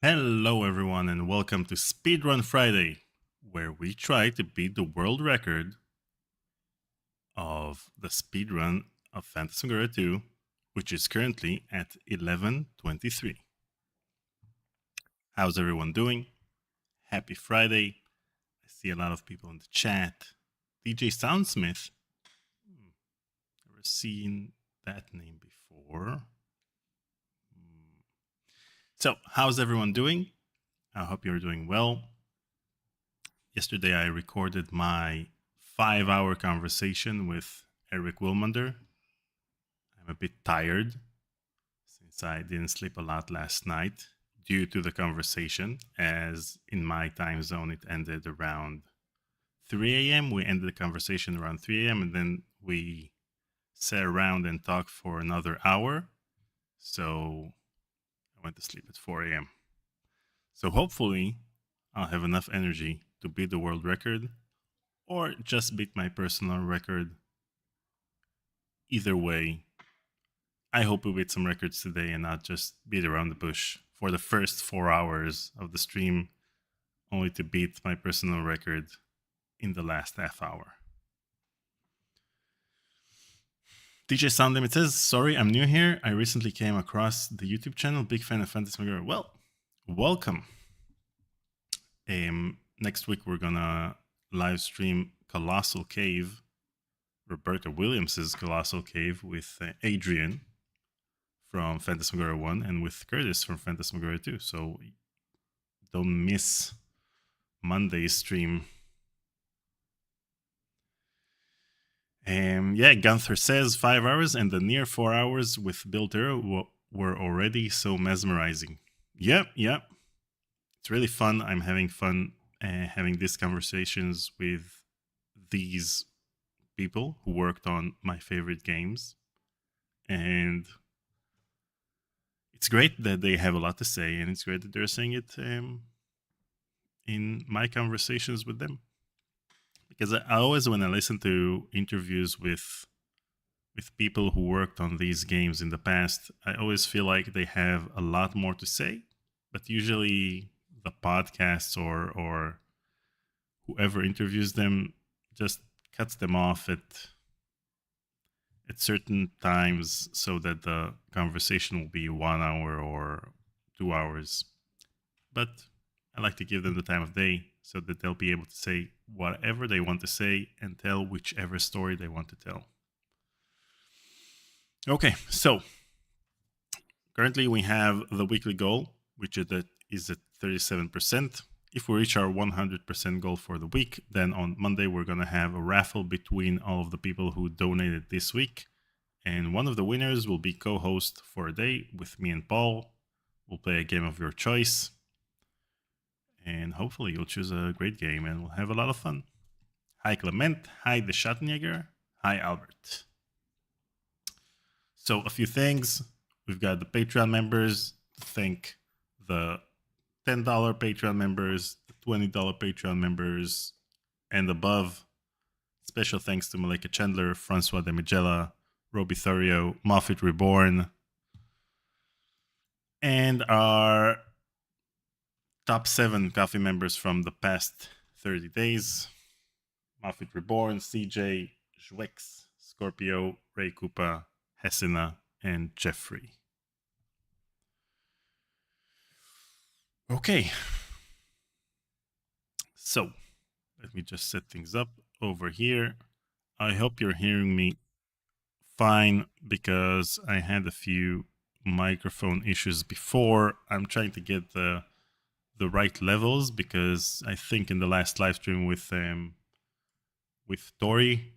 Hello everyone and welcome to Speedrun Friday, where we try to beat the world record of the speedrun of Phantasmagoria 2, which is currently at 11:23. How's everyone doing? Happy Friday. I see a lot of people in the chat. DJ Soundsmith. Never seen that name before. So, how's everyone doing? I hope you're doing well. Yesterday I recorded my 5-hour conversation with Eric Wilmander. I'm a bit tired since I didn't sleep a lot last night due to the conversation, as in my time zone it ended around 3 a.m. We ended the conversation around 3 a.m. and then we sat around and talked for another hour. So I went to sleep at 4 a.m. So hopefully I'll have enough energy to beat the world record or just beat my personal record. Either way, I hope we beat some records today and not just beat around the bush for the first 4 hours of the stream, only to beat my personal record in the last half hour. DJ Sound Limit says, sorry, I'm new here. I recently came across the YouTube channel. Big fan of Phantasmagoria. Well, welcome. Next week, we're going to live stream Colossal Cave, Roberta Williams's Colossal Cave, with Adrian from Phantasmagoria 1 and with Curtis from Phantasmagoria 2. So don't miss Monday's stream. Gunther says 5 hours and the near 4 hours with Bill Terror were already so mesmerizing. Yep. It's really fun. I'm having fun having these conversations with these people who worked on my favorite games. And it's great that they have a lot to say, and it's great that they're saying it in my conversations with them. Because I always, when I listen to interviews with people who worked on these games in the past, I always feel like they have a lot more to say, but usually the podcasts or whoever interviews them just cuts them off at certain times so that the conversation will be 1 hour or 2 hours. But I like to give them the time of day so that they'll be able to say whatever they want to say and tell whichever story they want to tell. Okay, so currently we have the weekly goal, which is at 37%. if we reach our 100% goal for the week, then on Monday we're going to have a raffle between all of the people who donated this week. And one of the winners will be co-host for a day with me and Paul. We'll play a game of your choice. And hopefully you'll choose a great game and we'll have a lot of fun. Hi Clement, hi the Schattenjäger, hi Albert. So a few things. We've got the Patreon members. Thank the $10 Patreon members, the $20 Patreon members, and above. Special thanks to Malika Chandler, Francois de Migella, Roby Thorio, Moffat Reborn, and our top 7 coffee members from the past 30 days. Moffat Reborn, CJ, Jwex, Scorpio, Ray Koopa, Hessina, and Jeffrey. Okay. So, let me just set things up over here. I hope you're hearing me fine because I had a few microphone issues before. I'm trying to get the right levels because I think in the last live stream with Tori,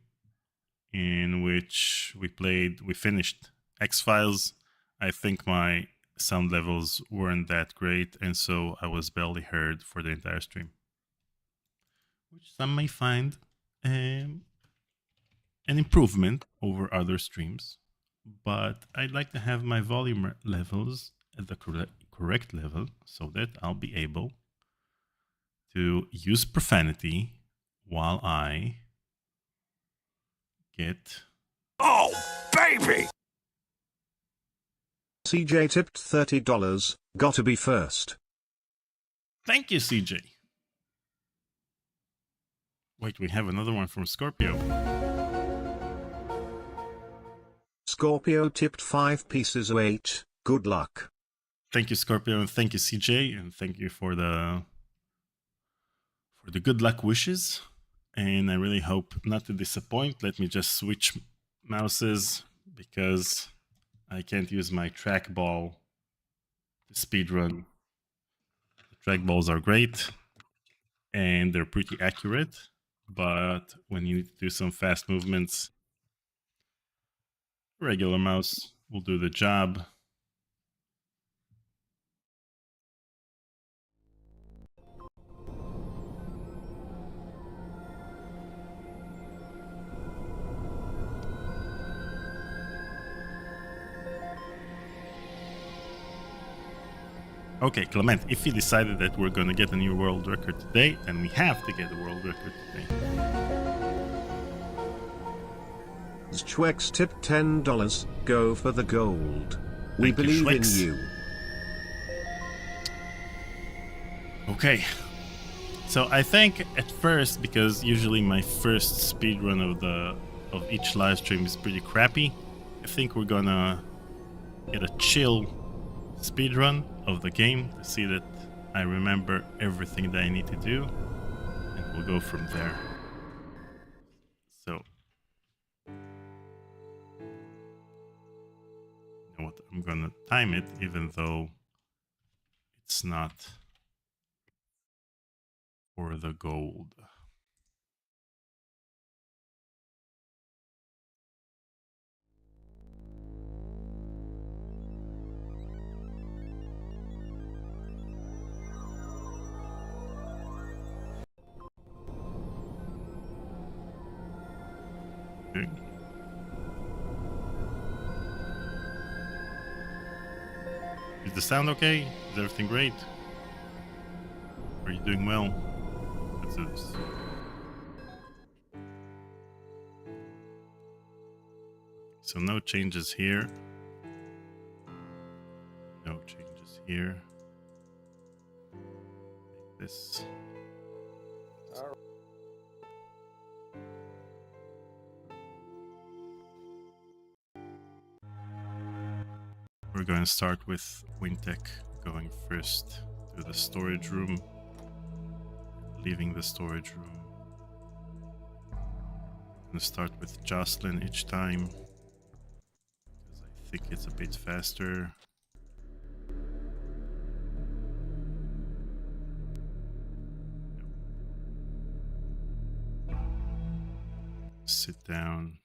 in which we finished X-Files, I think my sound levels weren't that great, and so I was barely heard for the entire stream, which some may find an improvement over other streams. But I'd like to have my volume levels at the correct level so that I'll be able to use profanity while I get... Oh, baby! CJ tipped $30. Gotta be first. Thank you, CJ. Wait, we have another one from Scorpio. Scorpio tipped 5 pieces of 8. Good luck. Thank you, Scorpio, and thank you, CJ, and thank you for the good luck wishes. And I really hope not to disappoint. Let me just switch mouses because I can't use my trackball to speedrun. The trackballs are great and they're pretty accurate, but when you need to do some fast movements, regular mouse will do the job. Okay, Clement, if you decided that we're gonna get a new world record today, then we have to get a world record today. Jwex tipped $10. Go for the gold. We Thank you, believe in Jwex. you. Okay, so I think at first, because usually my first speedrun of each live stream is pretty crappy, I think we're gonna get a chill speedrun of the game to see that I remember everything that I need to do, and we'll go from there. So, you know what? I'm gonna time it, even though it's not for the gold. Okay. Is the sound okay? Is everything great? Are you doing well? Let's do this. So no changes here. No changes here. Like this. We're going to start with Wintech going first to the storage room, leaving the storage room. I'm going to start with Jocelyn each time, because I think it's a bit faster. sit down.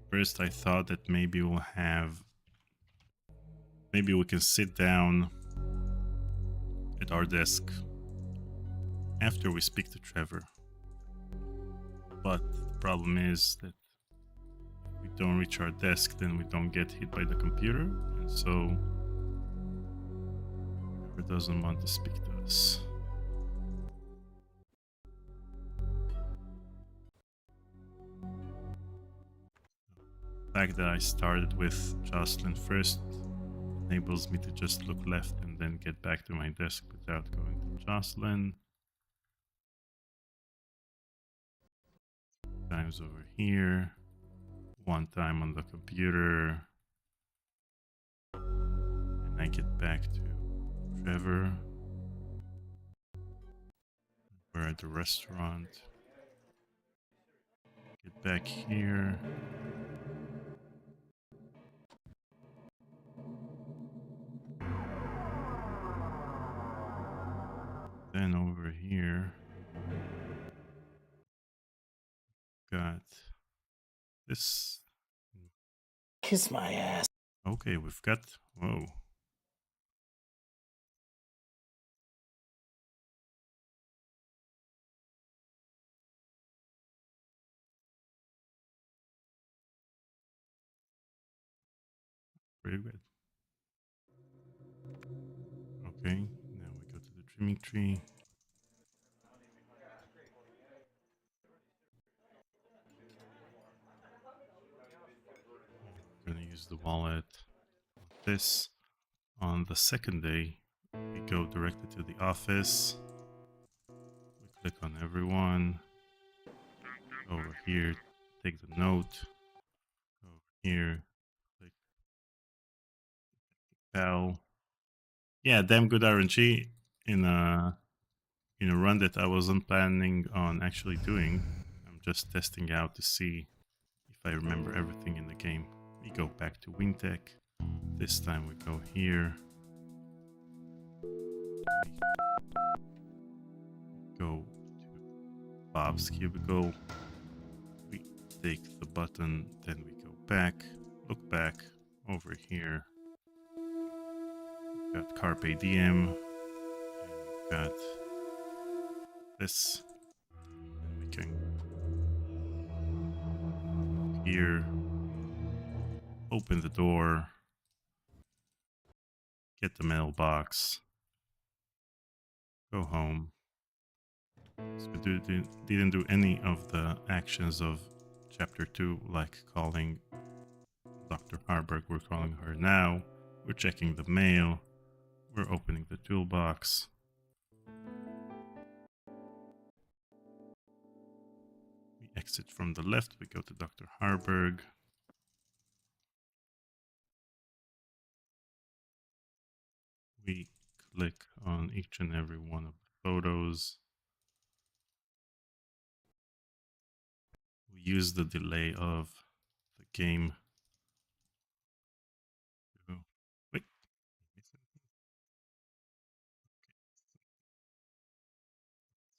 First, I thought that maybe we can sit down at our desk after we speak to Trevor. But the problem is that if we don't reach our desk, then we don't get hit by the computer, and so Trevor doesn't want to speak to us. The fact that I started with Jocelyn first enables me to just look left and then get back to my desk without going to Jocelyn. Times over here, one time on the computer, and I get back to Trevor. We're at the restaurant. Get back here. Then over here, got this. Kiss my ass. Okay, we've got. Whoa. Pretty good. Okay, now we go to the trimming tree. We're gonna use the wallet. This. On the second day, we go directly to the office. We click on everyone. Over here, take the note. Over here, click Pal. Yeah, damn good RNG in a run that I wasn't planning on actually doing. I'm just testing out to see if I remember everything in the game. We go back to Wingtech. This time we go here. We go to Bob's cubicle. We take the button, then we go back, look back over here. We've got Carpe Diem. And we've got this. We can go here, open the door, get the mailbox, go home. So we didn't do any of the actions of chapter 2, like calling Dr. Harburg. We're calling her now. We're checking the mail. We're opening the toolbox. We exit from the left. We go to Dr. Harburg. We click on each and every one of the photos. We use the delay of the game to... Wait.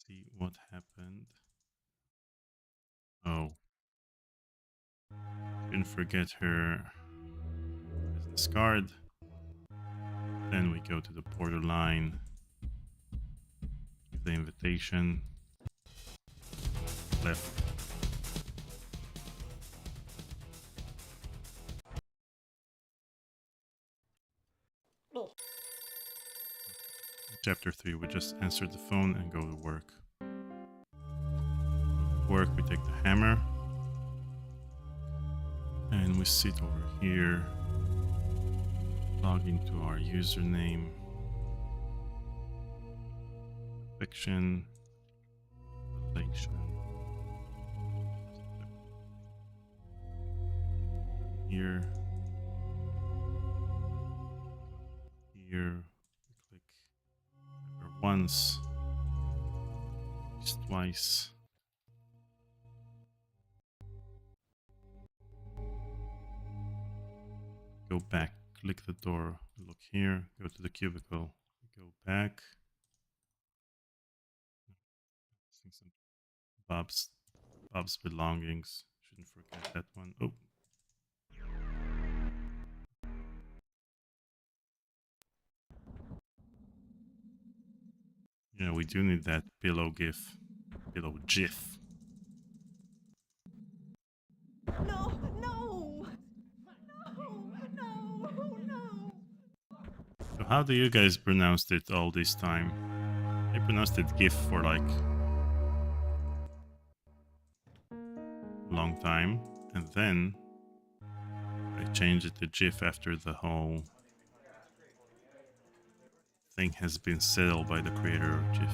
See what happened. Oh. Didn't forget her business card. Then we go to the borderline. The invitation. Left. Chapter 3, we just answer the phone and go to work. Work, we take the hammer. And we sit over here. Log into our username. Fiction. Relation. Here. Here. We click once. Twice. Go back, click the door, look here, go to the cubicle, go back. Bob's belongings. Shouldn't forget that one. Oh. Yeah, we do need that pillow gif. Pillow gif. No, no, no. So how do you guys pronounce it all this time? I pronounced it gif for like a long time, and then I changed it to gif after the whole thing has been settled by the creator of gif.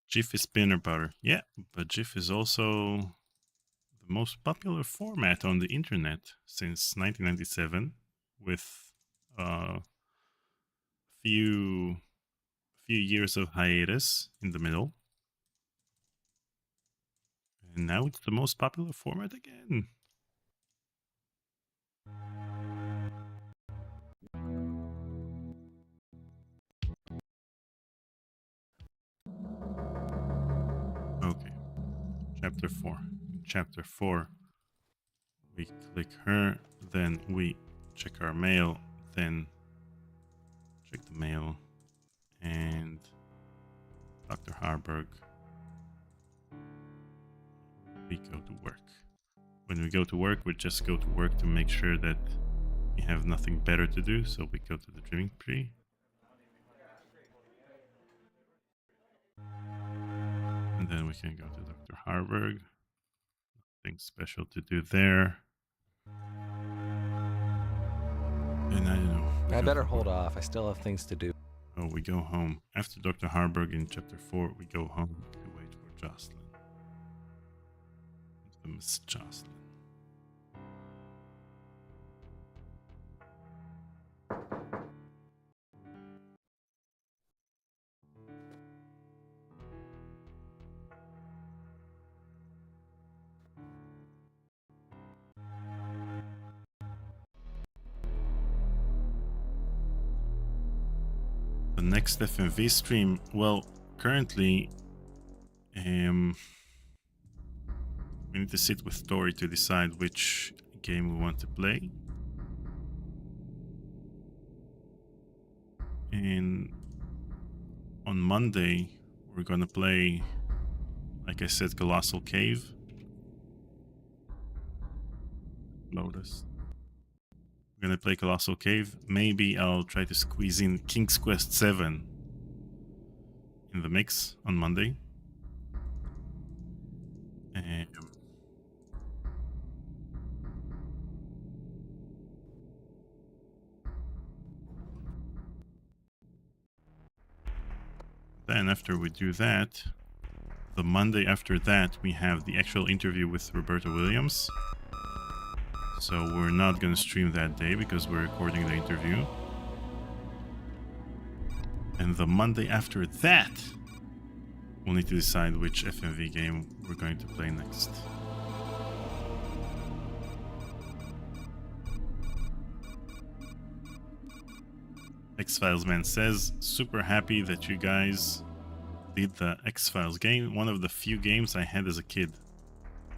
GIF is peanut butter. Yeah, but GIF is also the most popular format on the internet since 1997, with a few years of hiatus in the middle. And now it's the most popular format again. Okay, chapter 4. In chapter 4, we click her, then we check our mail, then check the mail, and Dr. Harburg. We go to work. When we go to work, we just go to work to make sure that we have nothing better to do, so we go to the dreaming tree. And then we can go to Dr. Harburg. Nothing special to do there. And I don't know. I better hold off. I still have things to do. Oh, we go home. After Dr. Harburg in chapter 4, we go home to wait for Jocelyn. The Miss Jocelyn. The next FMV stream, well, currently, we need to sit with Tori to decide which game we want to play. And on Monday, we're gonna play, like I said, Colossal Cave. Lotus. We're gonna play Colossal Cave. Maybe I'll try to squeeze in King's Quest 7 in the mix on Monday. And then after we do that, the Monday after that, we have the actual interview with Roberta Williams. So we're not going to stream that day because we're recording the interview. And the Monday after that, we'll need to decide which FMV game we're going to play next. X-Files Man says, super happy that you guys did the X-Files game. One of the few games I had as a kid.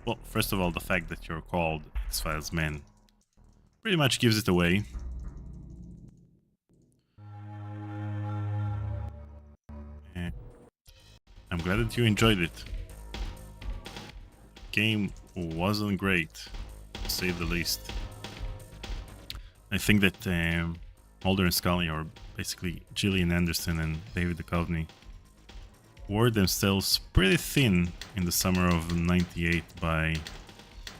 Well, first of all, the fact that you're called X-Files Man pretty much gives it away. And I'm glad that you enjoyed it. The game wasn't great, to say the least. I think that Mulder and Scully, or basically Gillian Anderson and David Duchovny, wore themselves pretty thin in the summer of '98 by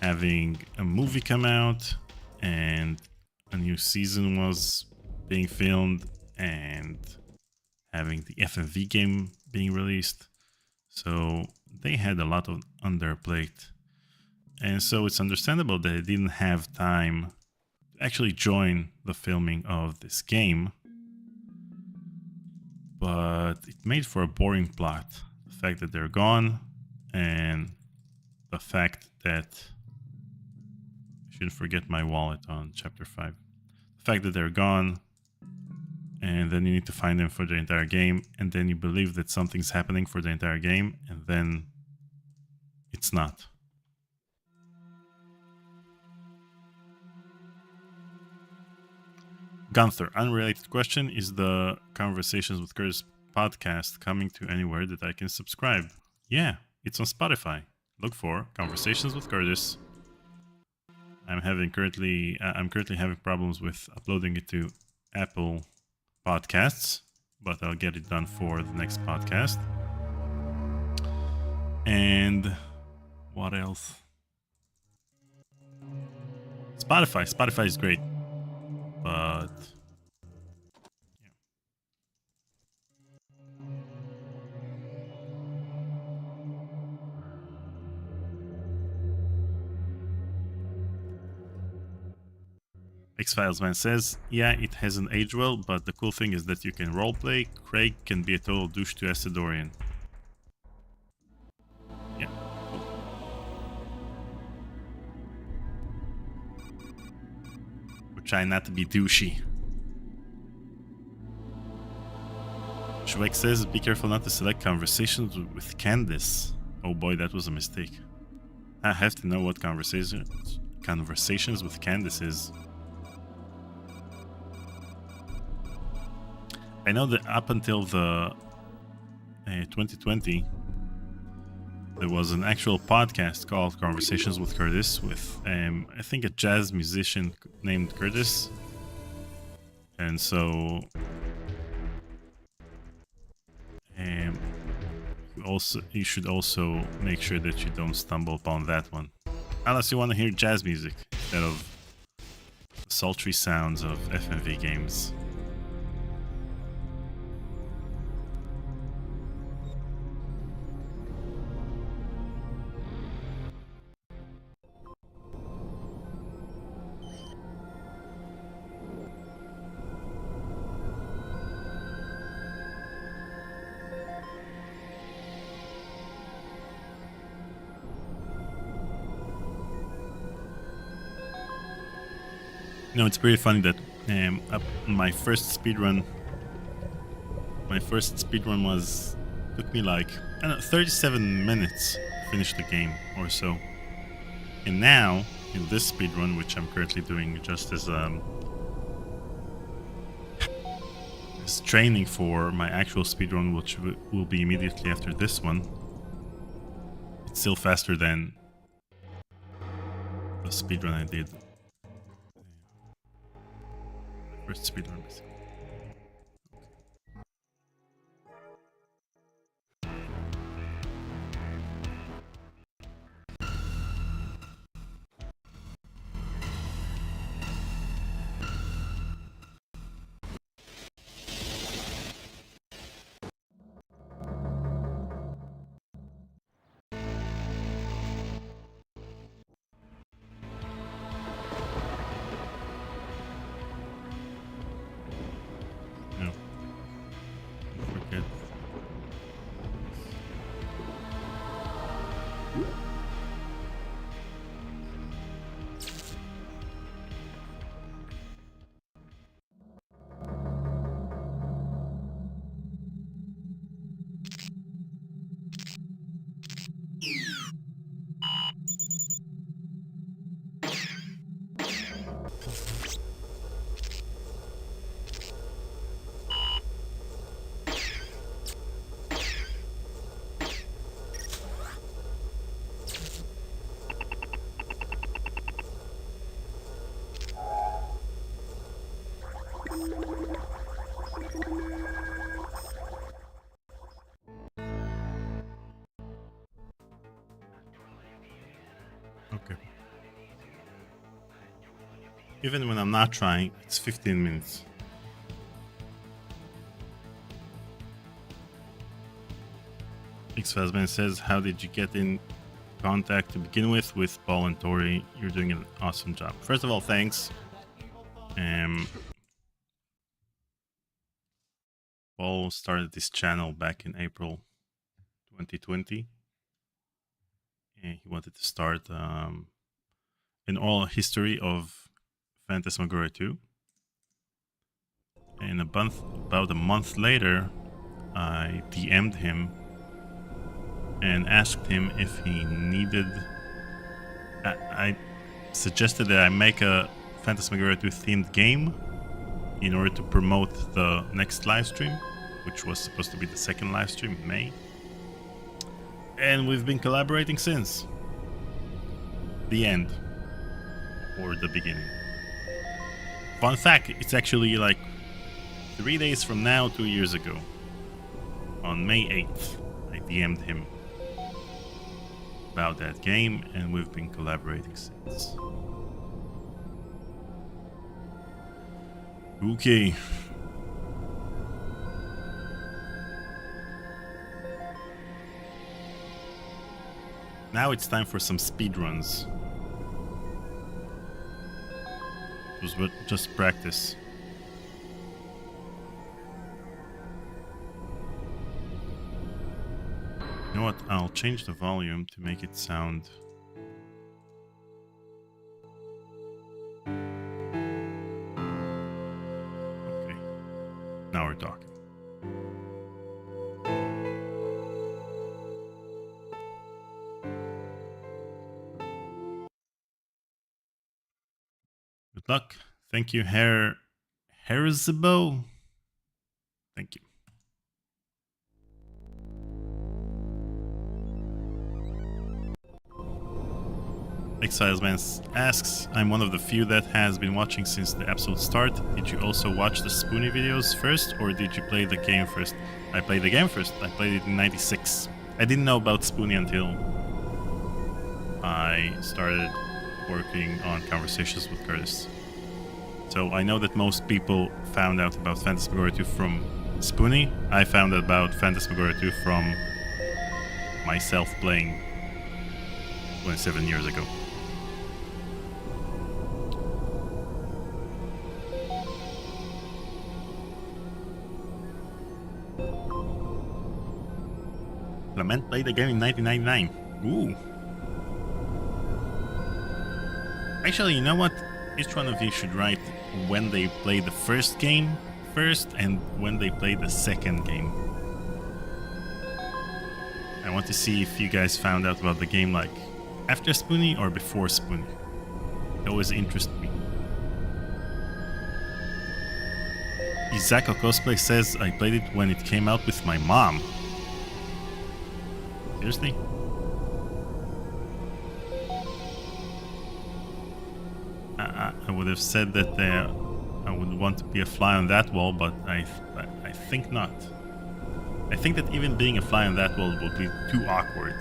having a movie come out and a new season was being filmed and having the FMV game being released. So they had a lot on their plate. And so it's understandable that they didn't have time to actually join the filming of this game. But it made for a boring plot. fact that they're gone, and the fact that I shouldn't forget my wallet on chapter 5. The fact that they're gone, and then you need to find them for the entire game, and then you believe that something's happening for the entire game, and then it's not. Gunther, unrelated question, is the Conversations with Curtis podcast coming to anywhere that I can subscribe? Yeah, it's on Spotify. Look for Conversations with Curtis. I'm currently having problems with uploading it to Apple Podcasts, but I'll get it done for the next podcast. And what else? Spotify is great, but yeah. X-Files Man says, yeah, it hasn't aged well, but the cool thing is that you can roleplay. Craig can be a total douche to Acidorian. Yeah. We're trying not to be douchey. Schweck says, be careful not to select Conversations with Candice. Oh boy, that was a mistake. I have to know what Conversations with Candice is. I know that up until the 2020, there was an actual podcast called Conversations with Curtis with, I think, a jazz musician named Curtis. And so, you should also make sure that you don't stumble upon that one. Unless you want to hear jazz music instead of the sultry sounds of FMV games. You know, it's pretty funny that my first speedrun took me like, I don't know, 37 minutes to finish the game or so. And now, in this speedrun, which I'm currently doing just as training for my actual speedrun, which will be immediately after this one, it's still faster than the speedrun I did. First speedrun, basically. No. Forget. Okay. Even when I'm not trying, it's 15 minutes. X-Fazman says, how did you get in contact to begin with Paul and Tori? You're doing an awesome job. First of all, thanks. Paul started this channel back in April 2020. And he wanted to start an oral history of Phantasmagoria 2. And about a month later, I DM'd him and asked him if he needed... I suggested that I make a Phantasmagoria 2 themed game in order to promote the next live stream, which was supposed to be the second live stream in May. And we've been collaborating since. The end. Or the beginning. Fun fact, it's actually like 3 days from now, 2 years ago. On May 8th, I DM'd him about that game, and we've been collaborating since. Okay. Now it's time for some speedruns. It was just practice. You know what? I'll change the volume to make it sound... Okay. Now we're talking. Good luck. Thank you, Herzebo. Thank you. Exilesman asks, I'm one of the few that has been watching since the absolute start. Did you also watch the Spoonie videos first, or did you play the game first? I played the game first. I played it in '96. I didn't know about Spoonie until I started working on Conversations with Curtis. So I know that most people found out about Phantasmagoria 2 from Spoonie. I found out about Phantasmagoria 2 from myself playing 27 years ago. Clement played the game in 1999. Ooh. Actually, you know what? Each one of you should write when they played the first game first and when they played the second game. I want to see if you guys found out about the game like after Spoonie or before Spoonie. It always interests me. Izako Cosplay says I played it when it came out with my mom. Seriously? I would have said that I would want to be a fly on that wall, but I think not. I think that even being a fly on that wall would be too awkward.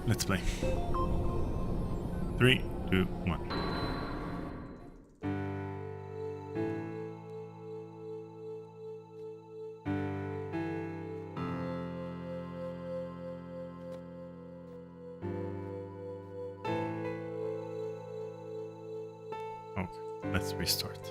Let's play. 3, 2, 1. Okay, let's restart.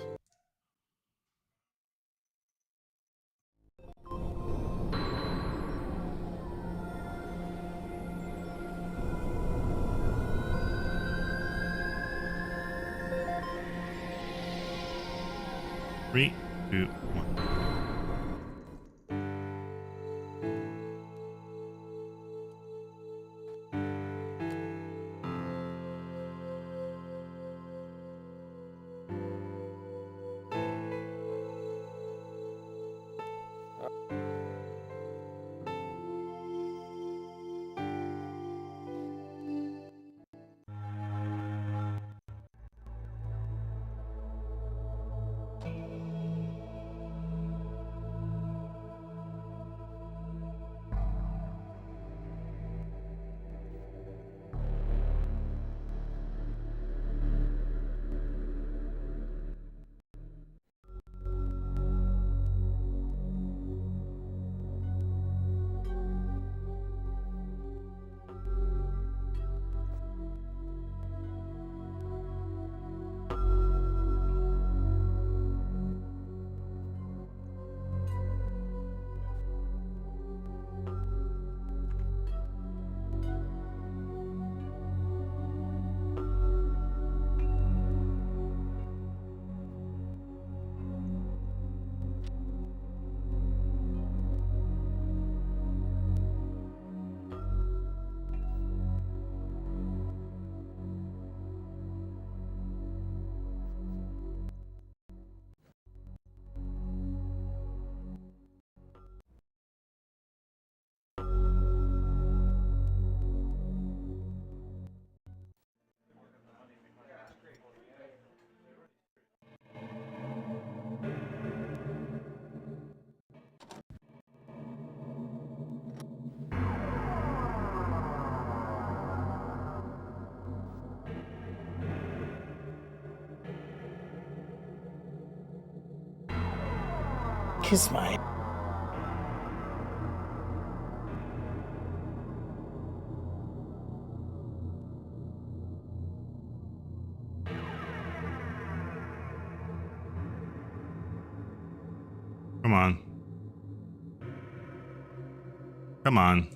Three, two, one. Kiss my. Come on. Come on.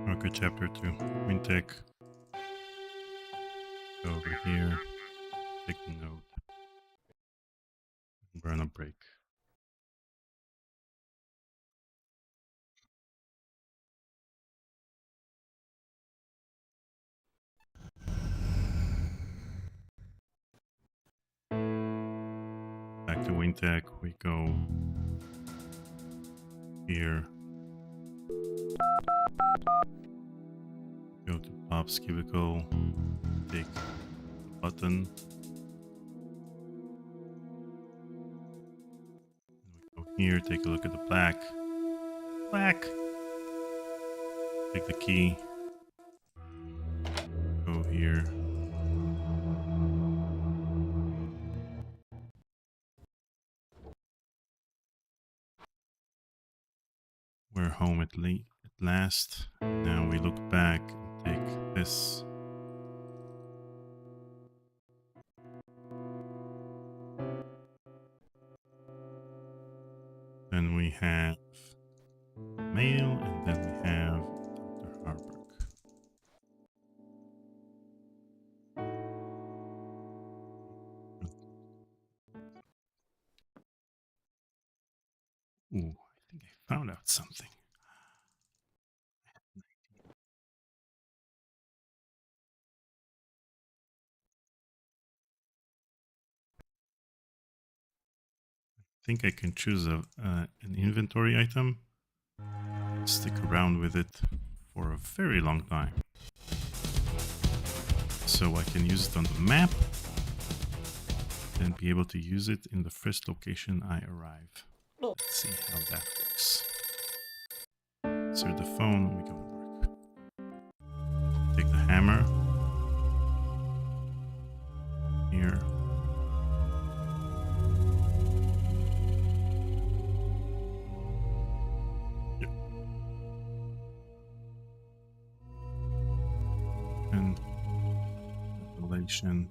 Okay, chapter 2. Wintech. Go over here. Take the note. We're on a break. Back to Wintech. We go here. Go to Pop's cubicle. Take the button. We go here. Take a look at the plaque. Plaque. Take the key. Go here. We're home at last. Now we look back and take this. Then we have mail, and then we have Dr. Harburg. Ooh, I think I found out something. I think I can choose an inventory item, stick around with it for a very long time. So I can use it on the map, then be able to use it in the first location I arrive. Let's see how that works. Insert the phone, we go to work. Take the hammer. Here. Yep. And ventilation,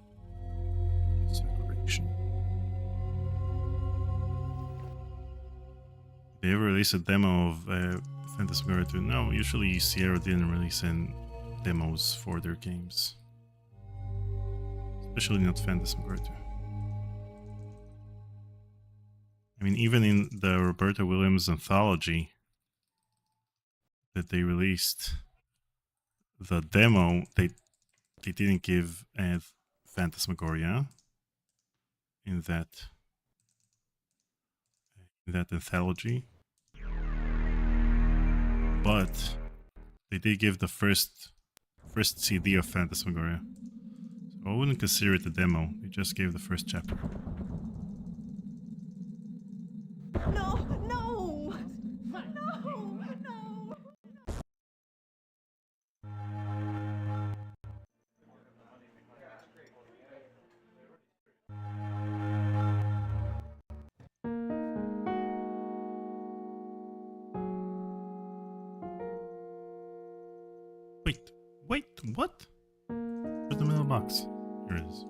separation. They ever release a demo of Phantasmagoria 2? No, usually Sierra didn't release any demos for their games. Especially not Phantasmagoria 2. I mean, even in the Roberta Williams anthology that they released, the demo, they didn't give Phantasmagoria in that anthology. But they did give the first CD of Phantasmagoria. So I wouldn't consider it a demo. They just gave the first chapter. No, no, no, no. Wait, what? Where's the middle box? Here it is.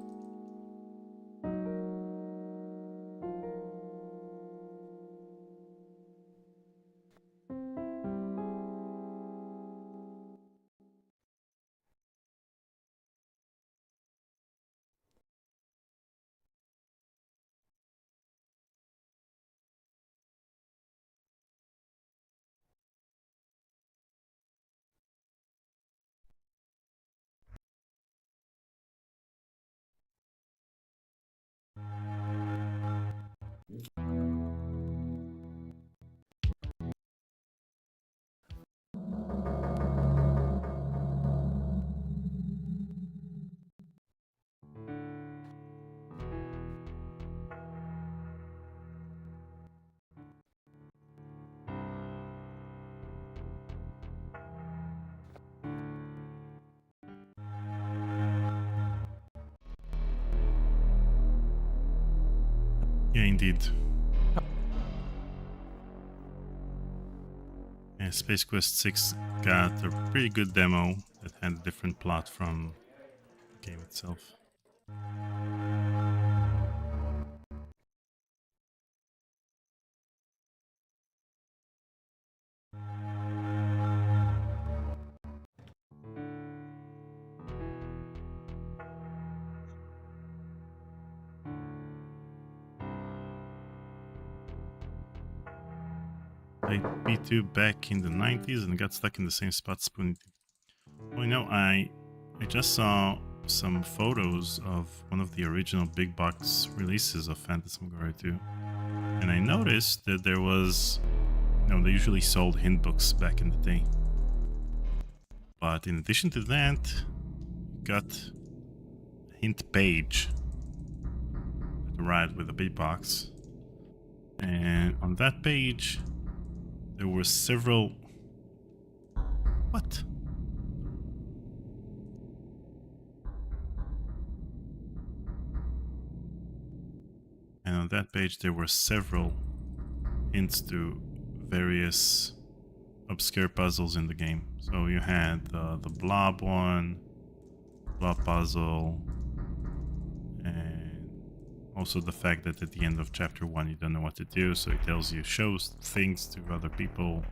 Yeah, indeed. Yeah, Space Quest 6 got a pretty good demo that had a different plot from the game itself. Played B2 back in the 90s and got stuck in the same spot Spoon did. Well, you know, I just saw some photos of one of the original big box releases of Phantasmagoria 2, and I noticed that there was, you know, they usually sold hint books back in the day, but in addition to that, you got a hint page that arrived with a big box, and on that page there were several... What? And on that page there were several hints to various obscure puzzles in the game. So you had the blob one, blob puzzle, and also the fact that at the end of chapter 1 you don't know what to do, so it tells you, shows things to other people.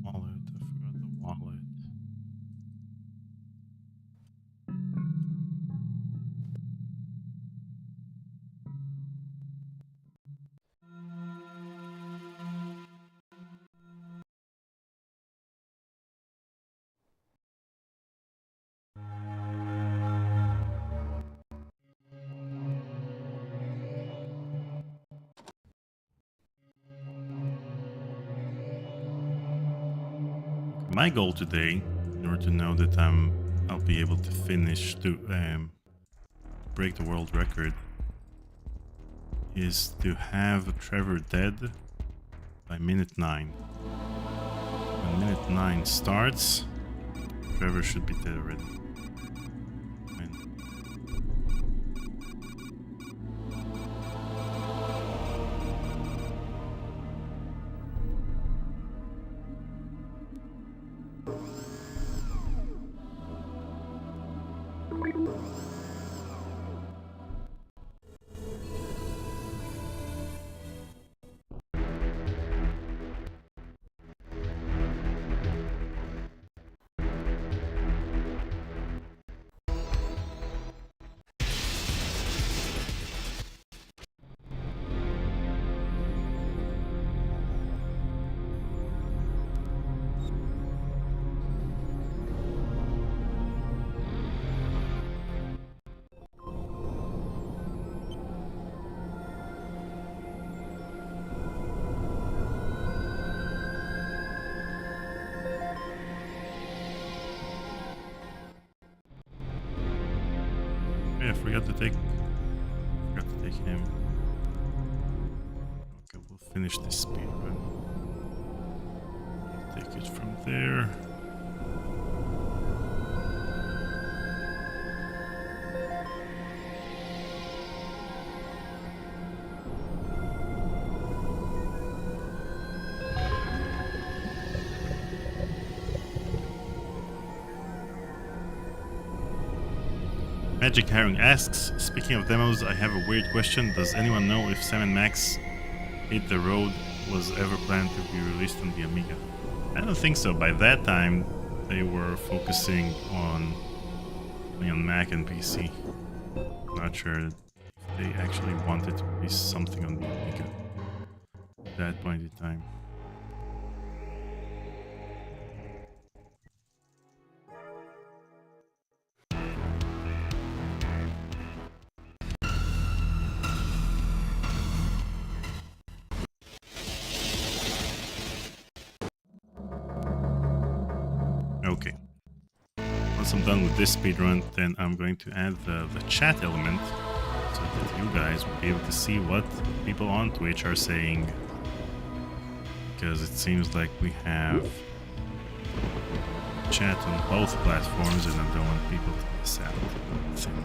Wallet, I forgot the wallet. My goal today, in order to know that I'll be able to finish to break the world record, is to have Trevor dead by minute 9. When minute 9 starts, Trevor should be dead already. I forgot to take like him. Okay, we'll finish this speedrun. We'll take it from there. Magic Herring asks, speaking of demos, I have a weird question. Does anyone know if 7 Max Hit the Road was ever planned to be released on the Amiga? I don't think so. By that time, they were focusing on Mac and PC. Not sure if they actually wanted to release something on the Amiga at that point in time. Okay. Once I'm done with this speedrun, then I'm going to add the chat element so that you guys will be able to see what people on Twitch are saying. Because it seems like we have chat on both platforms and I don't want people to miss out. I think.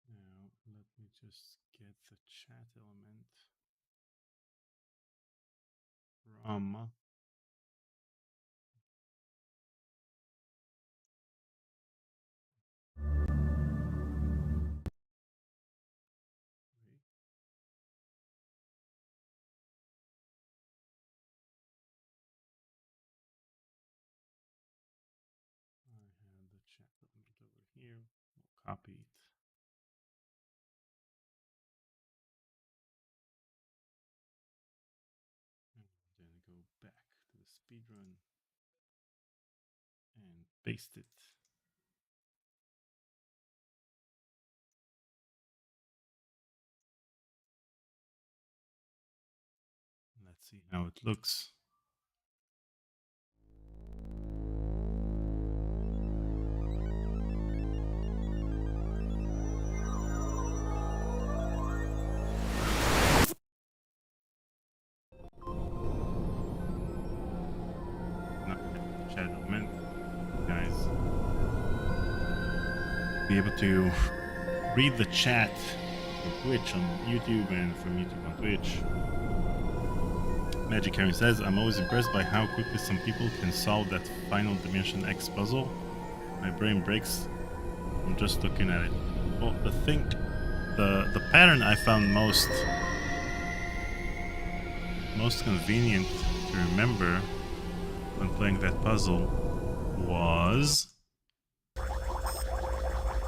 Now, let me just get the chat element from I have the chat element over here. We'll copy it. And then go back to the speedrun and paste it. Let's see how it looks. Chat element, guys. Be able to read the chat from Twitch on YouTube and from YouTube on Twitch. Magic Karen says, I'm always impressed by how quickly some people can solve that Final Dimension X puzzle. My brain breaks from just looking at it. Well, the pattern I found most convenient to remember when playing that puzzle was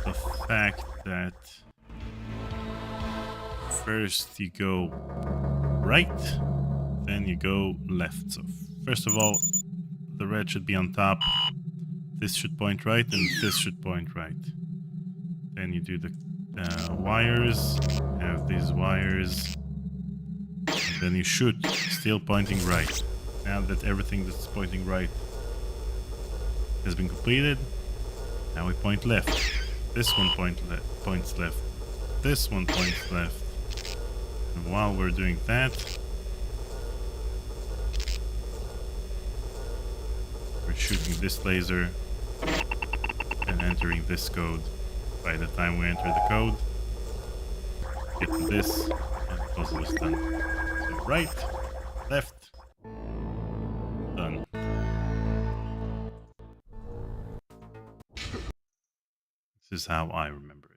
the fact that first you go right, then you go left. So first of all, the red should be on top, this should point right, and this should point right. Then you do the wires, have these wires, and then you shoot, still pointing right. Now that everything that's pointing right has been completed, now we point left. This one points left. This one points left. And while we're doing that, we're shooting this laser and entering this code. By the time we enter the code, get to this, and puzzle is done. So right, left, done. This is how I remember it.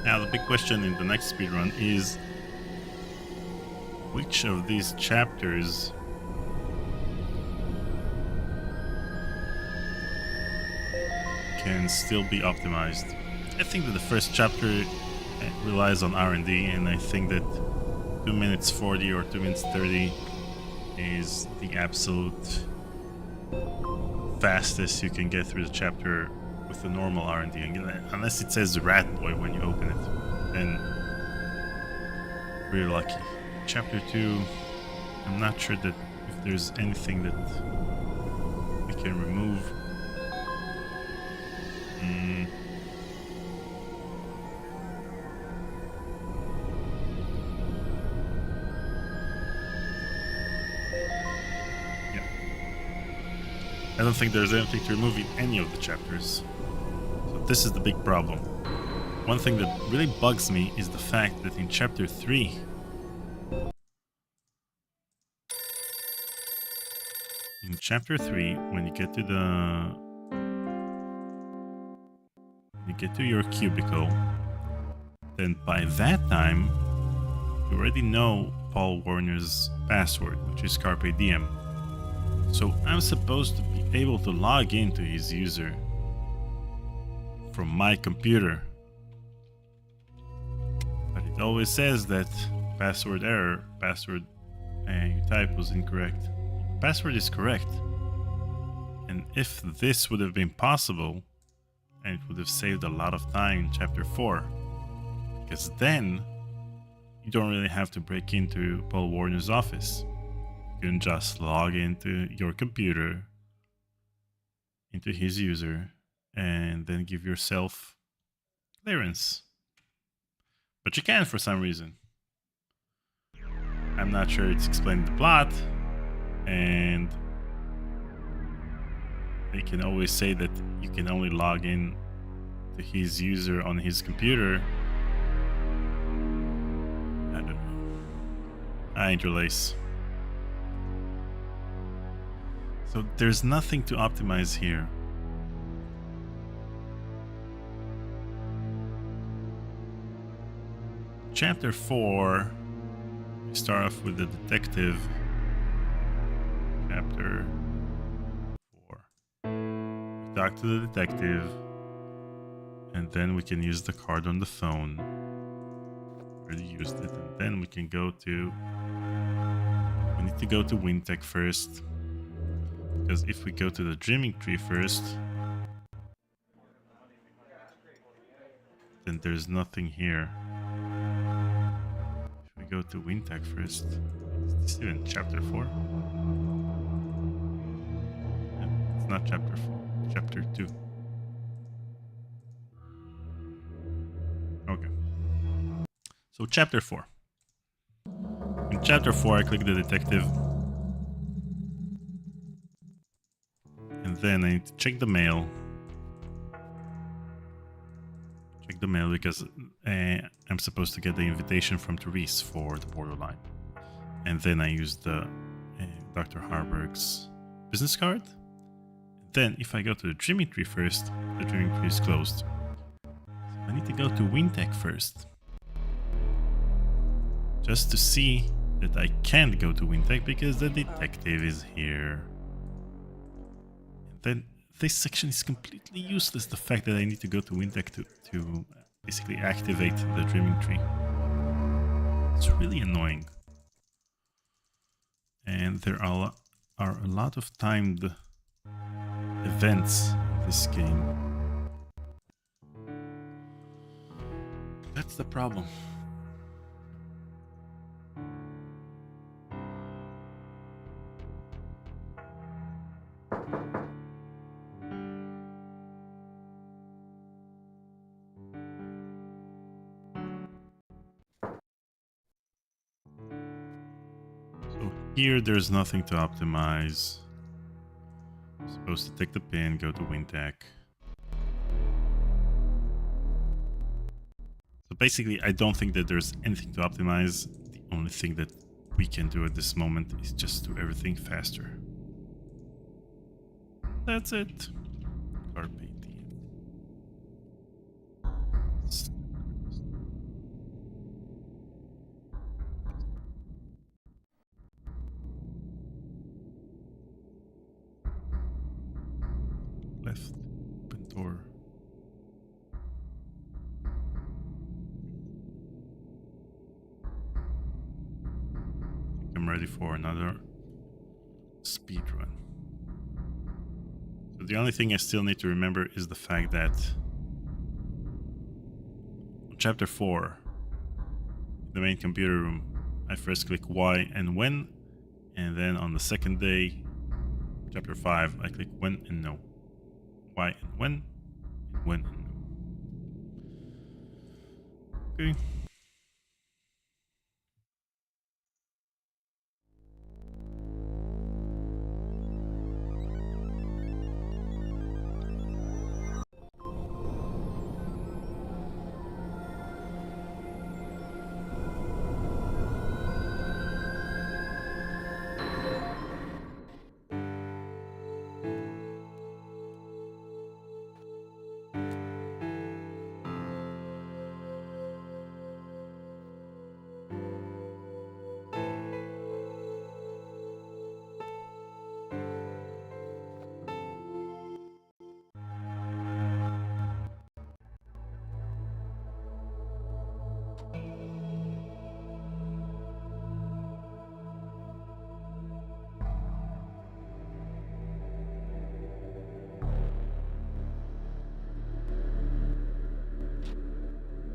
Now the big question in the next speedrun is which of these chapters can still be optimized. I think that the first chapter relies on R&D, and I think that 2 minutes 40 or 2 minutes 30 is the absolute fastest you can get through the chapter with the normal R&D, unless it says Rat Boy when you open it, then we're lucky. Chapter 2, I'm not sure that if there's anything that we can remove. Yeah. I don't think there's anything to remove in any of the chapters. So this is the big problem. One thing that really bugs me is the fact that in chapter 3, when you get to your cubicle, then by that time you already know Paul Warner's password, which is Carpe Diem. So I'm supposed to be able to log into his user from my computer, but it always says that password error, password you type was incorrect. The password is correct, and if this would have been possible, and it would have saved a lot of time in chapter 4, because then you don't really have to break into Paul Warner's office. You can just log into your computer, into his user, and then give yourself clearance. But you can't for some reason. I'm not sure it's explained the plot, and they can always say that you can only log in to his user on his computer. I don't know. I ain't your lace. So there's nothing to optimize here. Chapter 4, we start off with the detective. Chapter 4. We talk to the detective, and then we can use the card on the phone. Already used it, and then we can go to... We need to go to Wintech first, because if we go to the Dreaming Tree first, then there's nothing here. If we go to Wintech first, is this even chapter 4? It's not chapter 4, it's chapter 2. Okay. So chapter 4. In chapter 4, I click the detective. And then I need to check the mail. Check the mail because I'm supposed to get the invitation from Therese for the borderline. And then I use the Dr. Harburg's business card. Then if I go to the Dreaming Tree first, the Dreaming Tree is closed. So I need to go to Wintech first. Just to see that I can't go to Wintech because the detective is here. Then this section is completely useless, the fact that I need to go to Wintech to basically activate the Dreaming Tree. It's really annoying. And there are a lot of timed events in this game. That's the problem. Here, there's nothing to optimize. I'm supposed to take the pin, go to WinTech. So basically, I don't think that there's anything to optimize. The only thing that we can do at this moment is just do everything faster. That's it. Carpe diem. Left, open door. I'm ready for another speed run. So the only thing I still need to remember is the fact that on chapter 4, the main computer room, I first click Y and when, and then on the second day, chapter 5, I click when and no. Y and when and no. Okay.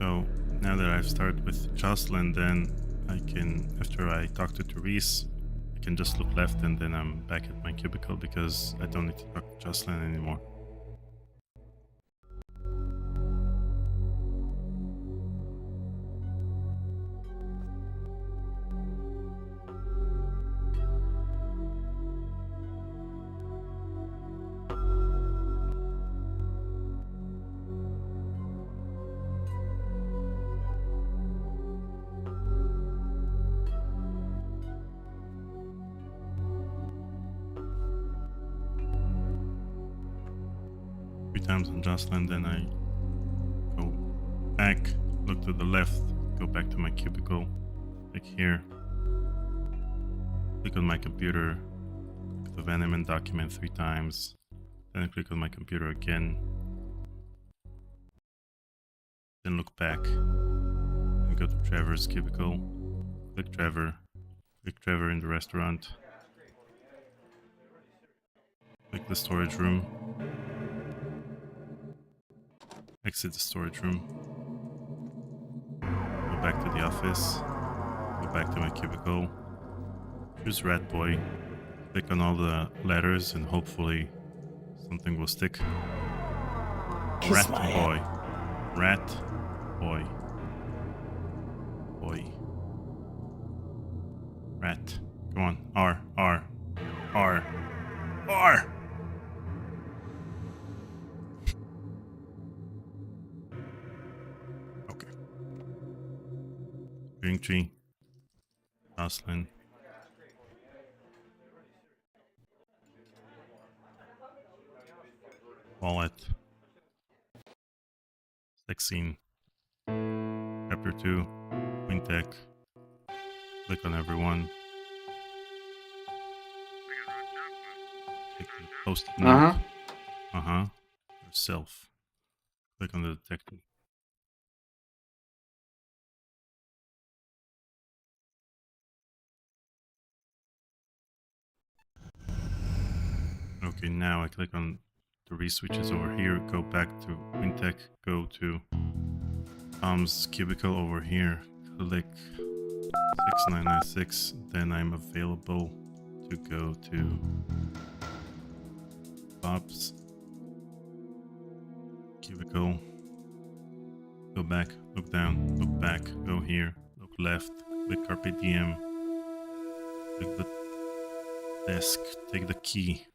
So now that I've started with Jocelyn, then I can, after I talk to Therese, I can just look left and then I'm back at my cubicle because I don't need to talk to Jocelyn anymore. Times on Jocelyn, then I go back, look to the left, go back to my cubicle, click here, click on my computer, click the Venom document 3 times, then I click on my computer again, then look back, and go to Trevor's cubicle, click Trevor in the restaurant, click the storage room, exit the storage room, go back to the office, go back to my cubicle, choose Rat Boy, click on all the letters and hopefully something will stick. Kiss Rat my Boy. Rat Boy. Boy. Rat. Go on. R. R. R. R! Okay. Green tree. Jocelyn. Wallet. Sex scene. Chapter 2. WinTech. Click on everyone. Click the post-it note. Yourself. Click on the detective. Okay, now I click on the re-switches over here, go back to WinTech, go to Tom's cubicle over here, click 6996, then I'm available to go to Bob's cubicle, go back, look down, look back, go here, look left, click Carpe Diem, click the Desk, take the key.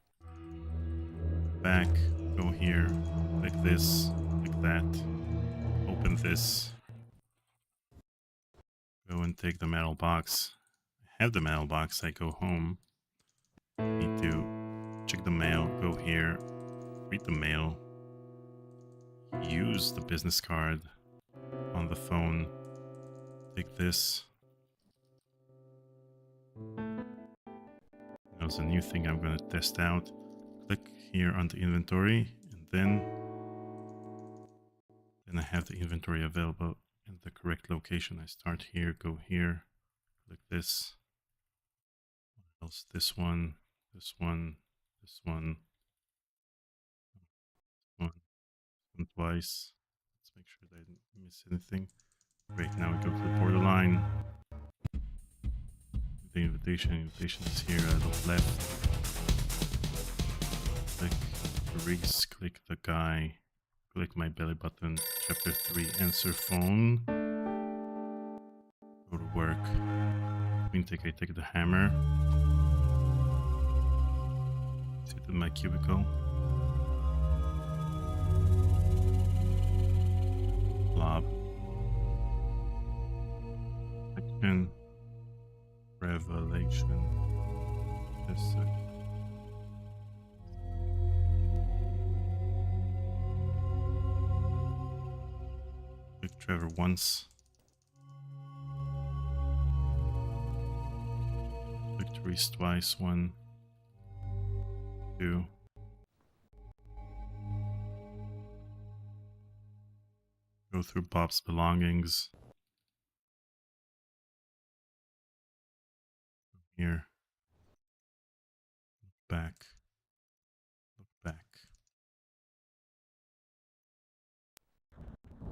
Back, go here, click this, click that. Open this. Go and take the metal box. I have the metal box, I go home. Need to check the mail, go here, read the mail. Use the business card on the phone. Take this. There's a new thing I'm going to test out. Click here on the inventory, and then I have the inventory available in the correct location. I start here, go here, click this. What else? This one, this one, this one, and twice. Let's make sure that I didn't miss anything. Great, now we go to the borderline. The invitation is here at the left. Click Reese, click the guy, click my belly button, chapter 3, answer phone. Go to work. I take the hammer. Sit in my cubicle. Blob. Section. Revelation. Click Trevor once. Click Therese twice. 1, 2. Go through Bob's belongings. Here. Look back. Look back.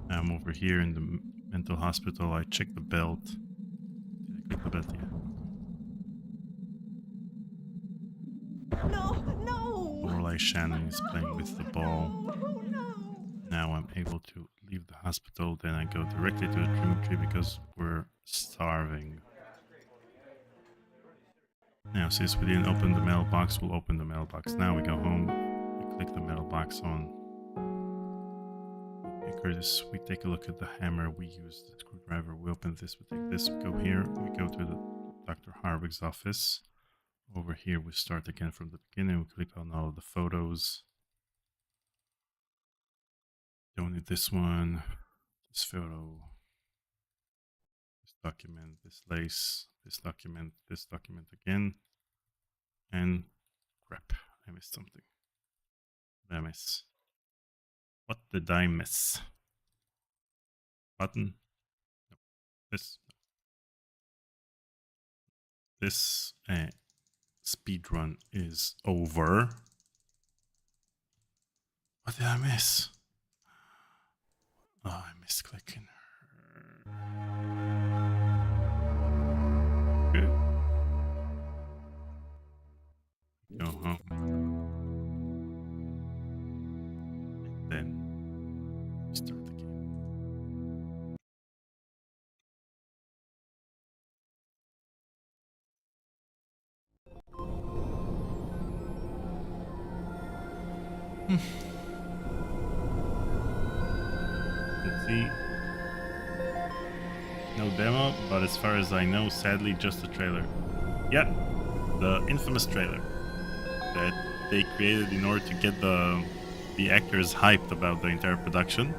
Now I'm over here in the mental hospital. I check the belt. Did I click the belt? Yeah. No, no! Lorelei Shannon is playing with the ball. No. Now I'm able to leave the hospital. Then I go directly to the dream tree because we're starving. Now, since we didn't open the mailbox, we'll open the mailbox. Now we go home, we click the mailbox on. Hey, Curtis, we take a look at the hammer, we use the screwdriver, we open this, we take this, we go here, we go to the Dr. Harwig's office. Over here, we start again from the beginning, we click on all of the photos. Don't need this one, this photo, this document, this lace, this document again, and crap, I missed something. What did I miss? What did I miss? Button? No. This. This speedrun is over. What did I miss? Oh, I missed clicking her. Good. Go home. And then start the game. Let's see. No demo, but as far as I know, sadly, just a trailer. Yeah, the infamous trailer that they created in order to get the actors hyped about the entire production,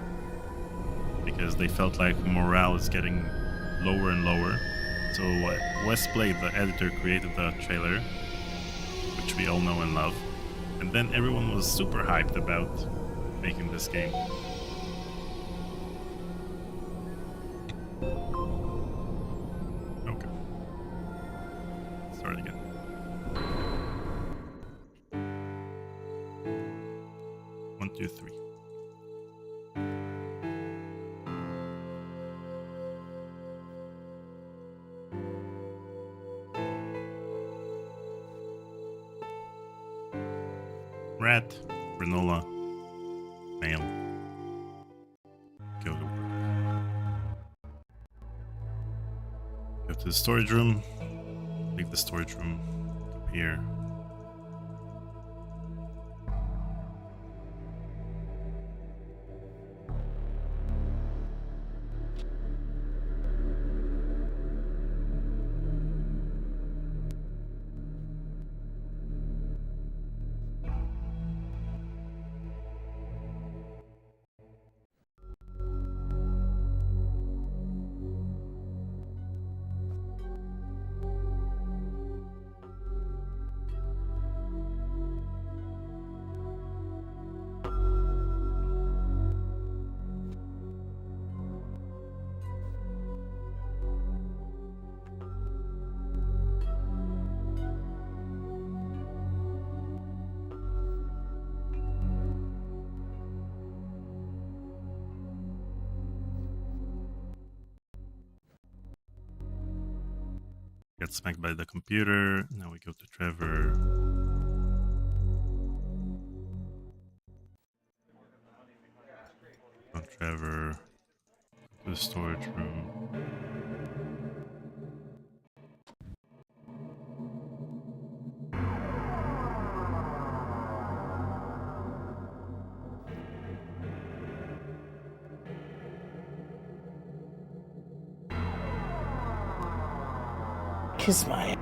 because they felt like morale is getting lower and lower. So Wes Blade, the editor, created the trailer, which we all know and love, and then everyone was super hyped about making this game. Okay. Start again. One, two, three. Rat, granola, mail. Go to work. Go to the storage room. Leave the storage room. Come here. Get smacked by the computer. Now we go to Trevor. On Trevor. To the storage room. Kiss my ass.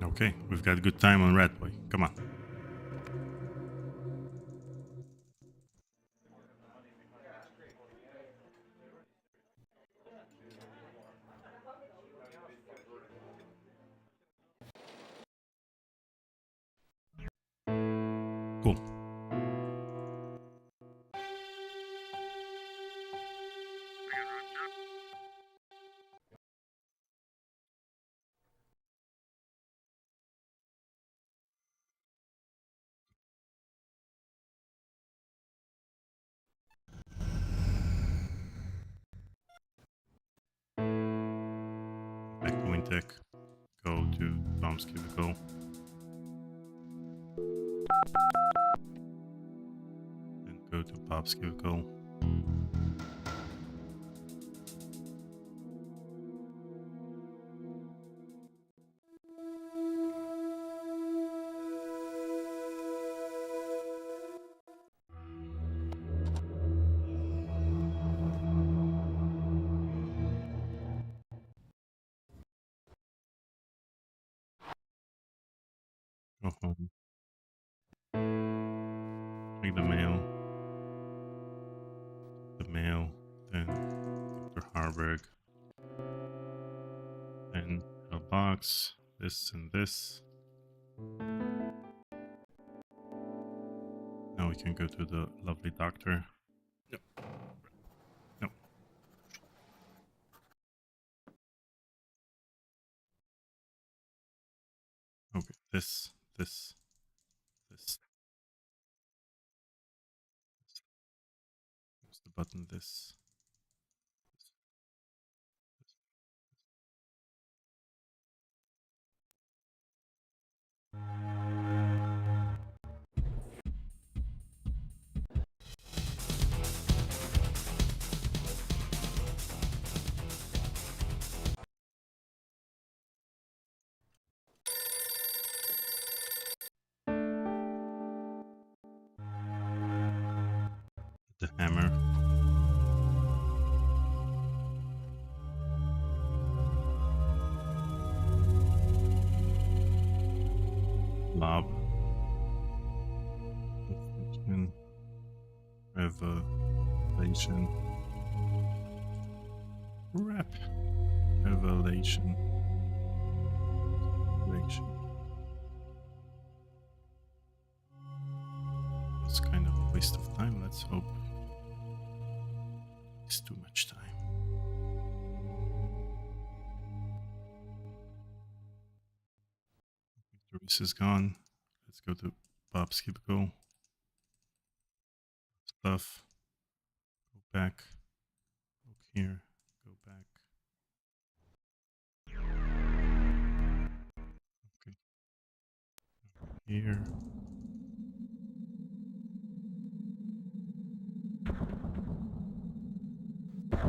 Okay, we've got good time on Rat Boy. Come on. Cool. Back to Wintech. Go to Tom's cubicle. And go to Pop's cubicle. Go home. Check the mail. The mail. Then Dr. Harburg. Then a box. This and this. Now we can go to the lovely doctor. No. No. Okay. This. This. This. Use the button. This. The hammer. Lob. Revelation. Rap. Revelation. Revelation. It's kind of a waste of time. Let's hope it's too much time. Reese is gone. Let's go to Bob's cubicle. Stuff. Go back. Look here. Go back. Okay. Here.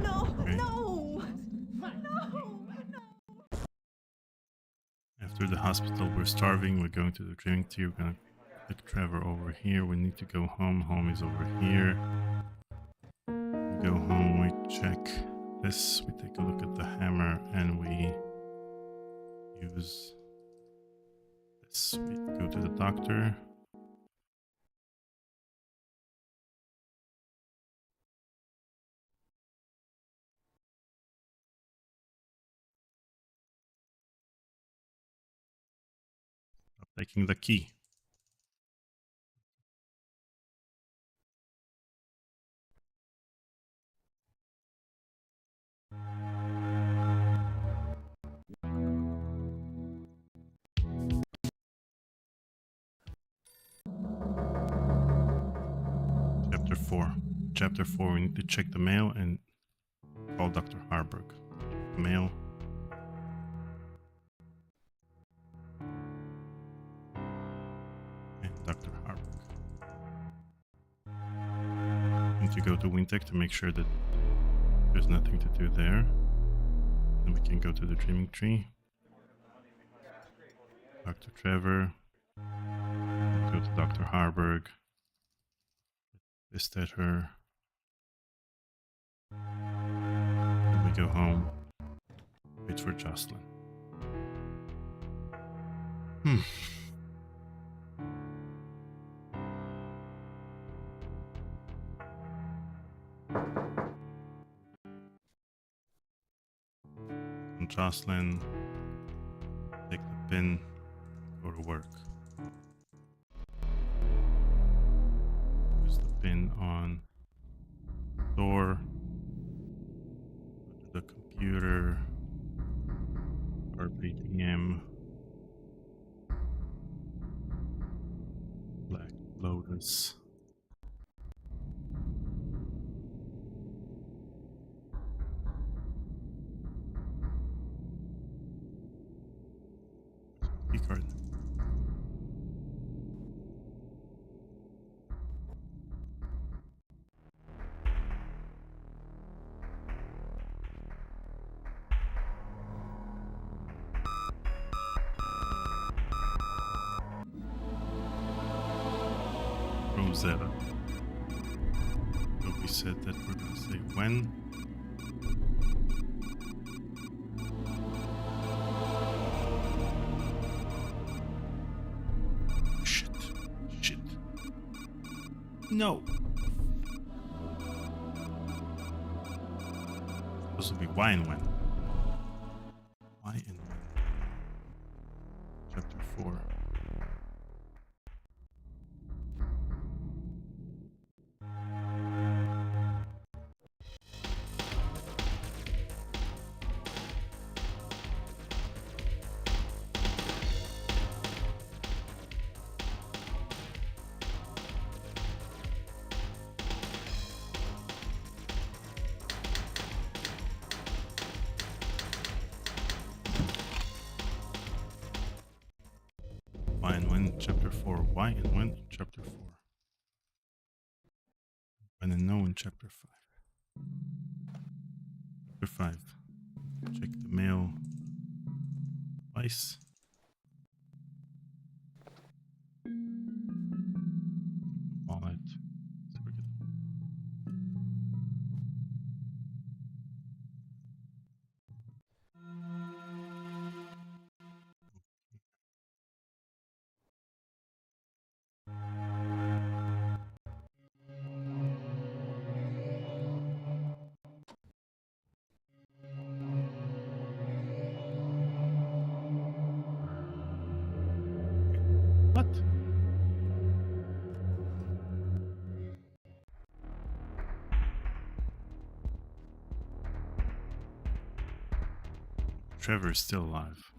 No, Okay. no, no. After the hospital, we're starving. We're going to the drinking tea. We're gonna click Trevor over here. We need to go home. Home is over here. We go home. We check this. We take a look at the hammer and we use this. We go to the doctor. Taking the key. 4. Chapter 4, we need to check the mail and call Dr. Harburg. Mail. And Dr. Harburg. Need to go to Wintec to make sure that there's nothing to do there. Then we can go to the Dreaming Tree. Dr. Trevor. Go to Dr. Harburg. Pissed at her. Then we go home. Wait for Jocelyn. And Jocelyn, take the pin, go to work. Use the pin on door, go to the computer, RPM, Black Lotus. Card. Rosetta. So we said that we're gonna say when. Shit. No. Supposed to be why and when. Why and when. Chapter 4. Why and when, chapter 4. Why and when, chapter 4. When and no in chapter 5. Chapter 5. Check the mail twice. Wallet. So we're good. What? Trevor is still alive.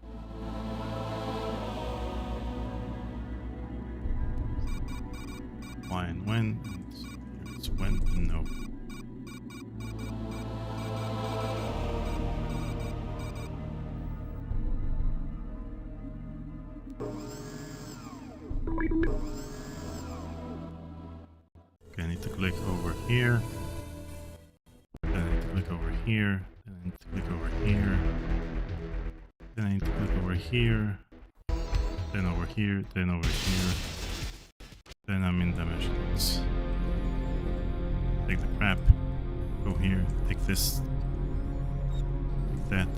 Why and when? And it's when and no. Okay, I need to click over here. Then I need to click over here. Then I need to click over here. Then I need to click over here. Then over here. Then over here. Then I'm in dimensions. Take the crap. Go here. Take this. Take that.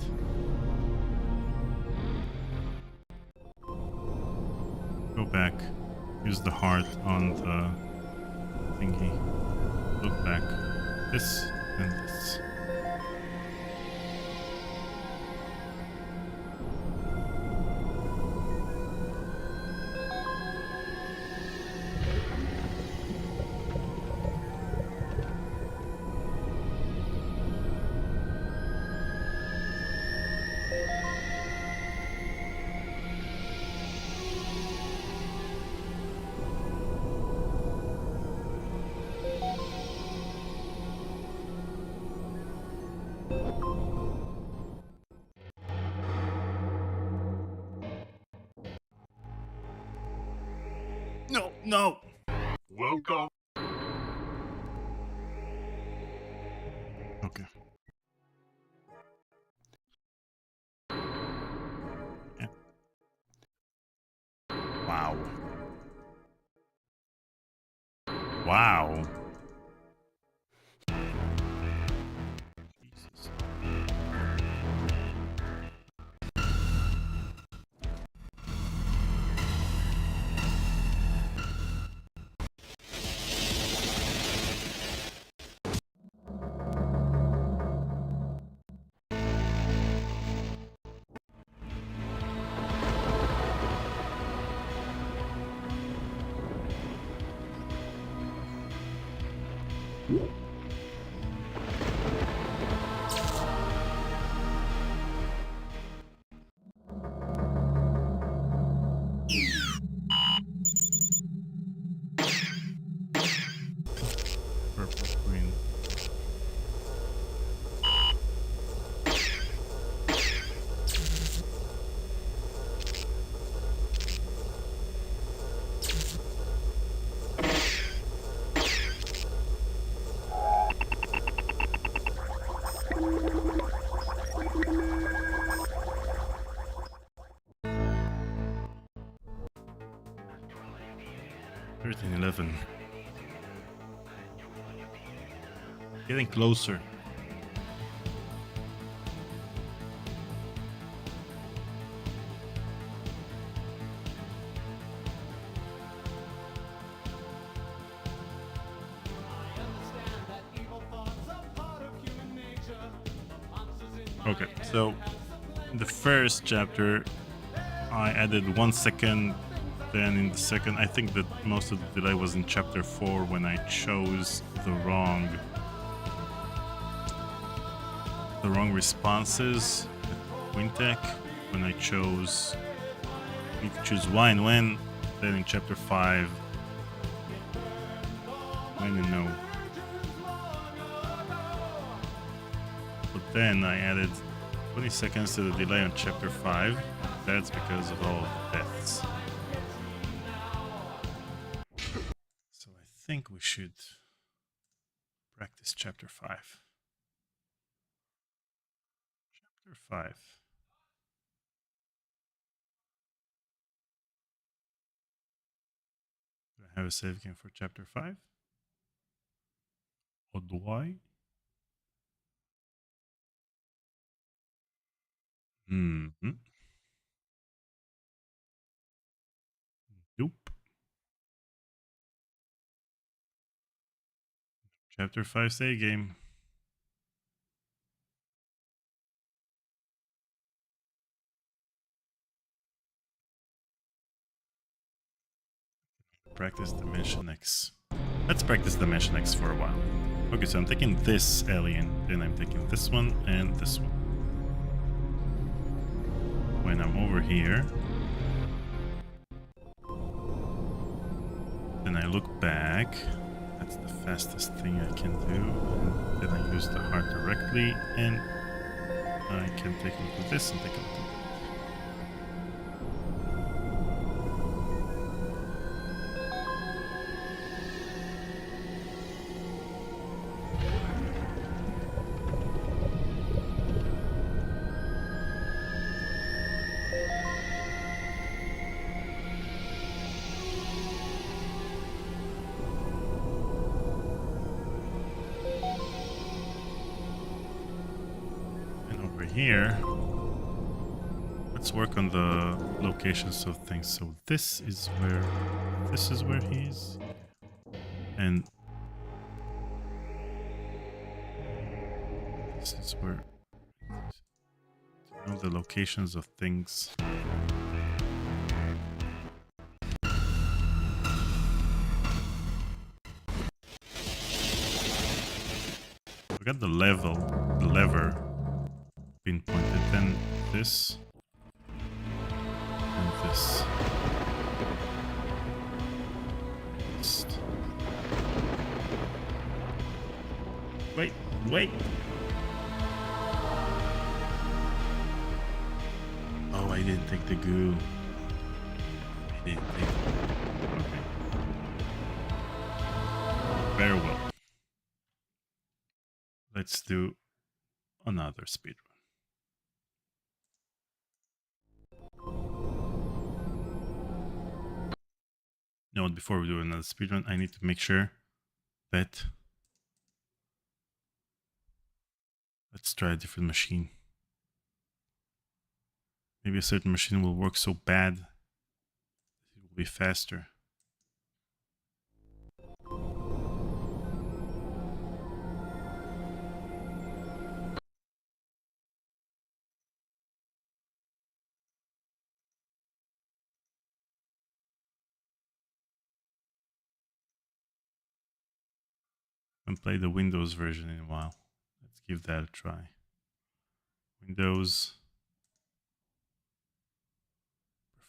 Go back. Use the heart on the thingy. Look back. This and this. No! Welcome. Okay. Yeah. Wow. Wow. Jesus. Purple, green. Thirteen, 11. Getting closer. Okay, so in the first chapter, I added 1 second. Then in the second, I think that most of the delay was in chapter 4 when I chose the wrong responses at Wintech. When I chose, you could choose why and when. Then in chapter 5, when and no. But then I added 20 seconds to the delay on chapter 5. That's because of all of the deaths. So I think we should practice chapter 5. Chapter 5. Do I have a save game for chapter 5? Or do I? Mm-hmm. Nope. Chapter 5 save game. Practice Dimension X. Let's practice Dimension X for a while. Okay, so I'm taking this alien, then I'm taking this one and this one. When I'm over here, then I look back. That's the fastest thing I can do. And then I use the heart directly, and I can take a look at this and take a look at that. Here, let's work on the locations of things. So this is where he is, and this is where, to know the locations of things. We got the lever pinpointed, then this and this. Wait. Oh, I didn't take the goo. I didn't take it. Okay. very well. Let's do another speedrun. Note before we do another speedrun, I need to make sure that. Let's try a different machine. Maybe a certain machine will work so bad it will be faster. I haven't played the Windows version in a while. Let's give that a try. Windows.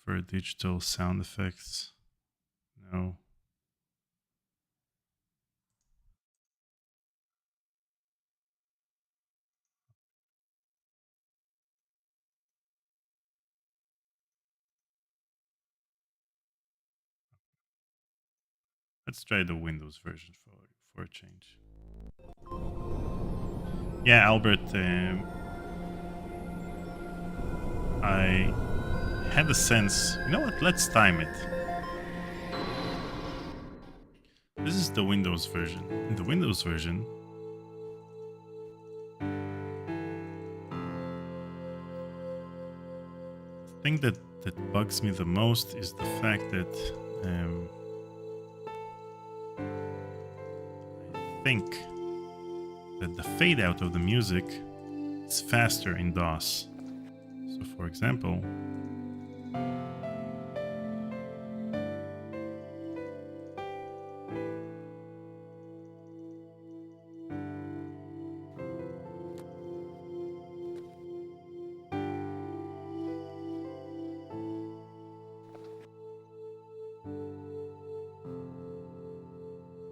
Prefer digital sound effects. No. Let's try the Windows version for a change. Yeah, Albert, I had a sense. You know what? Let's time it. This is the Windows version. In the Windows version, the thing that bugs me the most is the fact that I think that the fade out of the music is faster in DOS. So for example,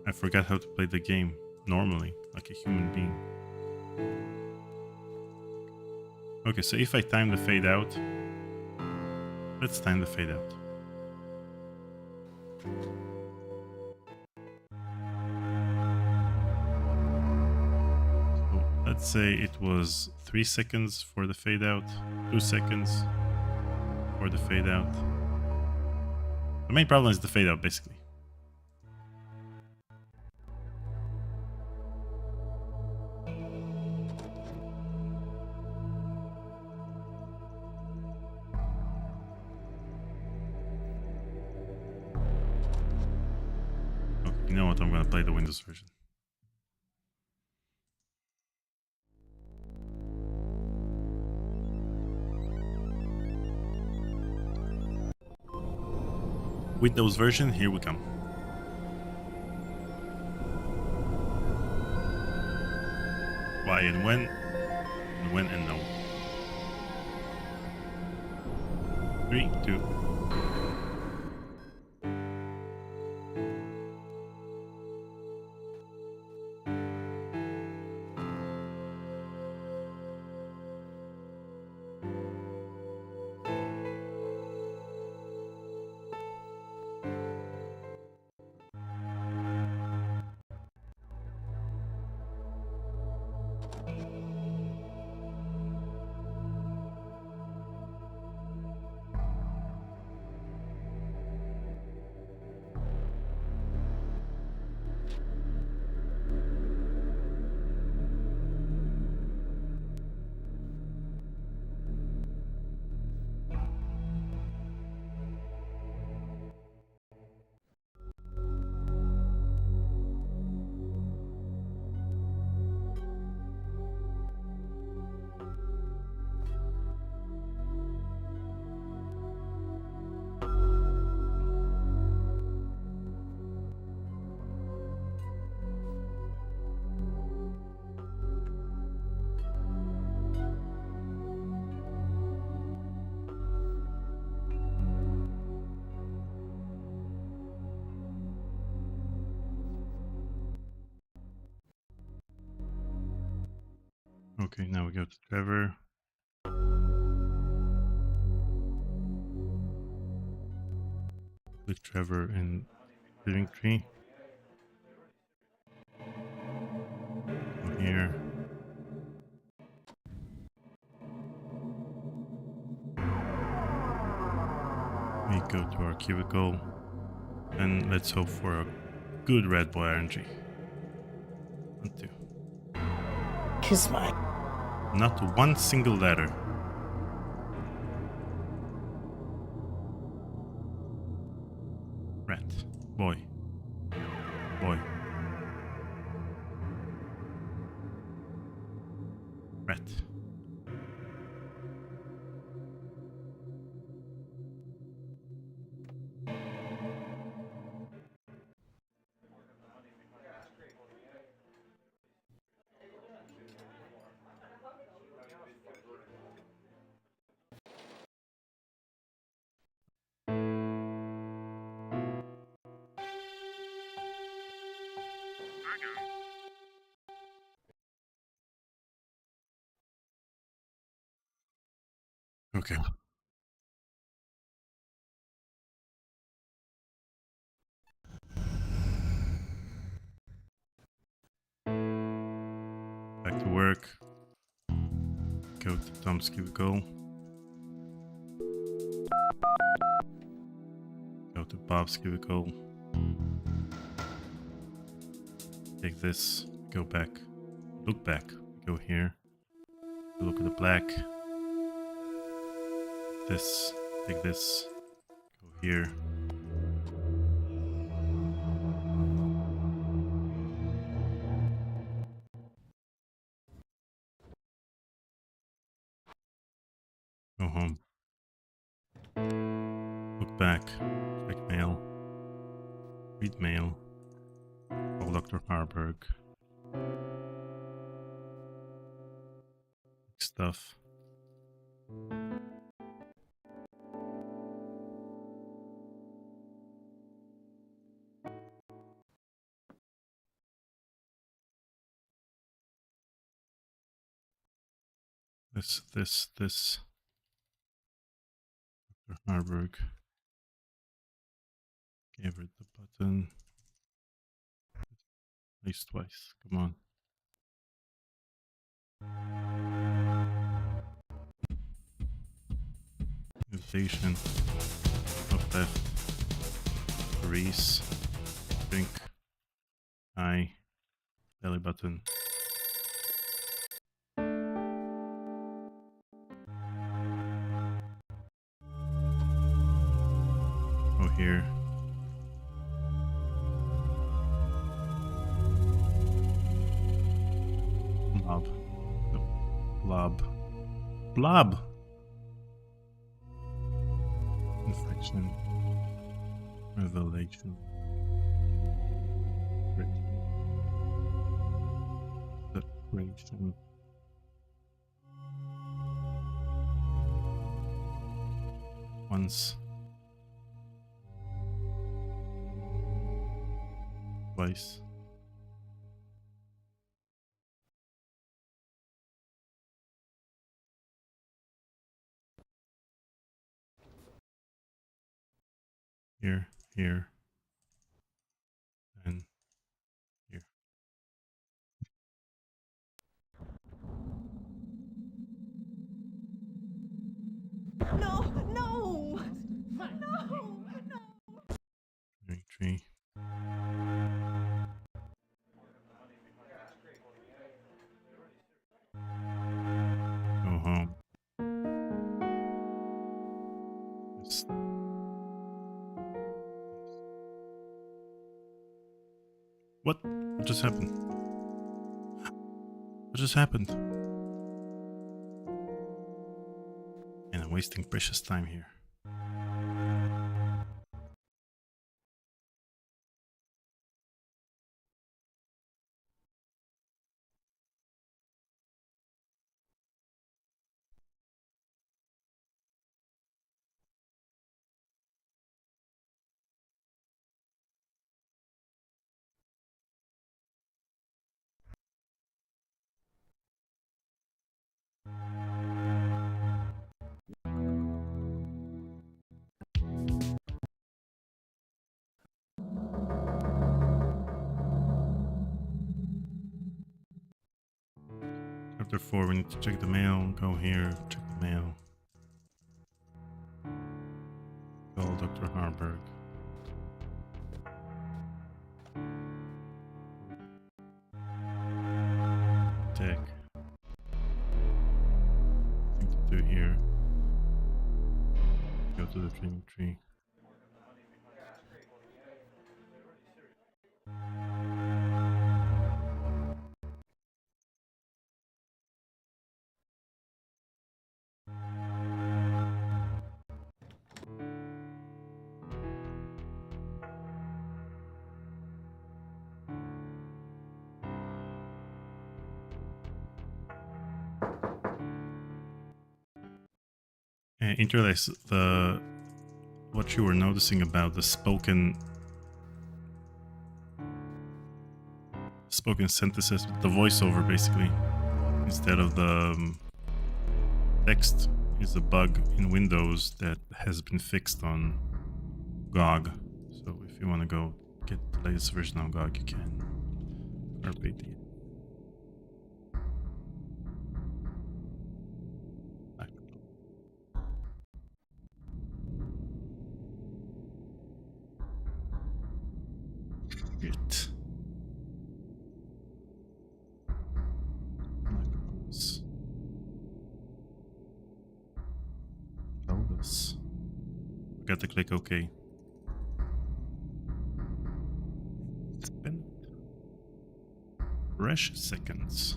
I forgot how to play the game normally, like a human being. Okay, so if I time the fade out, let's time the fade out. So let's say it was 3 seconds for the fade out, 2 seconds for the fade out. The main problem is the fade out, basically. You know what? I'm gonna play the Windows version. Windows version, here we come. Why and when and no. 3, 2. Okay, now we go to Trevor. Click Trevor in living tree. Here. We go to our cubicle and let's hope for a good red boy RNG. 1, 2. Kiss my. Not one single letter. Red. Boy. Boy. Red. Okay. Back to work. Go to Tom's cubicle. Go to Bob's cubicle. Take this. Go back. Look back. Go here. Look at the black. This. Take this. Go here. Go home. Look back. Check mail. Read mail. Call Dr. Harburg. Stuff. This. Dr. Harburg. Gave her the button. At least twice. Come on. Invitation. Up left. Reese. Drink. Hi. Belly button. Oh, here. Blob. The blob. Blob! Infection. Revelation. Separation. Once. Twice. Here, and here. No, no, no, no. Tree. Go home. What? What just happened? What just happened? And I'm wasting precious time here. Chapter 4, we need to check the mail. Go here, check the mail. Call Dr. Harburg. Tech. Thing to do here. Go to the training tree. Interlace, what you were noticing about the spoken synthesis, the voiceover basically, instead of the text, is a bug in Windows that has been fixed on GOG. So if you want to go get the latest version of GOG, you can. RPD. Shit. Elvis. Forgot to click OK. Spend precious seconds.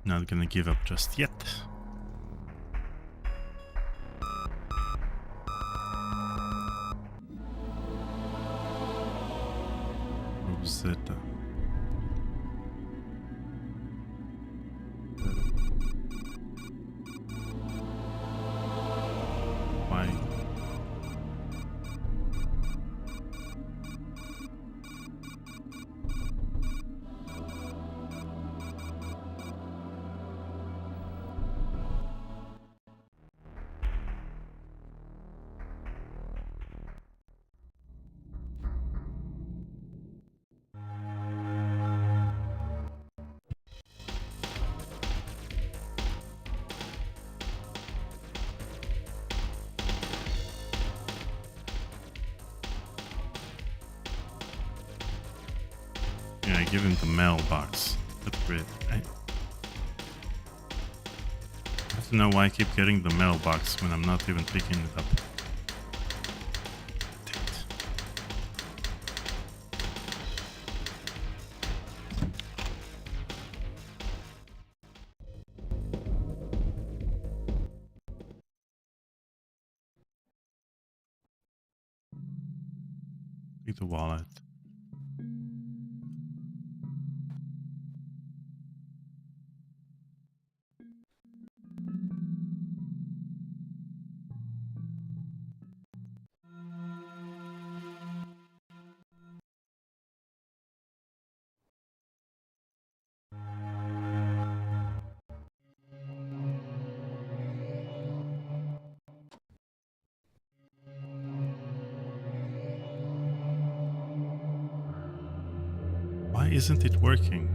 Not gonna give up just yet. Rosetta. Why? Yeah, I give him the mailbox. That's great. I have to know why I keep getting the mailbox when I'm not even picking it up. Damn it. Take the wallet. Why isn't it working?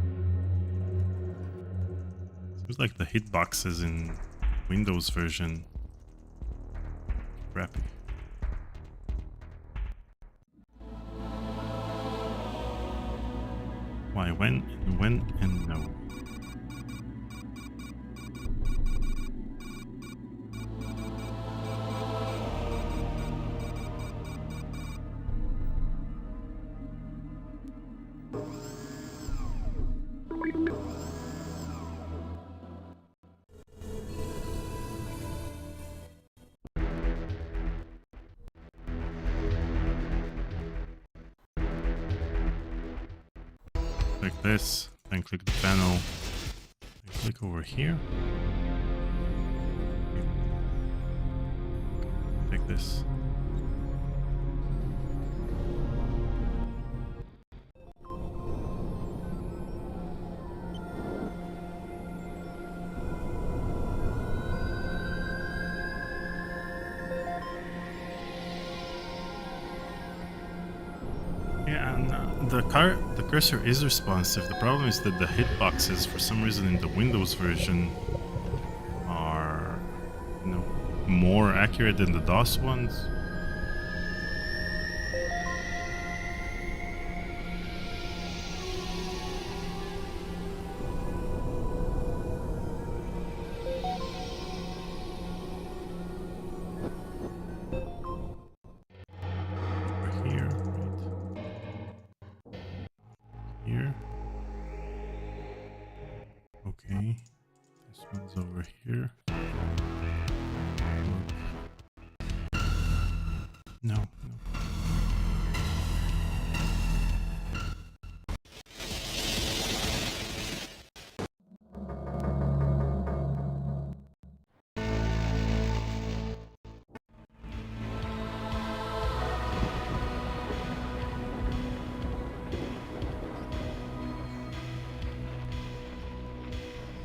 Seems like the hitboxes in Windows version crappy. Why? When and no. Click this, then click the panel, and click over here. Take this. The cursor is responsive. The problem is that the hitboxes, for some reason, in the Windows version, are, you know, more accurate than the DOS ones. Over here, right here. Okay, this one's over here. No,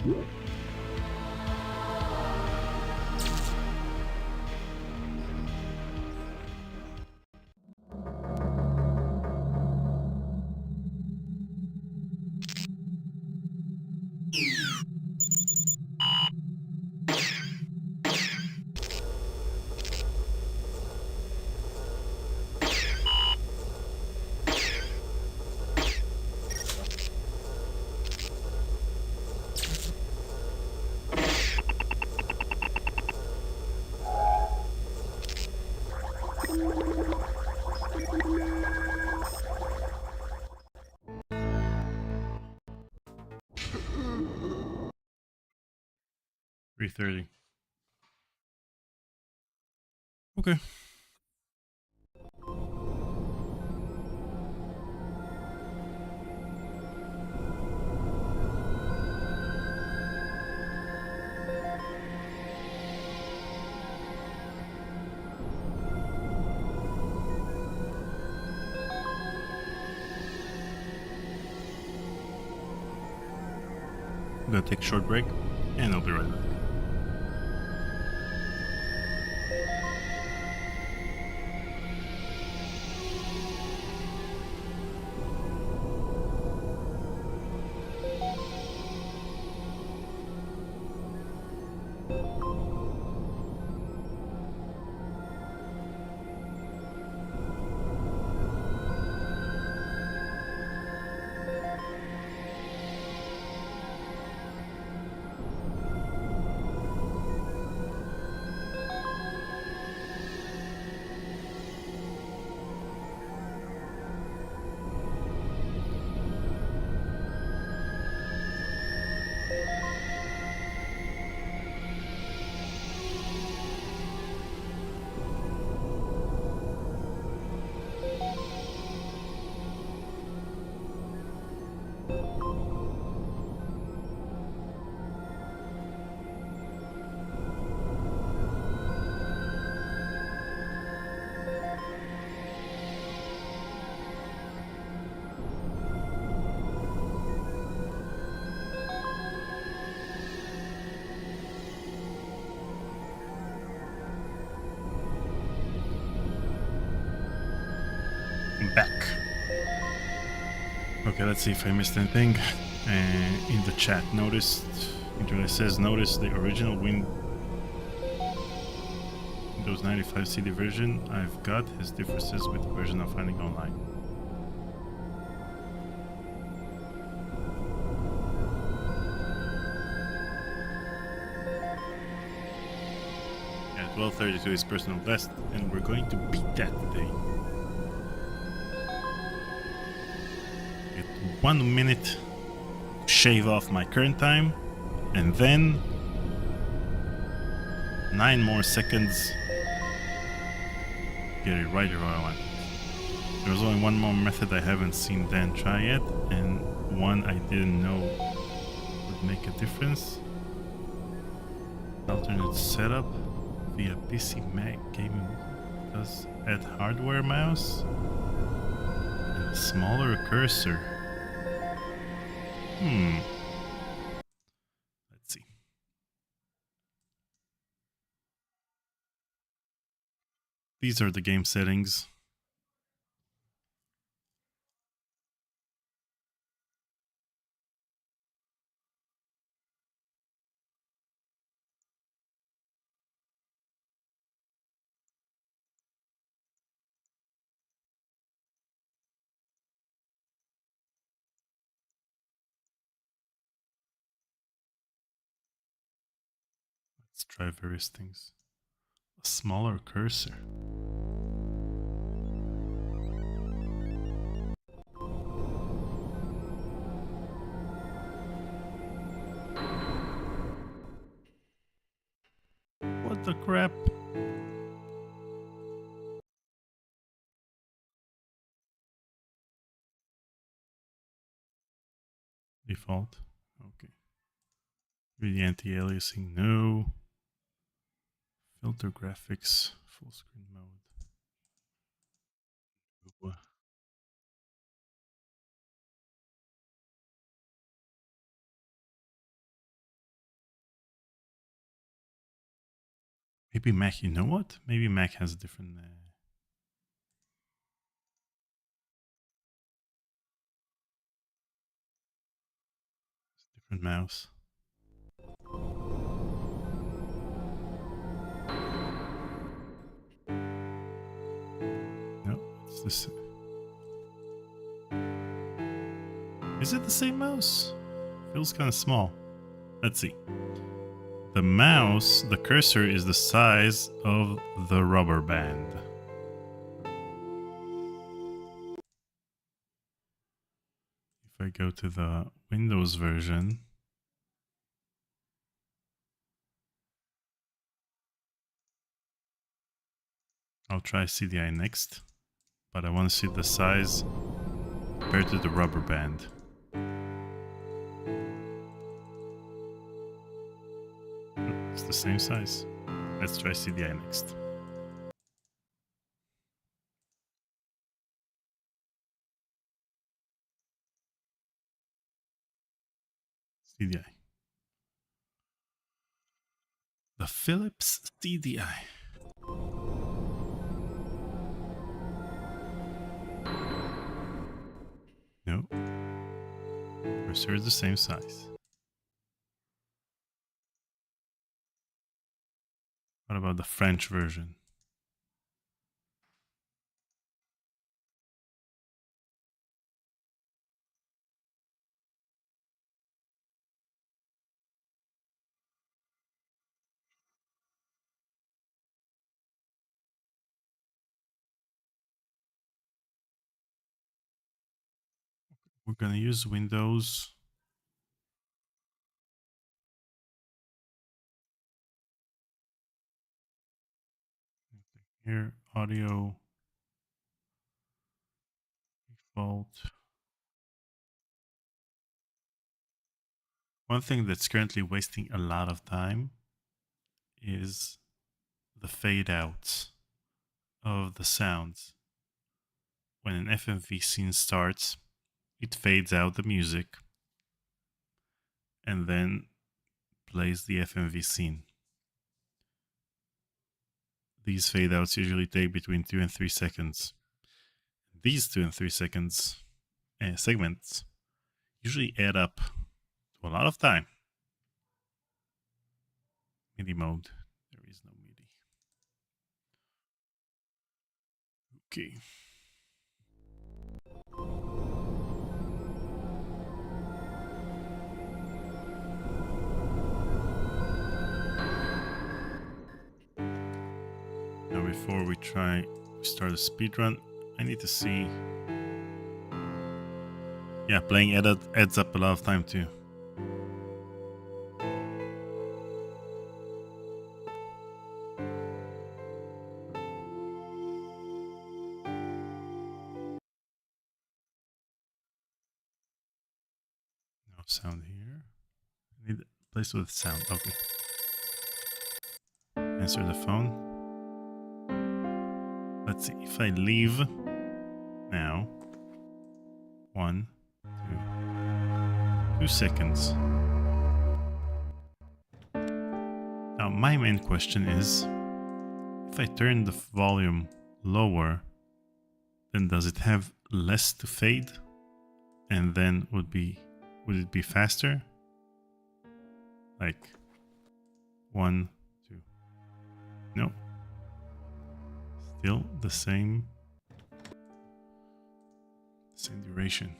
no. $3.30. Okay. I'm gonna take a short break, and I'll be right back. Back. Okay, let's see if I missed anything. In the chat, noticed. It says, notice the original Windows 95 CD version I've got has differences with the version I'm finding online. Yeah, 1232 is personal best, and we're going to beat that today. 1 minute shave off my current time, and then 9 more seconds get it right where I want. There's only one more method I haven't seen Dan try yet, and one I didn't know would make a difference. Alternate setup via PC Mac gaming does add hardware mouse and a smaller cursor. Let's see. These are the game settings. Let's try various things. A smaller cursor. What the crap? Default. Okay. Really anti-aliasing, no. Filter graphics, full screen mode. Ooh. Maybe Mac, you know what? Maybe Mac has a different mouse. No, it's this. Is it the same mouse? Feels kind of small. Let's see. The mouse, the cursor is the size of the rubber band. If I go to the Windows version, I'll try CDI next, but I want to see the size compared to the rubber band. It's the same size. Let's try CDI next. CDI. The Philips CDI. No. Cursor is the same size. What about the French version? We're gonna use Windows. Here, audio, default. One thing that's currently wasting a lot of time is the fade outs of the sounds. When an FMV scene starts, it fades out the music and then plays the FMV scene. These fade outs usually take between 2 and 3 seconds. These 2 and 3 seconds segments usually add up to a lot of time. MIDI mode. There is no MIDI. Okay. Now before we start a speedrun, I need to see. Yeah, playing adds up a lot of time too. No sound here. I need a place with sound. Okay. Answer the phone. Let's see if I leave now. 1, 2 seconds. Now my main question is, if I turn the volume lower, then does it have less to fade? And then would it be faster? Like 1, 2. No. Still the same duration.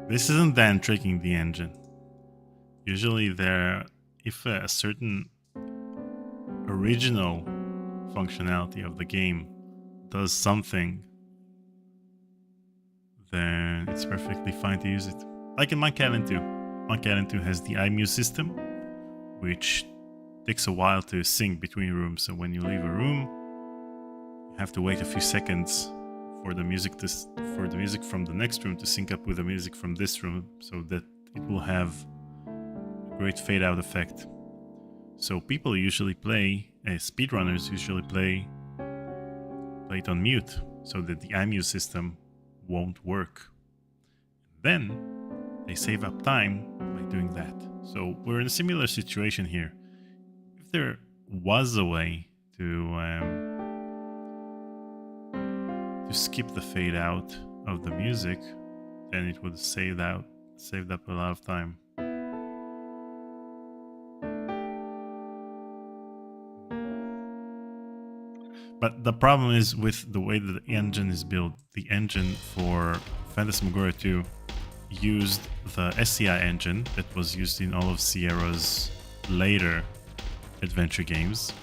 This isn't then tricking the engine. Usually if a certain original functionality of the game does something, then it's perfectly fine to use it. Like in Monkey Island 2. Monkey Island 2 has the iMuse system, which takes a while to sync between rooms. So when you leave a room, you have to wait a few seconds for the music from the next room to sync up with the music from this room, so that it will have a great fade out effect. So people usually play, speedrunners usually play it on mute, so that the iMuse system won't work. Then they save up time by doing that. So we're in a similar situation here. If there was a way to skip the fade out of the music, then it would have saved up a lot of time. But the problem is with the way that the engine is built. The engine for Phantasmagoria 2 used the SCI engine that was used in all of Sierra's later adventure games,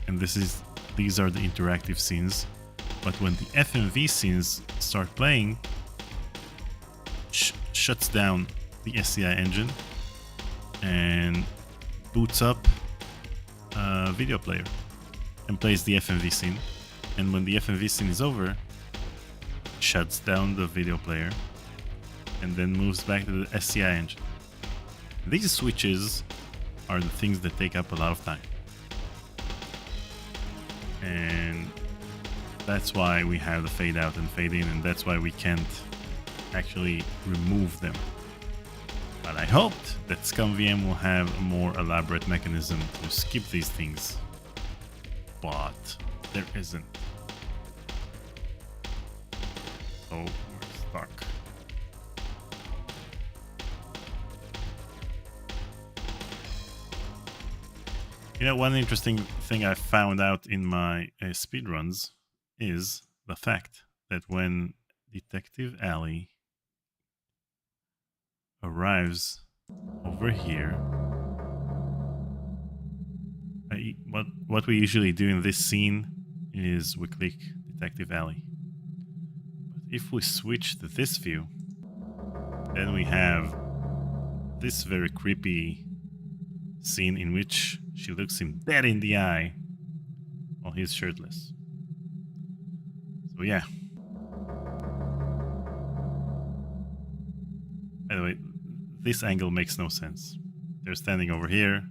and these are the interactive scenes. But when the FMV scenes start playing, shuts down the SCI engine and boots up a video player and plays the FMV scene. And when the FMV scene is over, shuts down the video player and then moves back to the SCI engine. These switches are the things that take up a lot of time. And that's why we have the fade out and fade in, and that's why we can't actually remove them. But I hoped that ScumVM will have a more elaborate mechanism to skip these things. But there isn't. So we're stuck. You know, one interesting thing I found out in my speedruns is the fact that when Detective Alley arrives over here, what we usually do in this scene is we click Detective Alley. But if we switch to this view, then we have this very creepy scene in which she looks him dead in the eye while he's shirtless. So yeah. By the way, this angle makes no sense. They're standing over here,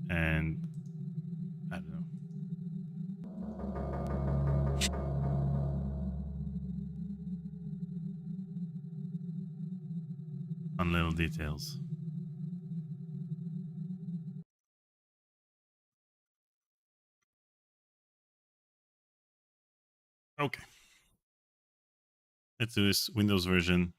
and I don't know. On little details. Okay. Let's do this Windows version.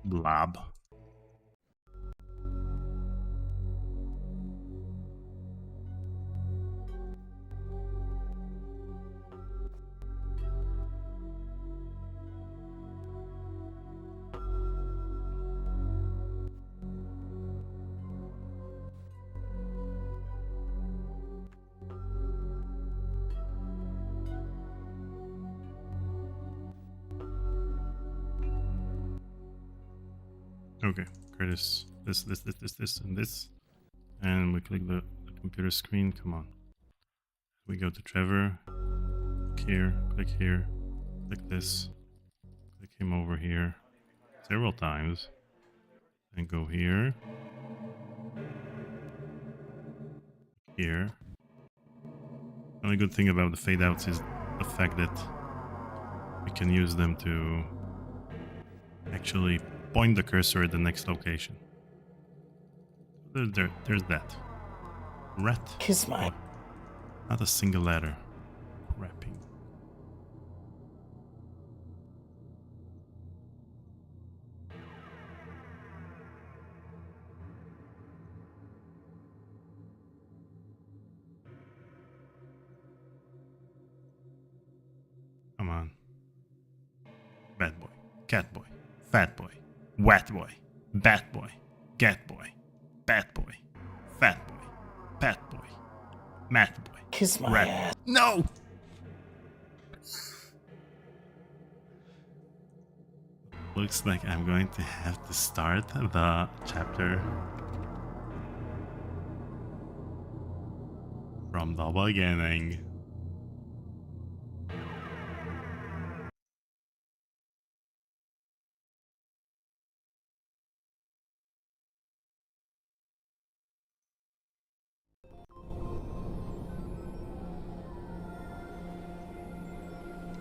Blob. Okay, Curtis, this, and this. And we click the computer screen. Come on. We go to Trevor. Click here, click this. Click him over here several times. And go here. Here. The only good thing about the fade outs is the fact that we can use them to actually point the cursor at the next location. There's that. Rat. Kiss my. Boy. Not a single letter. Rapping. Come on. Bad boy. Cat boy. Fat boy. Wet boy. Bat boy. Cat boy. Bat boy. Fat boy. Pat boy. Mat boy. Kiss my Rat. ass. No! Looks like I'm going to have to start the chapter from the beginning.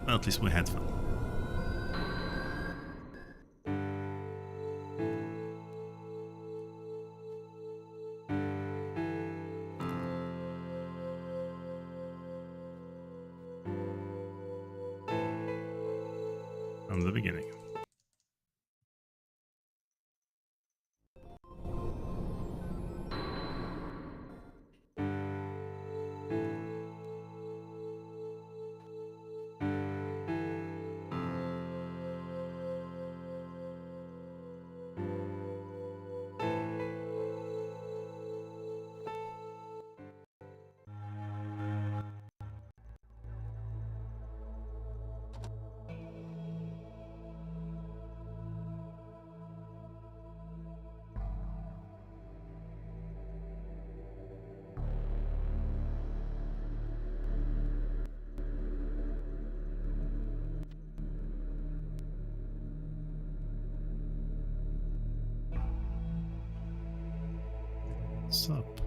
Well, at least we had fun. From the beginning. What's up?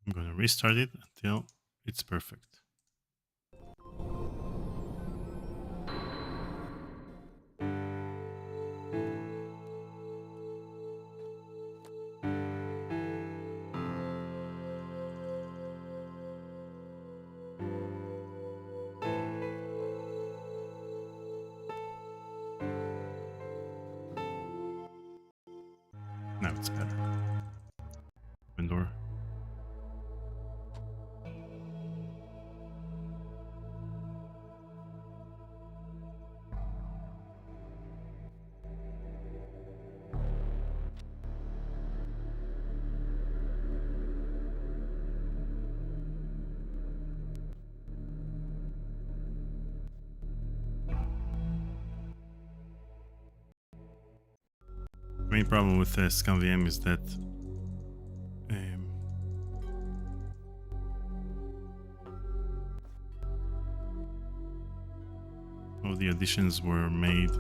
I'm gonna restart it until it's perfect. Now it's better. Open door. The main problem with ScanVM is that all the additions were made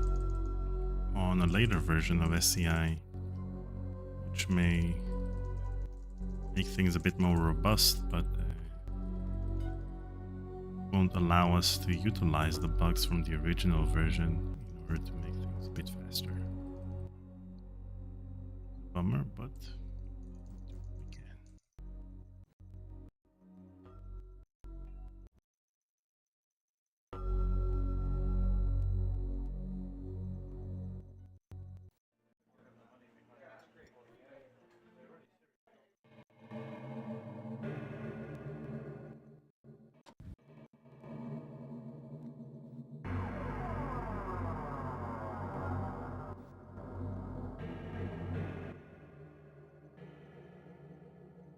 on a later version of SCI, which may make things a bit more robust, but won't allow us to utilize the bugs from the original version in order to make things a bit faster. Bummer, but we can.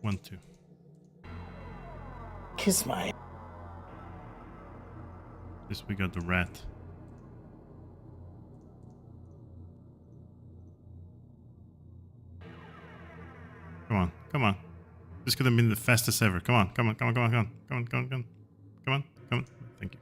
One, two. Kiss my. This we got the rat. Come on, come on. This could have been the fastest ever. Come on, come on, come on, come on, come on, come on, come on, come on, come on, come on. Thank you.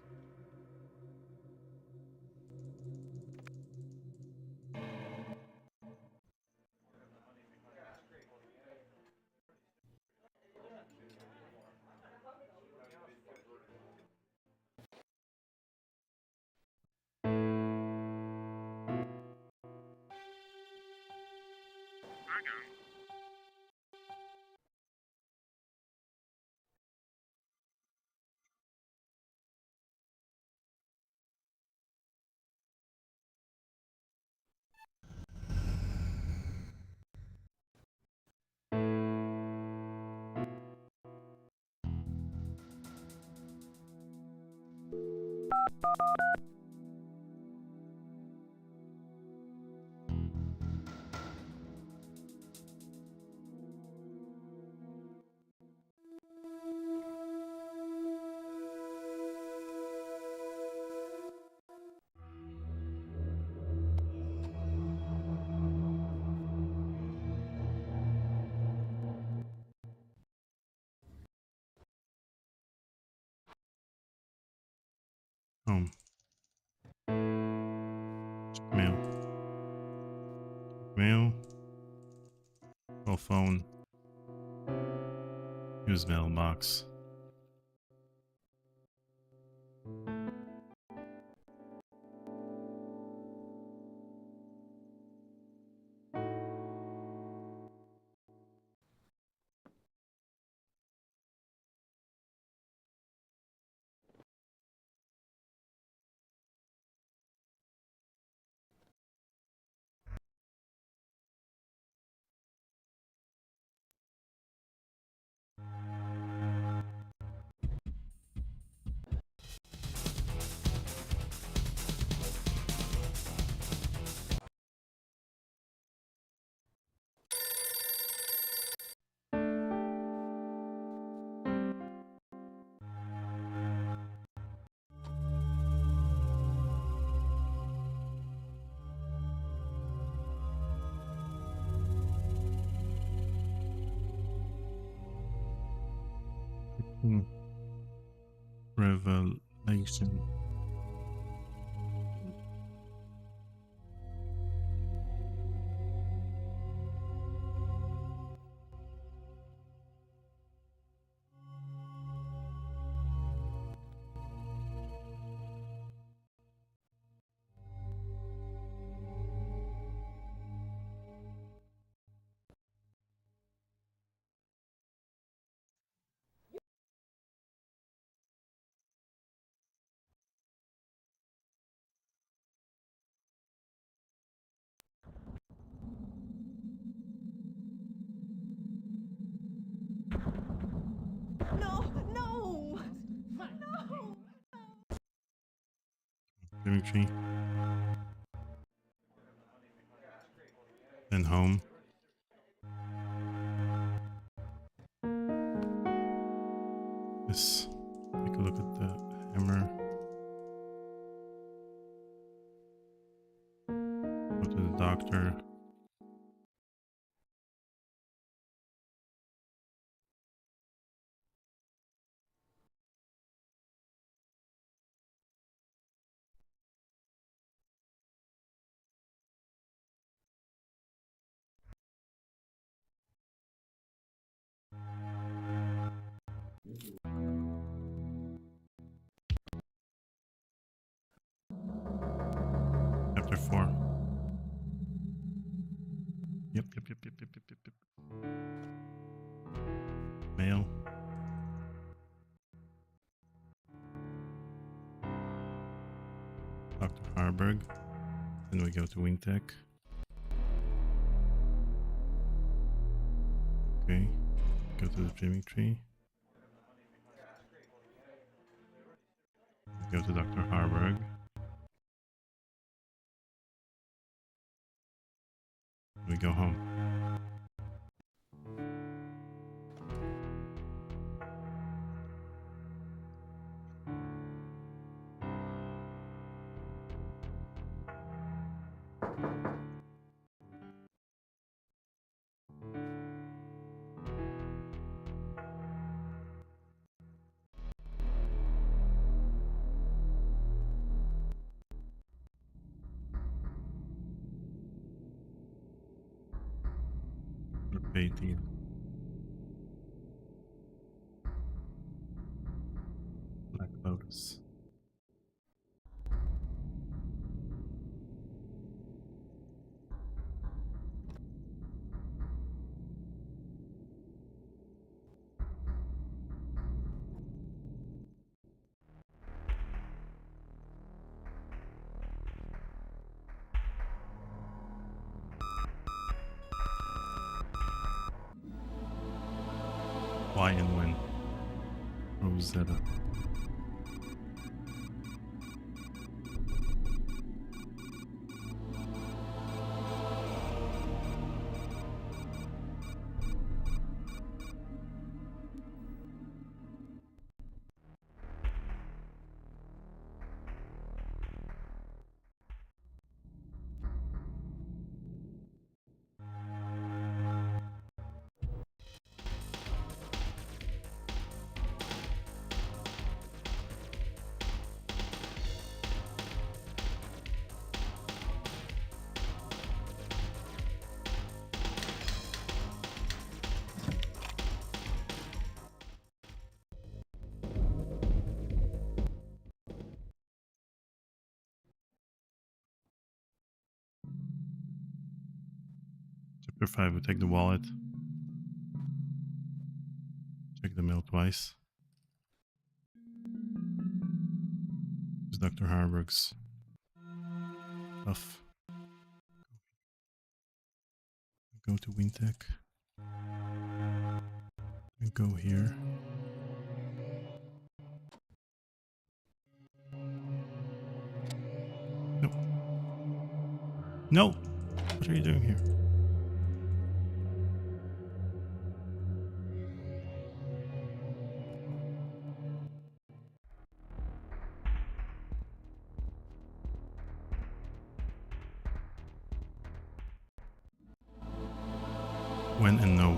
Home. Check mail. Mail. Call phone. Use mailbox. Revelation. swimming tree. Then home. Let's take a look at the hammer. Go to the doctor. Chapter 4. Yep. Mail. Dr. Harburg. Then we go to Wintech. Okay. Go to the swimming tree. Go to Dr. Harburg. We go home. Group 18. Black Lotus. Why and when? Rosetta. Chapter 5, we take the wallet. Check the mail twice. It's Dr. Harburg's stuff. Go to Wintech. And go here. No. No! What are you doing here? When and no.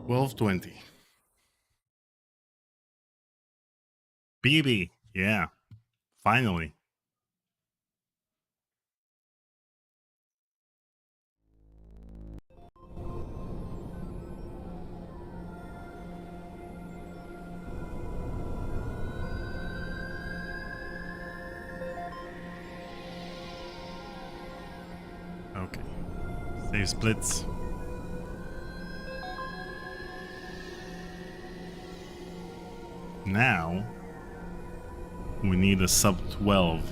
$12.20. BB, yeah, finally. Okay, save splits. Now we need a sub 12,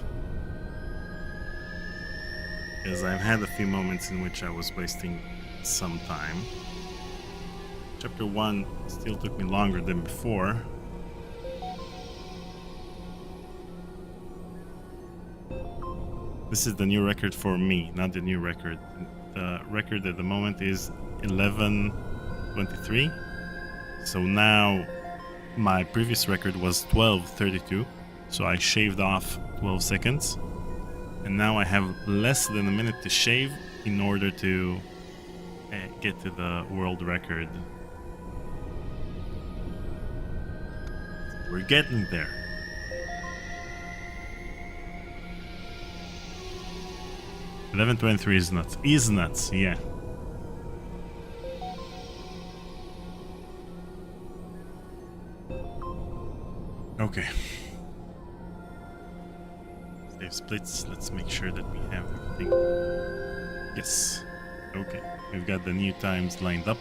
because I've had a few moments in which I was wasting some time. Chapter 1 still took me longer than before. This is the new record for me, not the new record. The record at the moment is 11:23. So now my previous record was 12:32. So I shaved off 12 seconds. And now I have less than a minute to shave in order to get to the world record. We're getting there. $11.23 is nuts. Is nuts, yeah. Okay. Save splits. Let's make sure that we have everything. Yes. Okay. We've got the new times lined up.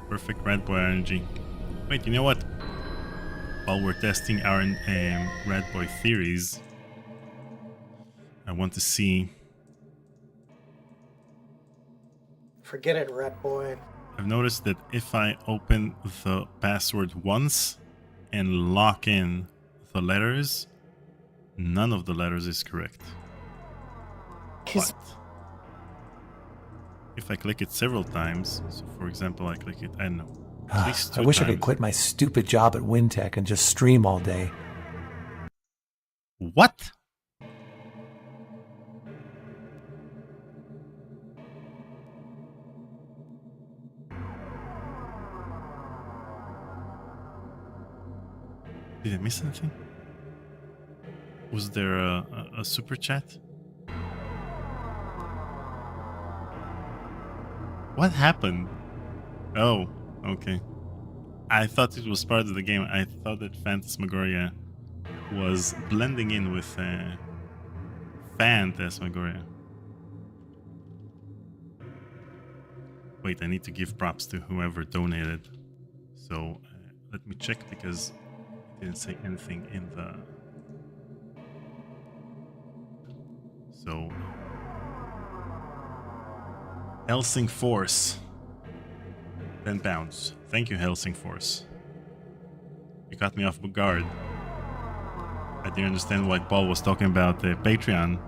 Perfect Rat Boy energy. Wait, you know what? While we're testing our Rat Boy theories, I want to see. Forget it, Rat Boy. I've noticed that if I open the password once and lock in the letters, none of the letters is correct. Kiss. But if I click it several times, so for example, I click it, I don't know, at least I two wish times. I could quit my stupid job at WinTech and just stream all day. What? Did I miss anything? Was there a super chat? What happened? Oh, okay. I thought it was part of the game. I thought that Phantasmagoria was blending in with Phantasmagoria. Wait, I need to give props to whoever donated. So let me check because it didn't say anything in the... So... Helsing Force. £10. Thank you, Helsing Force. You caught me off guard. I didn't understand what Paul was talking about Patreon.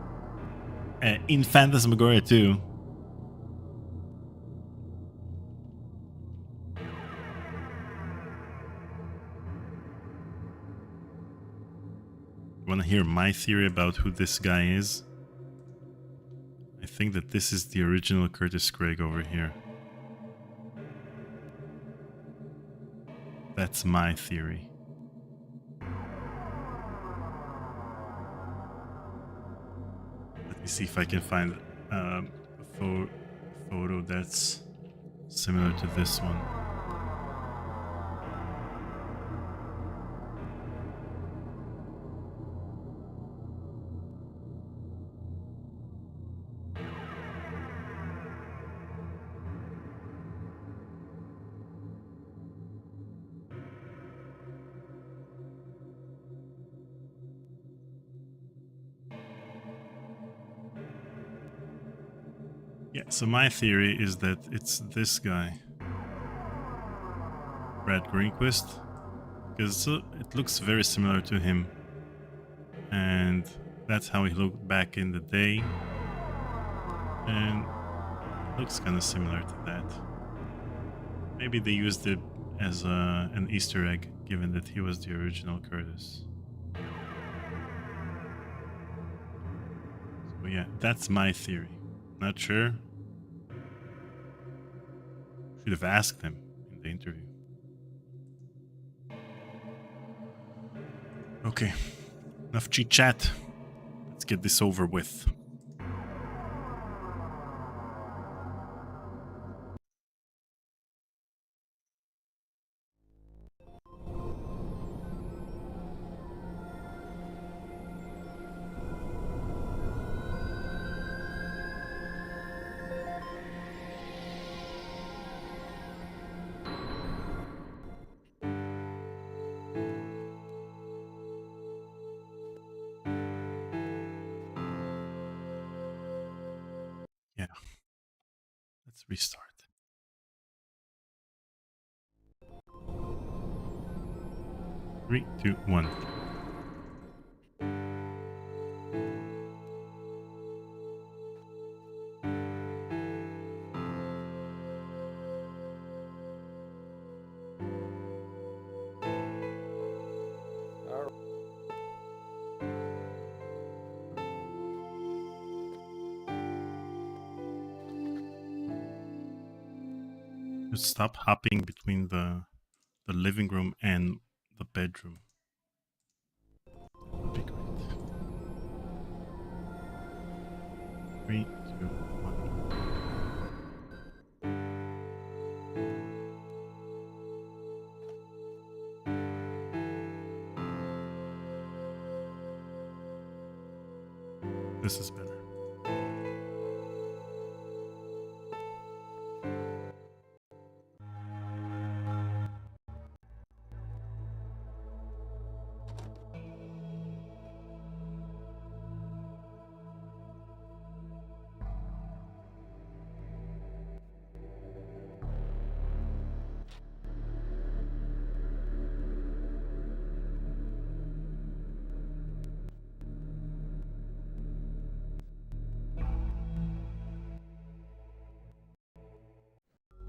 In Phantasmagoria too. You wanna hear my theory about who this guy is? I think that this is the original Curtis Craig over here. That's my theory. Let me see if I can find a photo that's similar to this one. Yeah, so my theory is that it's this guy, Brad Greenquist, because it looks very similar to him, and that's how he looked back in the day, and looks kind of similar to that. Maybe they used it as an Easter egg, given that he was the original Curtis. So yeah, that's my theory. Not sure. Should have asked him in the interview. Okay, enough chit chat. Let's get this over with. Yeah, let's restart. Three, two, one. Just stop hopping between the living room and the bedroom. That would be great. 3, 2, 1. This is better.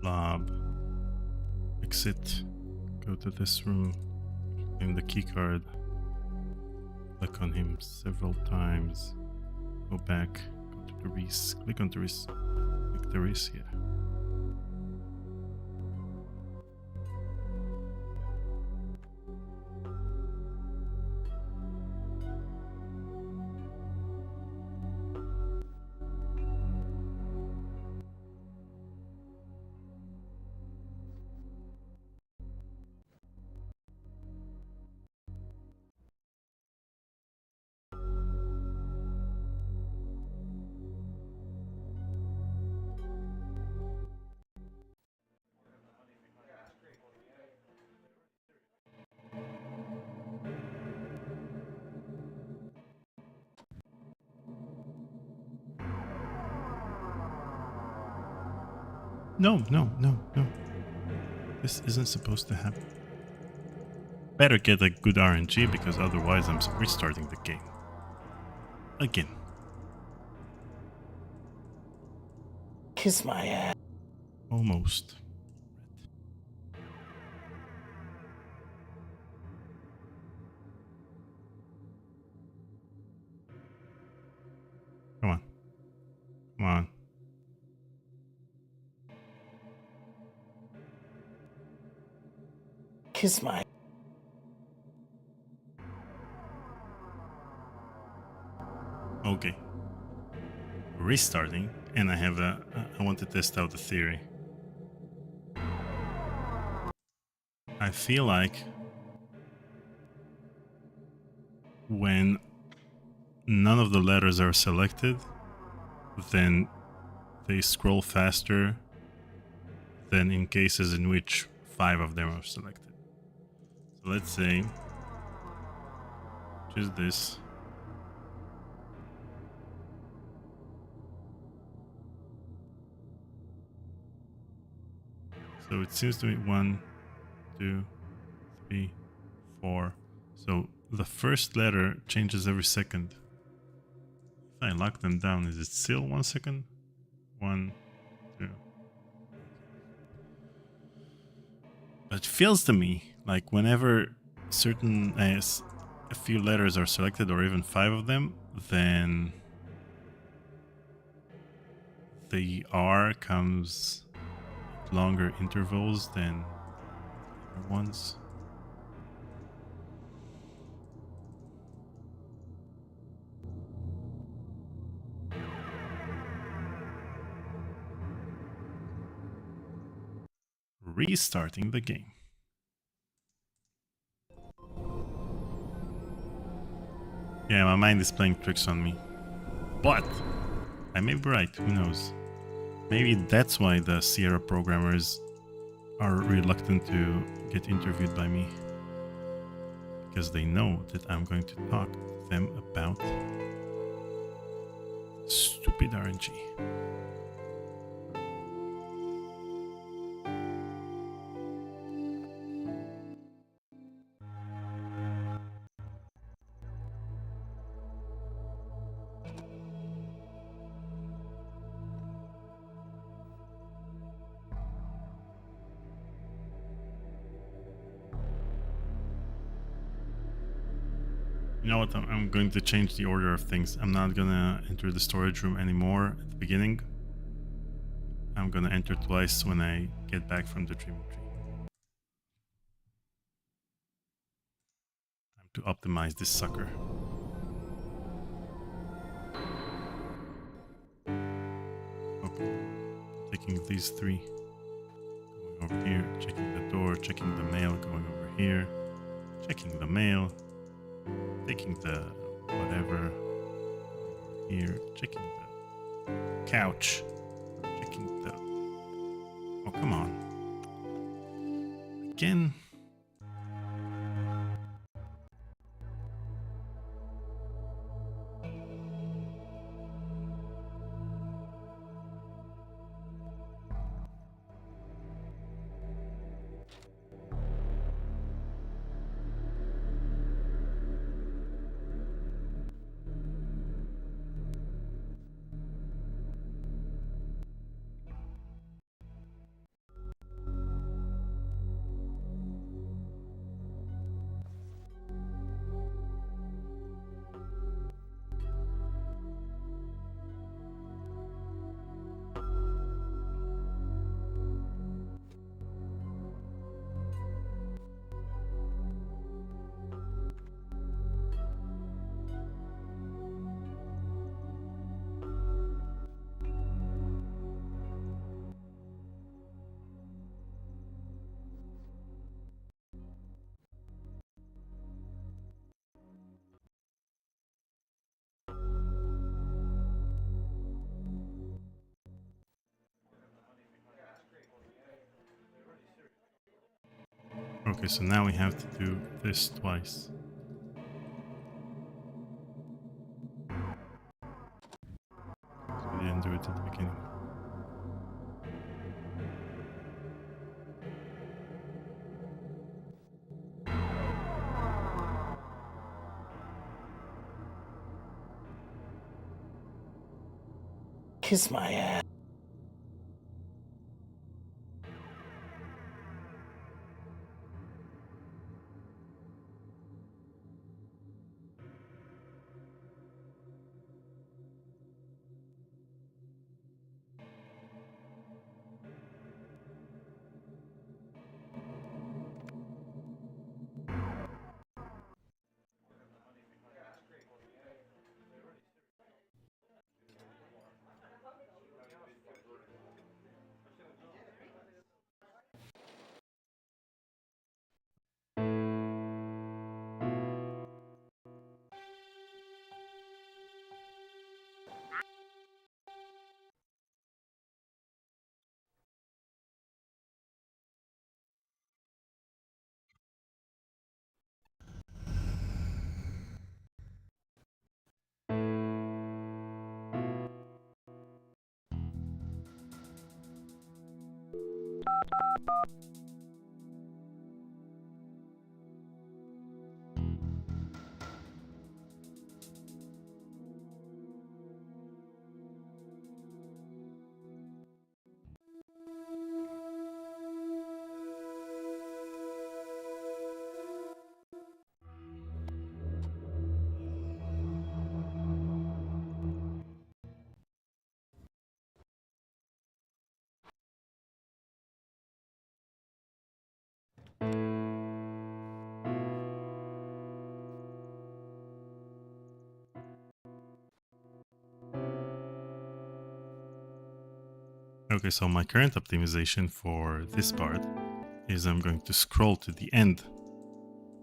Lob. Exit. Go to this room. Claim the key card. Click on him several times. Go back. Go to Therese. Click on Therese. Click Therese here. No, no, no, no. This isn't supposed to happen. Better get a good RNG because otherwise I'm restarting the game. Again. Kiss my ass. Almost. Come on. Come on. Kiss my. Okay. Restarting, and I have I want to test out the theory. I feel like when none of the letters are selected, then they scroll faster than in cases in which 5 of them are selected. So let's say, choose this. So it seems to me 1, 2, 3, 4. So the first letter changes every second. If I lock them down, is it still 1 second? 1, 2. But it feels to me like whenever certain a few letters are selected, or even 5 of them, then the R comes at longer intervals than other ones. Restarting the game. Yeah, my mind is playing tricks on me. But I may be right, who knows? Maybe that's why the Sierra programmers are reluctant to get interviewed by me. Because they know that I'm going to talk to them about stupid RNG. You know what, I'm going to change the order of things. I'm not gonna enter the storage room anymore at the beginning. I'm gonna enter twice when I get back from the dream tree. Time to optimize this sucker. Okay, taking these 3. Going over here, checking the door, checking the mail, going over here, checking the mail. Taking the whatever here, checking the couch, checking the... Oh, come on. Again. Okay, so now we have to do this twice. So we didn't do it at the beginning. Kiss my ass. Okay, so my current optimization for this part is I'm going to scroll to the end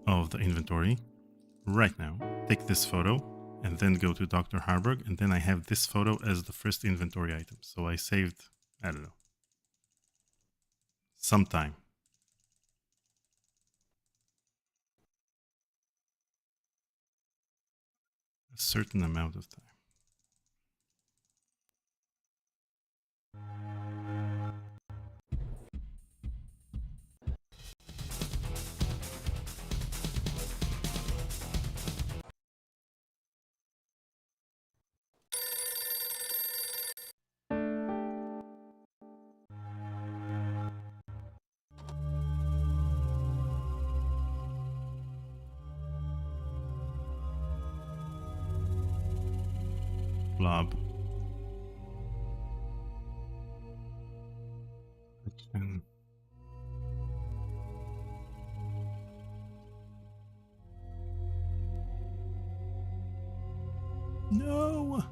of the inventory right now, take this photo, and then go to Dr. Harburg, and then I have this photo as the first inventory item. So I saved, I don't know, some time. A certain amount of time. Blob. No!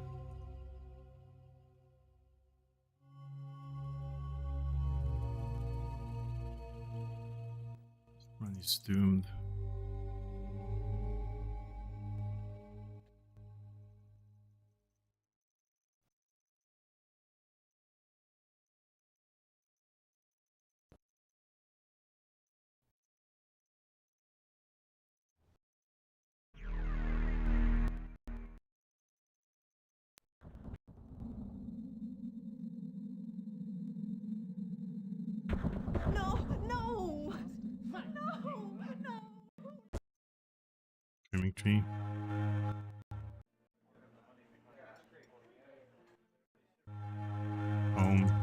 Run is doomed. No, no, no, no. Trimming tree. Home.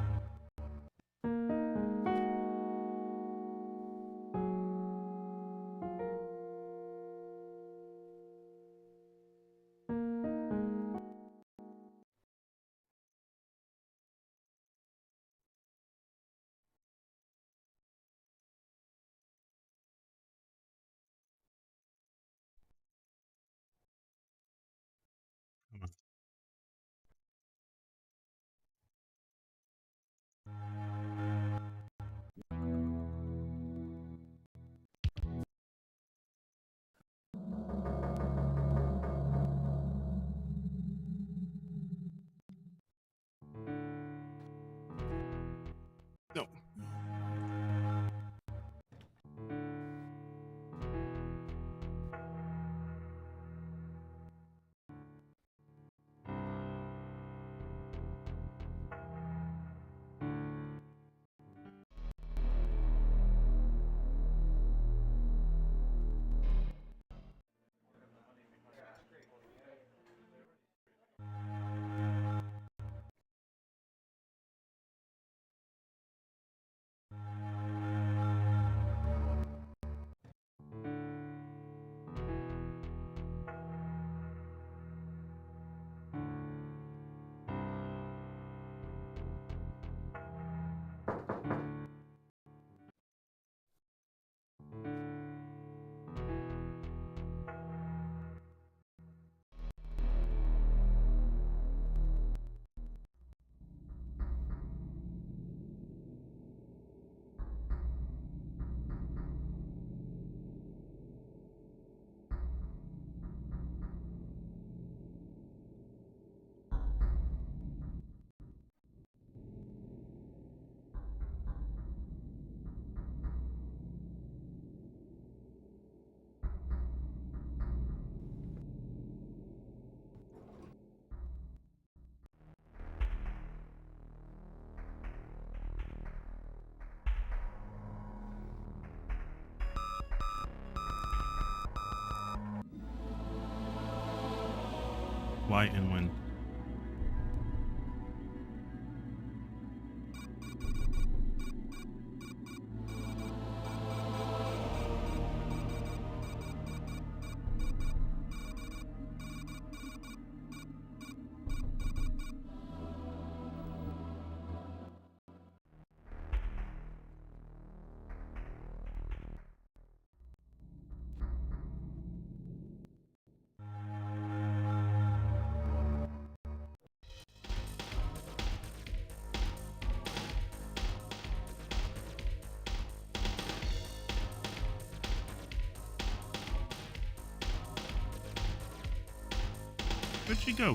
why and when. Where'd she go?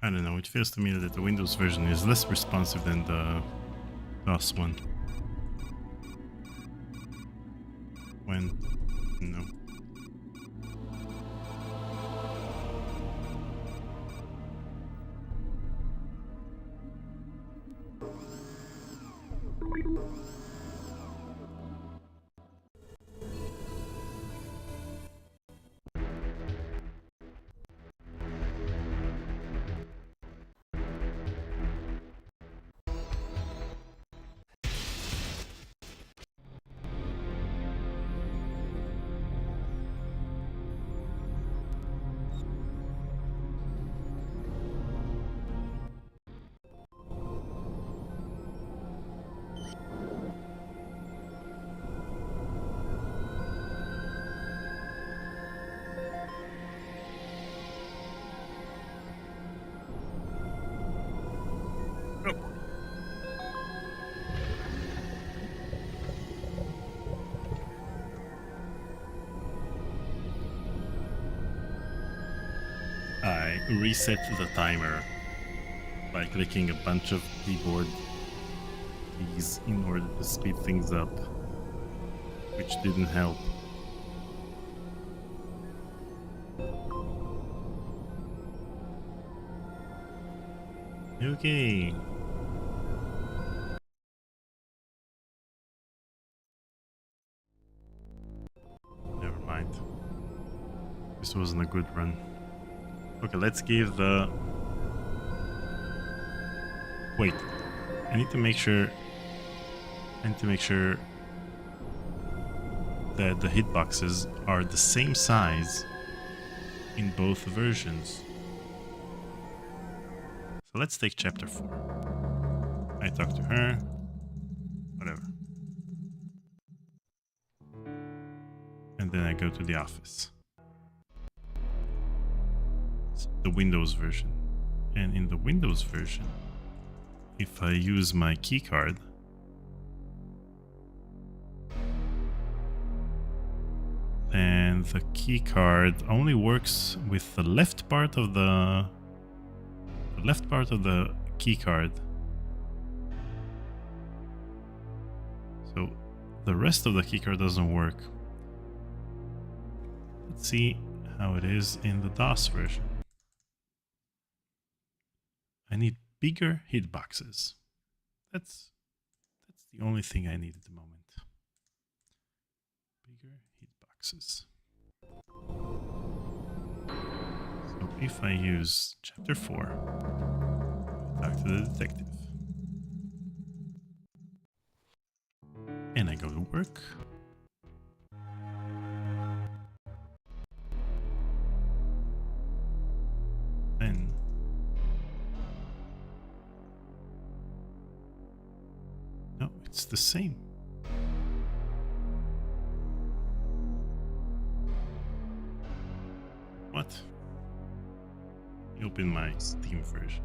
I don't know, it feels to me that the Windows version is less responsive than the DOS one. When? No. I reset the timer by clicking a bunch of keyboard keys in order to speed things up, which didn't help. Okay. Never mind. This wasn't a good run. Okay, let's give the... Wait. I need to make sure that the hitboxes are the same size in both versions. So let's take chapter 4. I talk to her. Whatever. And then I go to the office. It's the Windows version. And in the Windows version, if I use my keycard, then the keycard only works with the left part of the keycard. So the rest of the keycard doesn't work. Let's see how it is in the DOS version. I need bigger hitboxes. That's the only thing I need at the moment. Bigger hitboxes. So if I use chapter 4, talk to the detective. And I go to work. Then It's the same. What? Open my Steam version.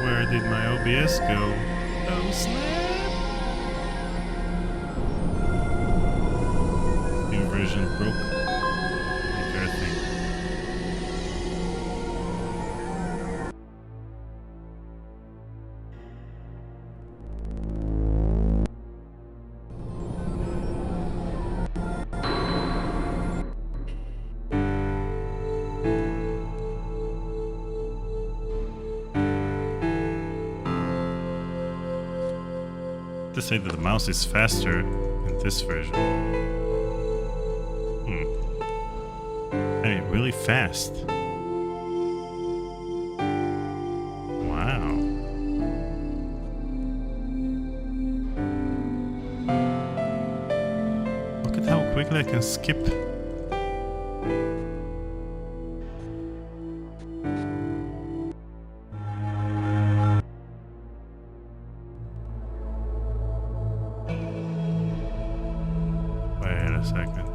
Where did my OBS go? Oh snap! Steam version broke. Repair thing. To say that the mouse is faster in this version. I mean, really fast. Wow. Look at how quickly I can skip. Wait a second.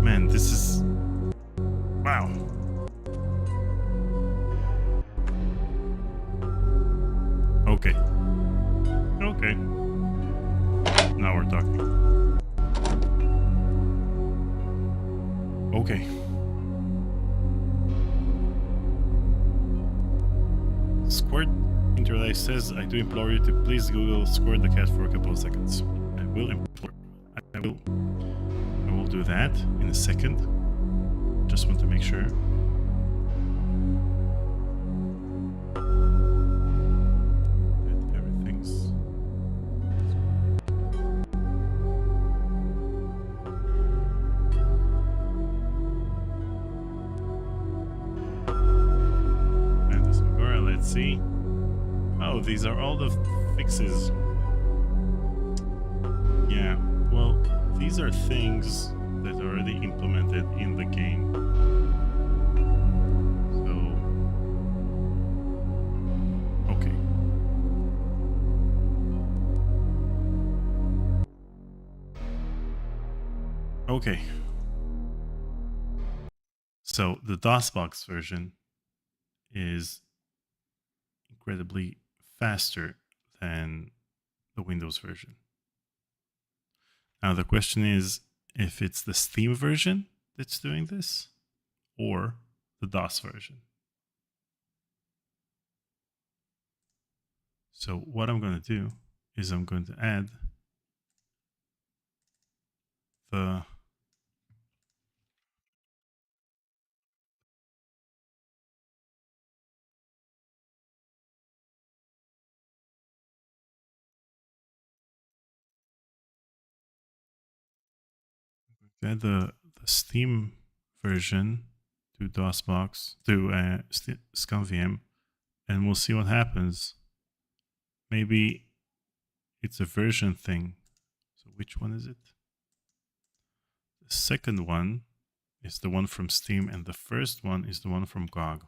Man, this is... Wow. Okay. Okay. Now we're talking. Okay. Squirt Interlife says, I do implore you to please Google Squirt the cat for a couple of seconds. I will implore. I will do that in a second. Just want to make sure. That everything's... Phantasmagoria, let's see. Oh, these are all the fixes. Yeah, well, these are things that are already implemented in the game. So, okay. Okay. So the DOSBox version is incredibly faster than the Windows version. Now the question is if it's the Steam version that's doing this or the DOS version. So what I'm going to do is I'm going to add the Steam version to DOSBox to ScumVM, and we'll see what happens. Maybe it's a version thing. So which one is it? The second one is the one from Steam, and the first one is the one from GOG.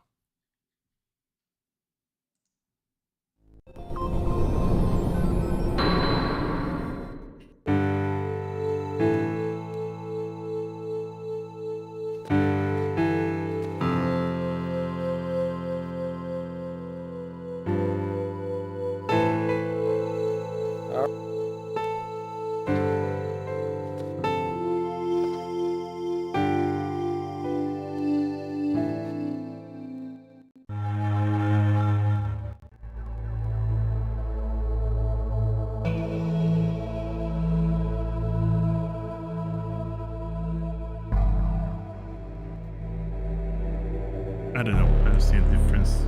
see a difference.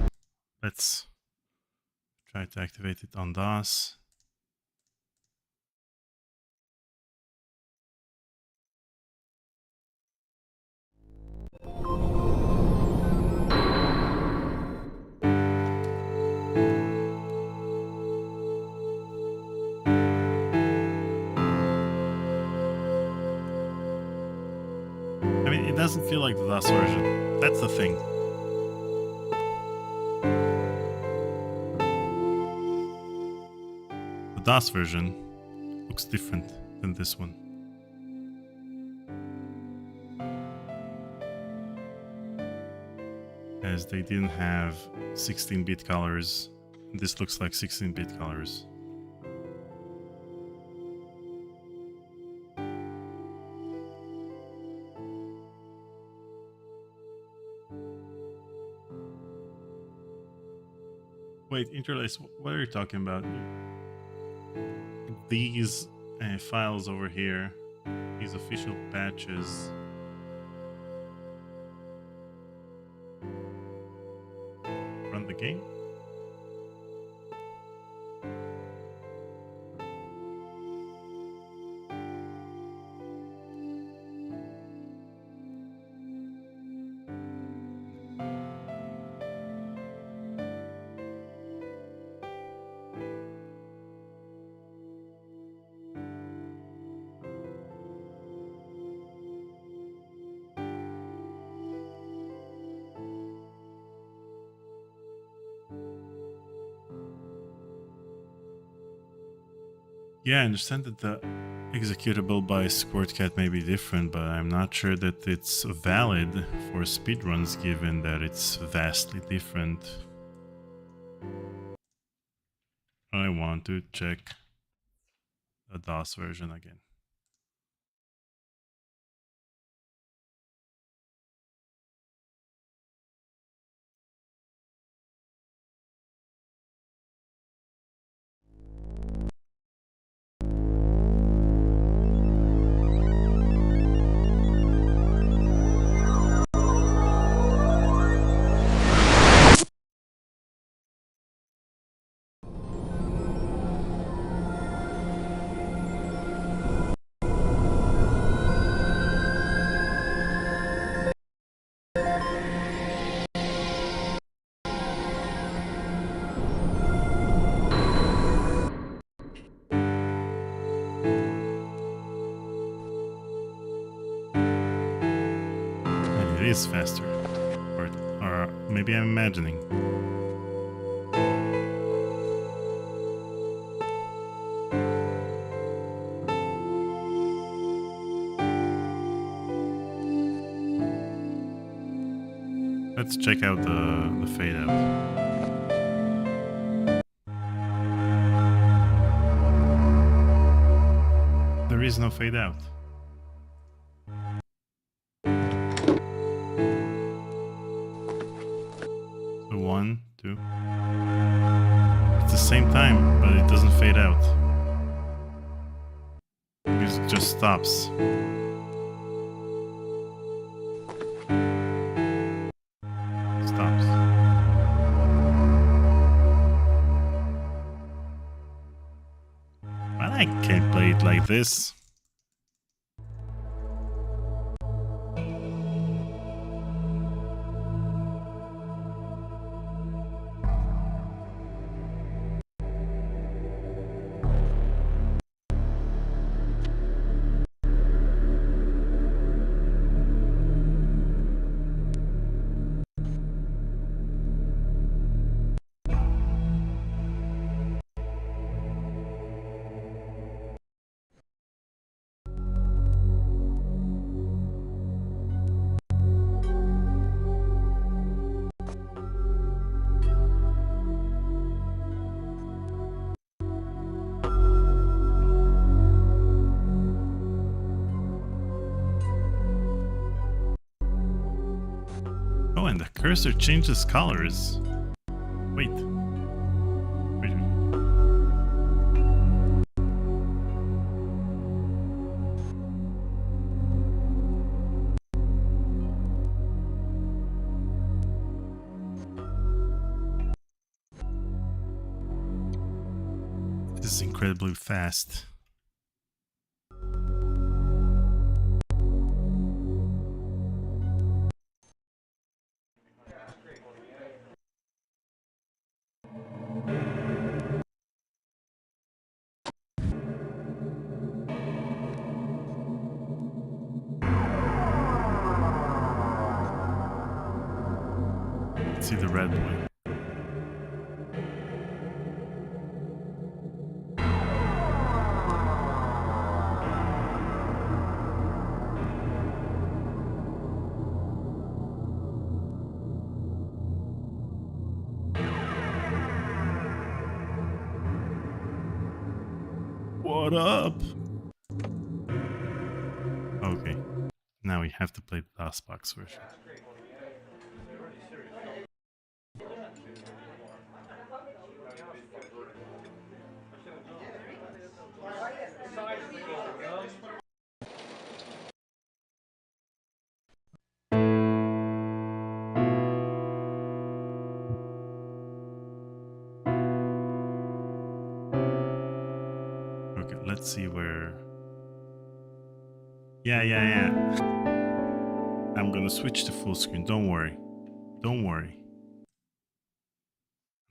Let's try to activate it on DOS. I mean, it doesn't feel like the DOS version. That's the thing. The DOS version looks different than this one. As they didn't have 16-bit colors. This looks like 16-bit colors. Wait, interlace, what are you talking about? These files over here, these official patches. Run the game? Yeah, I understand that the executable by SquirtCat may be different, but I'm not sure that it's valid for speedruns given that it's vastly different. I want to check the DOS version again. It is faster, or maybe I'm imagining. Let's check out the fade out. There is no fade out. So 1, 2. It's the same time, but it doesn't fade out. Because it just stops. Stops. Well, I can't play it like this. Oh, and the cursor changes colors. Wait. Wait. This is incredibly fast. Let's see the red boy. What up? Okay, now we have to play the DOSBox version. Okay, let's see where... Yeah. I'm gonna switch to full screen, don't worry. Don't worry.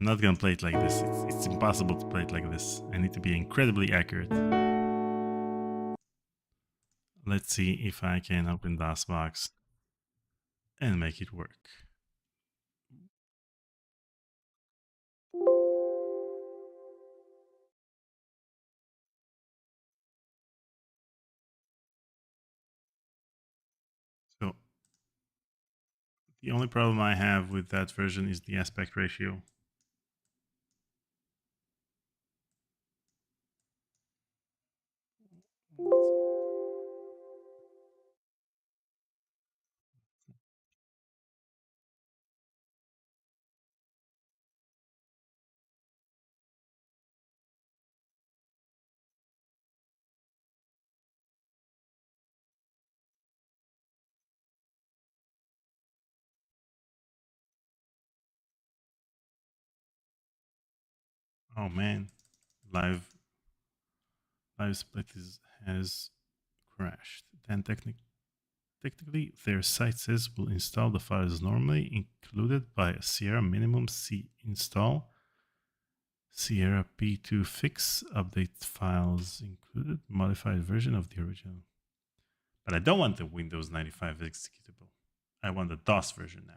I'm not gonna play it like this. It's impossible to play it like this. I need to be incredibly accurate. Let's see if I can open DOSBox and make it work. So the only problem I have with that version is the aspect ratio. Oh man, live split has crashed. Then technically their site says will install the files normally included by a Sierra minimum C install. Sierra P2 fix update files included modified version of the original. But I don't want the Windows 95 executable. I want the DOS version now.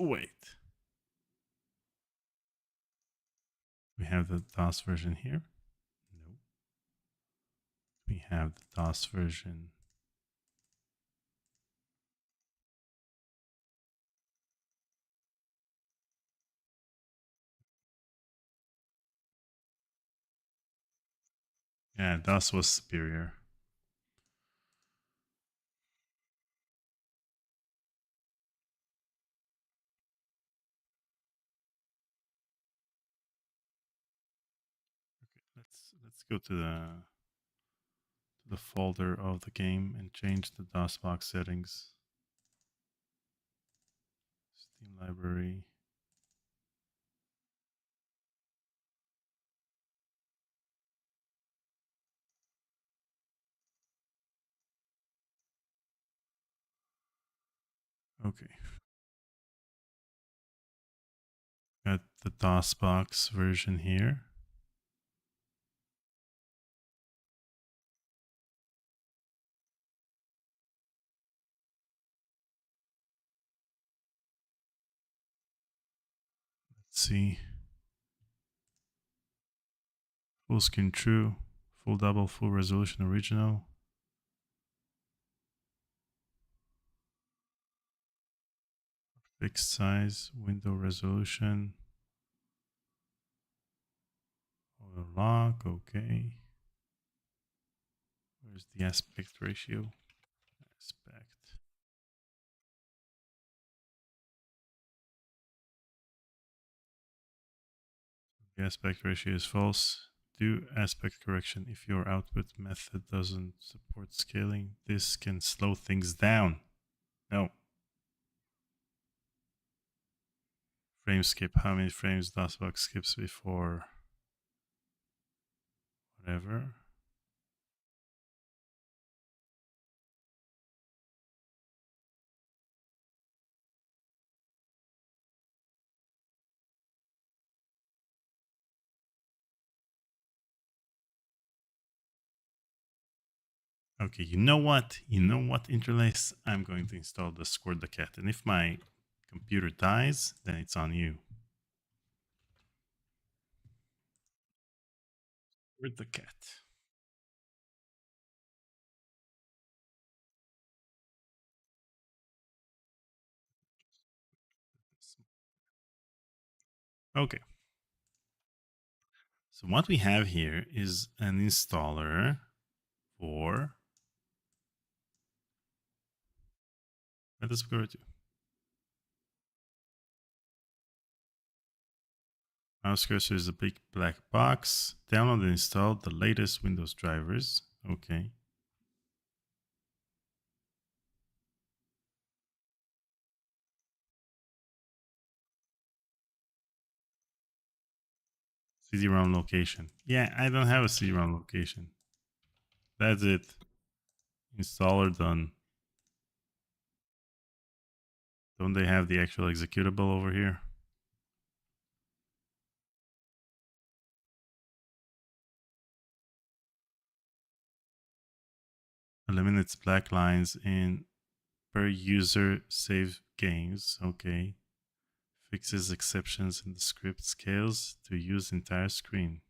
Wait. We have the DOS version here. No. We have the DOS version. Yeah, DOS was superior. Okay, let's go to the folder of the game and change the DOSBox settings. Steam library. Okay. Got the DOSBox version here. Let's see. Full screen true, full double, full resolution original. Fixed size, window resolution. Auto lock, okay. Where's the aspect ratio? Aspect. The aspect ratio is false. Do aspect correction if your output method doesn't support scaling. This can slow things down. No. Frame skip. How many frames DOSBox skips before whatever? Okay, you know what? You know what, Interlace? I'm going to install the Squirt the Cat. And if my computer dies, then it's on you. Squirt the Cat. Okay. So what we have here is an installer for Phantasmagoria 2. Mouse cursor is a big black box. Download and install the latest Windows drivers. Okay. CD-ROM location. Yeah, I don't have a CD-ROM location. That's it. Installer done. Don't they have the actual executable over here? Eliminates black lines in per user save games. Okay. Fixes exceptions in the script. Scales to use entire screen.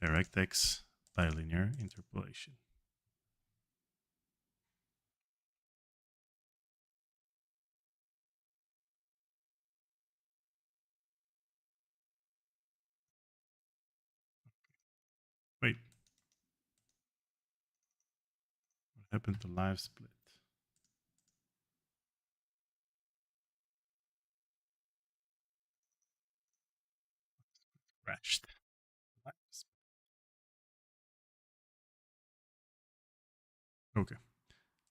DirectX bilinear interpolation. Wait. What happened to live split? Crashed. Okay.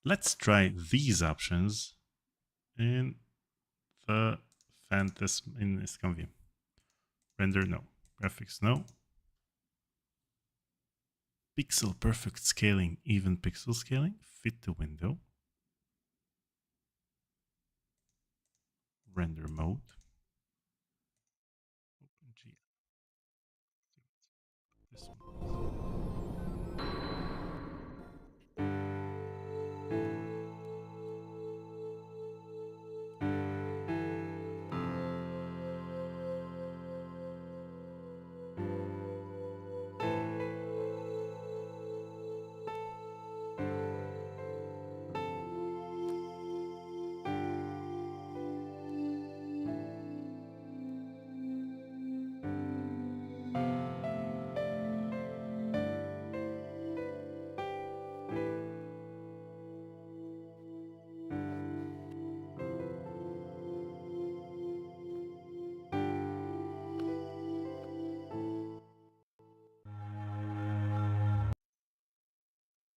Let's try these options in the in this conview. Render no. Graphics no. Pixel perfect scaling, even pixel scaling. Fit to window. Render mode. OpenGL. This one.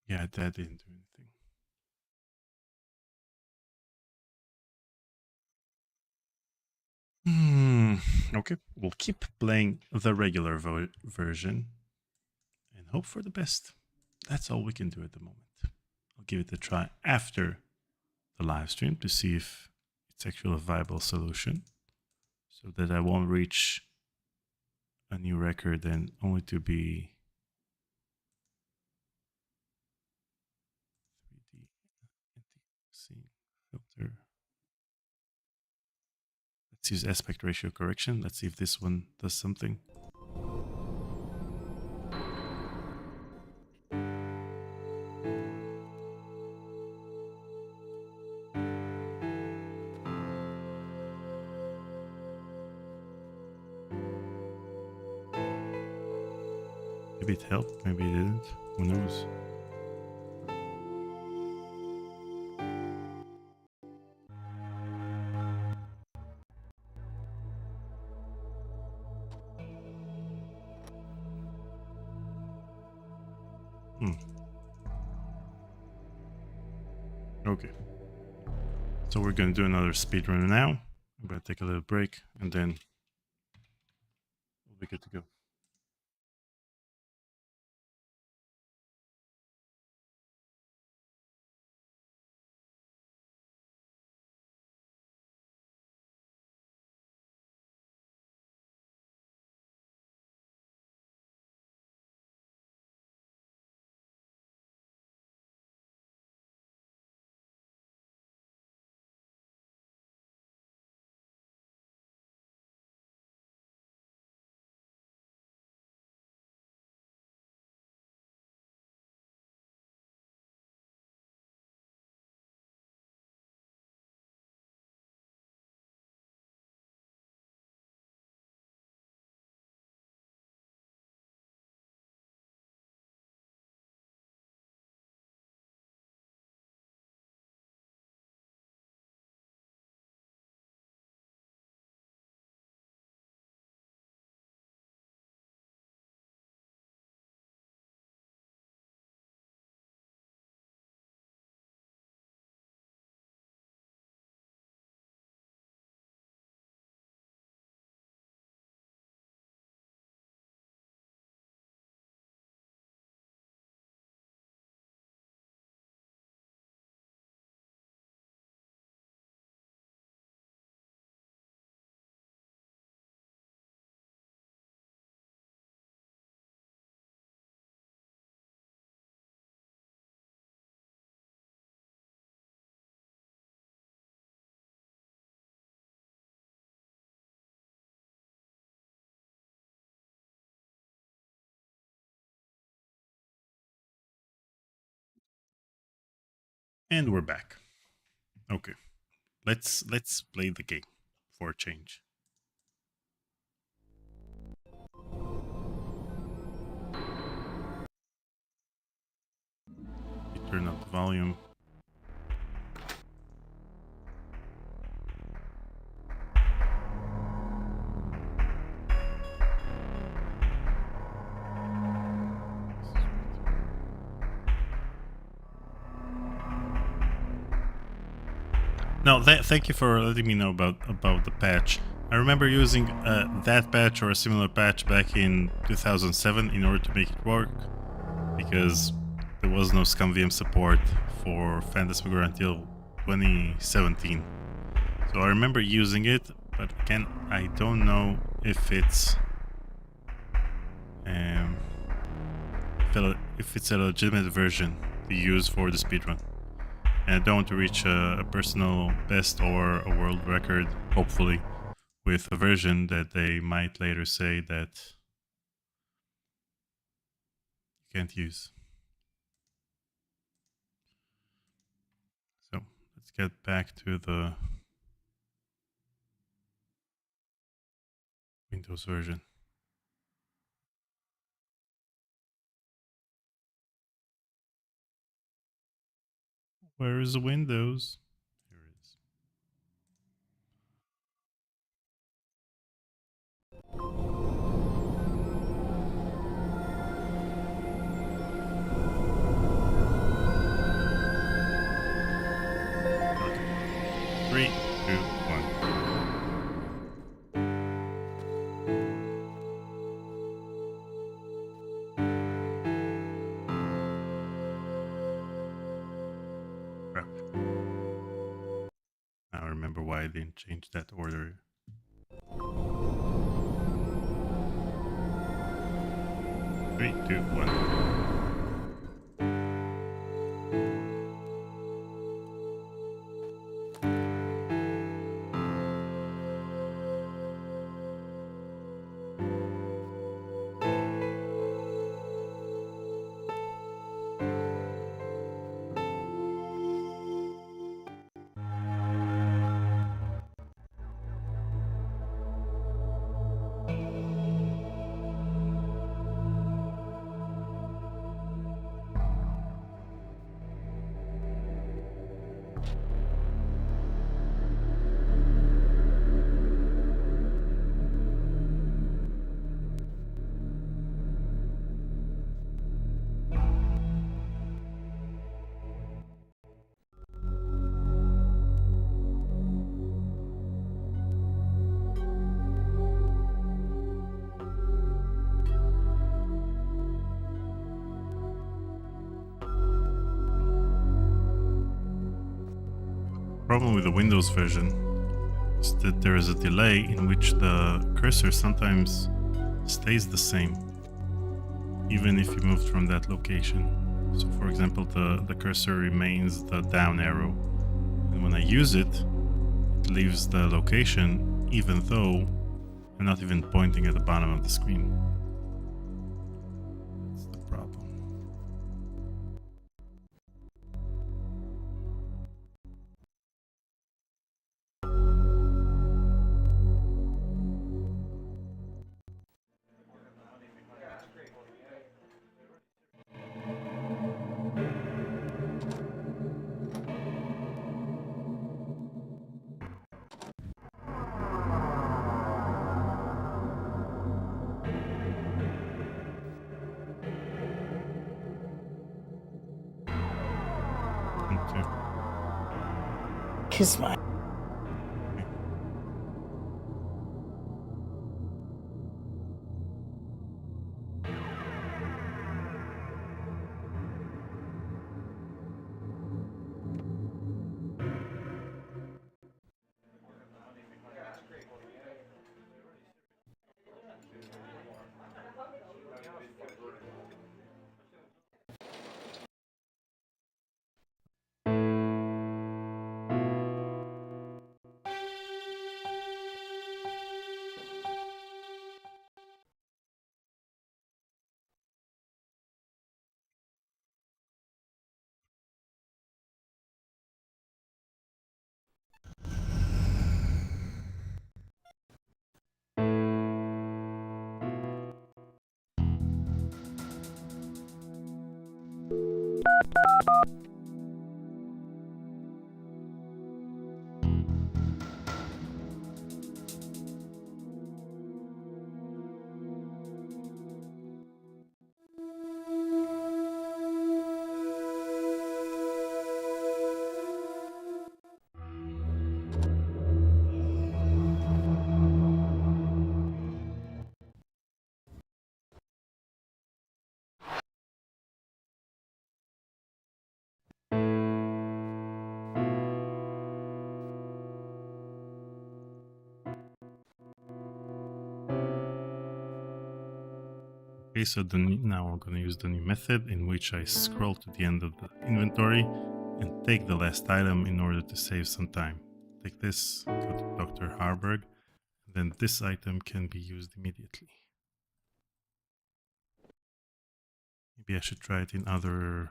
Yeah, that didn't do anything. Okay, we'll keep playing the regular version and hope for the best. That's all we can do at the moment. I'll give it a try after the live stream to see if it's actually a viable solution so that I won't reach a new record and only to be 3D scene filter. Let's use aspect ratio correction. Let's see if this one does something. Maybe it helped, maybe it didn't. Who knows? Okay. So we're going to do another speedrun now. I'm gonna take a little break and then we'll be good to go. And we're back. Okay. Let's play the game for a change. You turn up the volume. No, thank you for letting me know about the patch. I remember using that patch or a similar patch back in 2007 in order to make it work, because there was no ScumVM support for Phantasmagoria until 2017. So I remember using it, but again, I don't know if it's a legitimate version to use for the speedrun. And I don't want to reach a personal best or a world record, hopefully, with a version that they might later say that you can't use. So let's get back to the Windows version. Where is the Windows? Here it is. Okay. 3, 2, 1. Crap. Now I remember why I didn't change that order. 3, 2, 1. problem with the Windows version is that there is a delay in which the cursor sometimes stays the same, even if you moved from that location. So for example, the cursor remains the down arrow, and when I use it, it leaves the location even though I'm not even pointing at the bottom of the screen. That's the problem. Okay. Kiss my. Okay, so now I'm going to use the new method in which I scroll to the end of the inventory and take the last item in order to save some time. Take this, go to Dr. Harburg, then this item can be used immediately. Maybe I should try it in other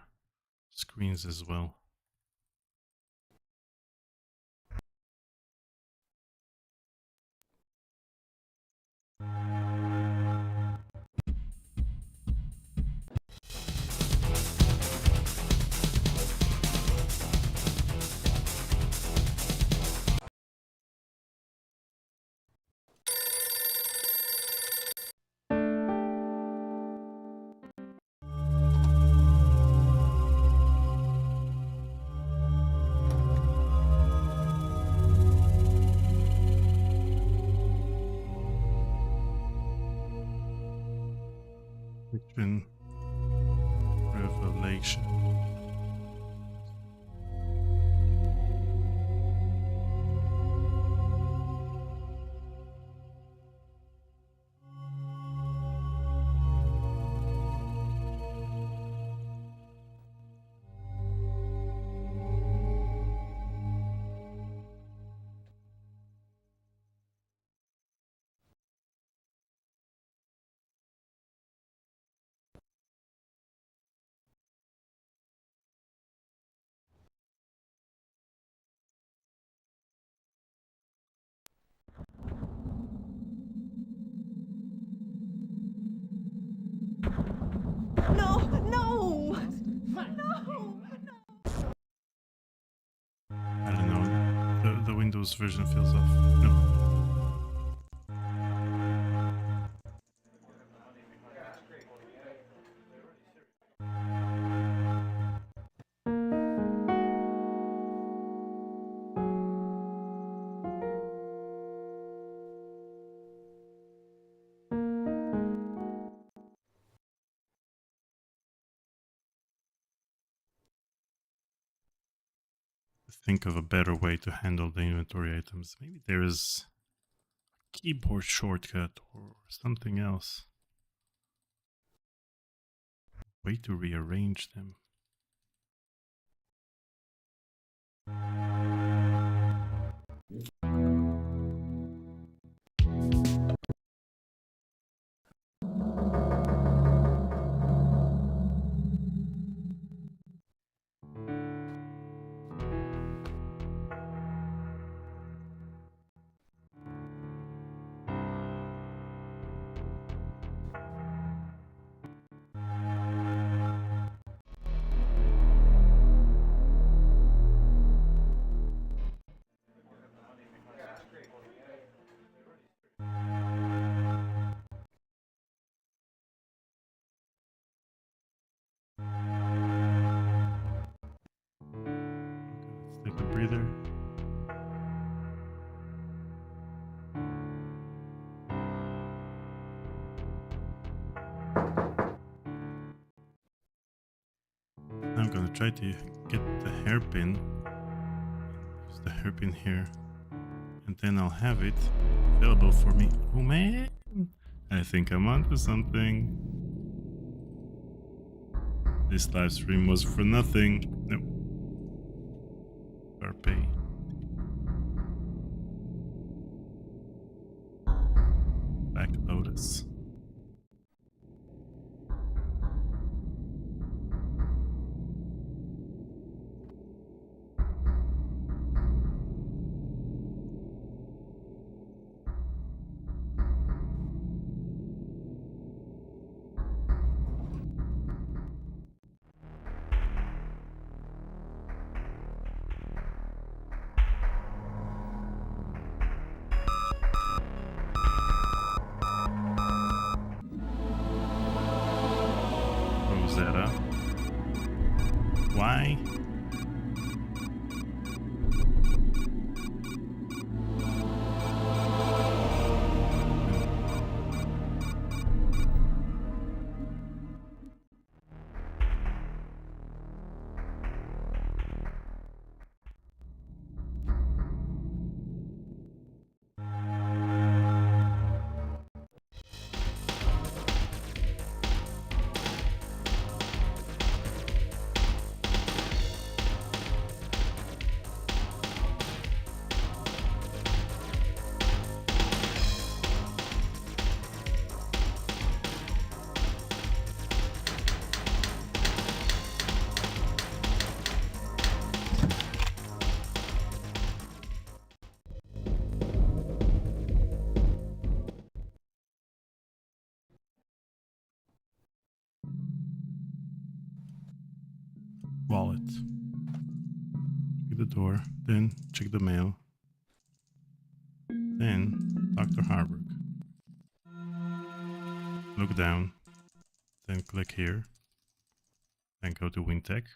screens as well. Fiction, revelation. No, no, no. I don't know. The Windows version feels off. No. think of a better way to handle the inventory items. Maybe there is a keyboard shortcut or something else. Way to rearrange them. Let's take a breather. I'm gonna try to get the hairpin. Use the hairpin here. And then I'll have it available for me. Oh man! I think I'm onto something. This live stream was for nothing. No. Carpe. Back Lotus. Rosetta. Why? Wallet. Check the door, then check the mail. Then Dr. Harburg. Look down, then click here. Then go to WinTech.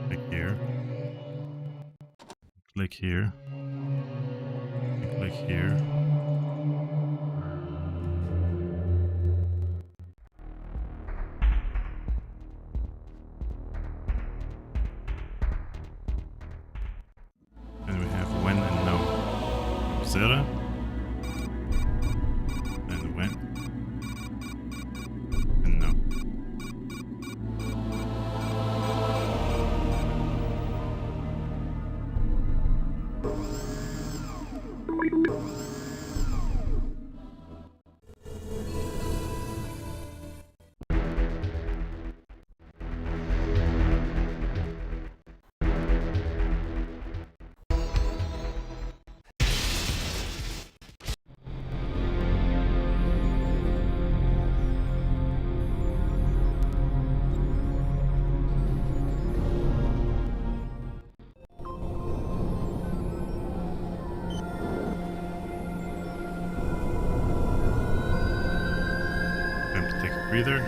Click here. Click here. And click here. Rosetta, and when, and no. Breather.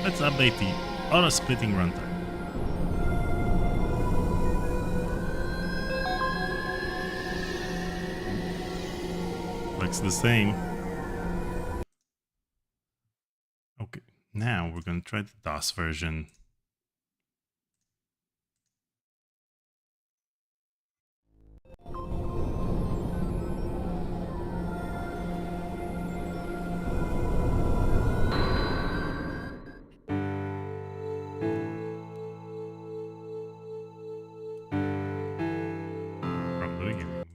Let's update the auto-splitting runtime. Looks the same. Okay, now we're gonna try the DOS version. From the beginning.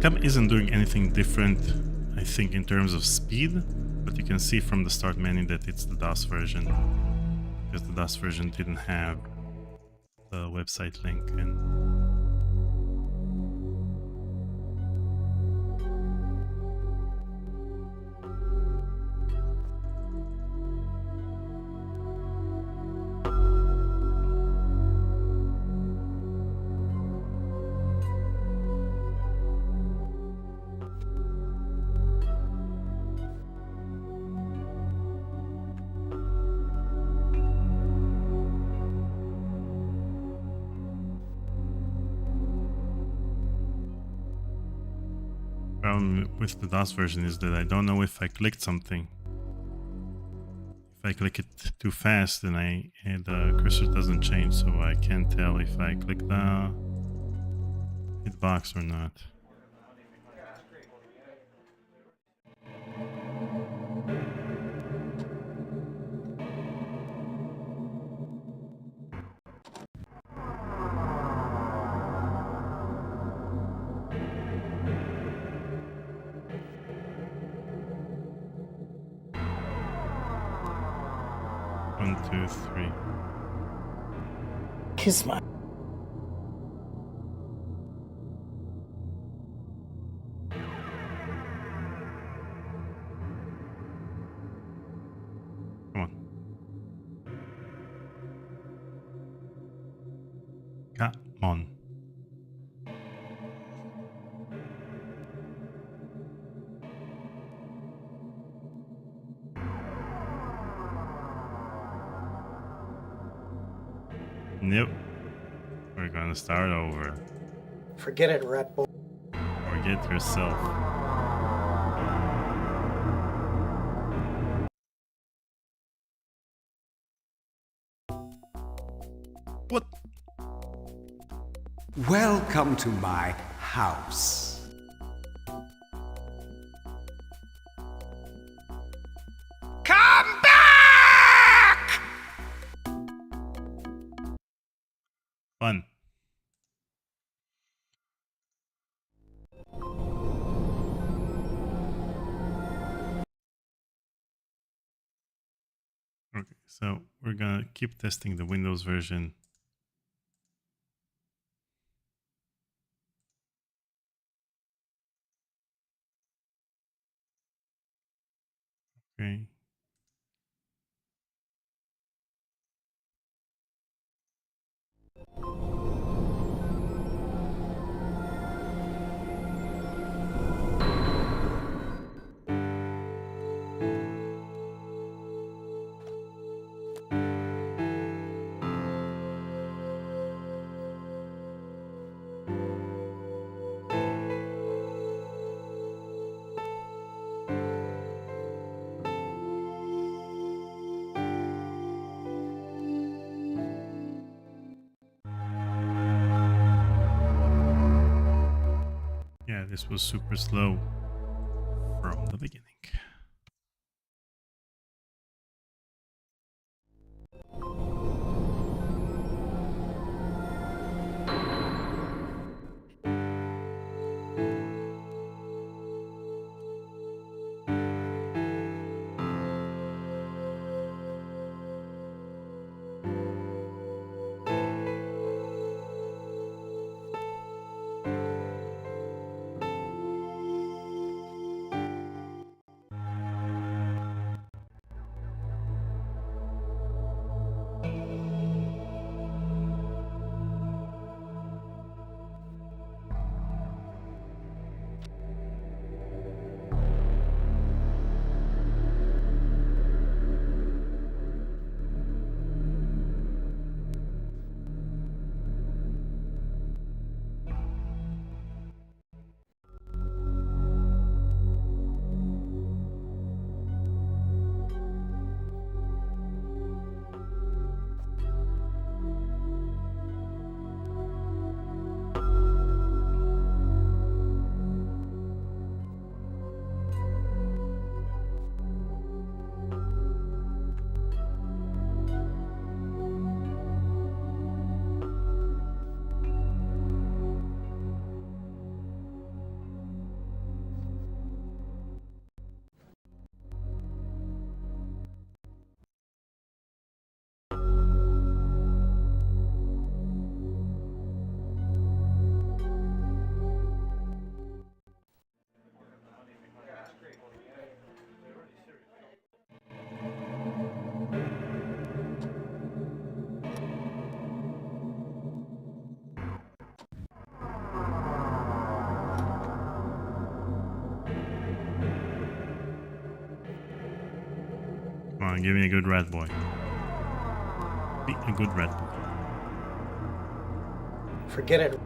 Cam isn't doing anything different, I think, in terms of speed, but you can see from the start menu that it's the DOS version, because the DOS version didn't have the website link. And problem with the DOS version is that I don't know if I clicked something. If I click it too fast, then the cursor doesn't change, so I can't tell if I click the hitbox or not. One, two, three. Kiss my. Come on. Come on. Nope. We're gonna start over. Forget it, rat boy. Forget yourself. What? Welcome to my house. Come back! Fun. Okay, so we're gonna keep testing the Windows version. Okay. Yeah, this was super slow from the beginning. Come on, give me a good rat boy. Be a good rat boy. Forget it.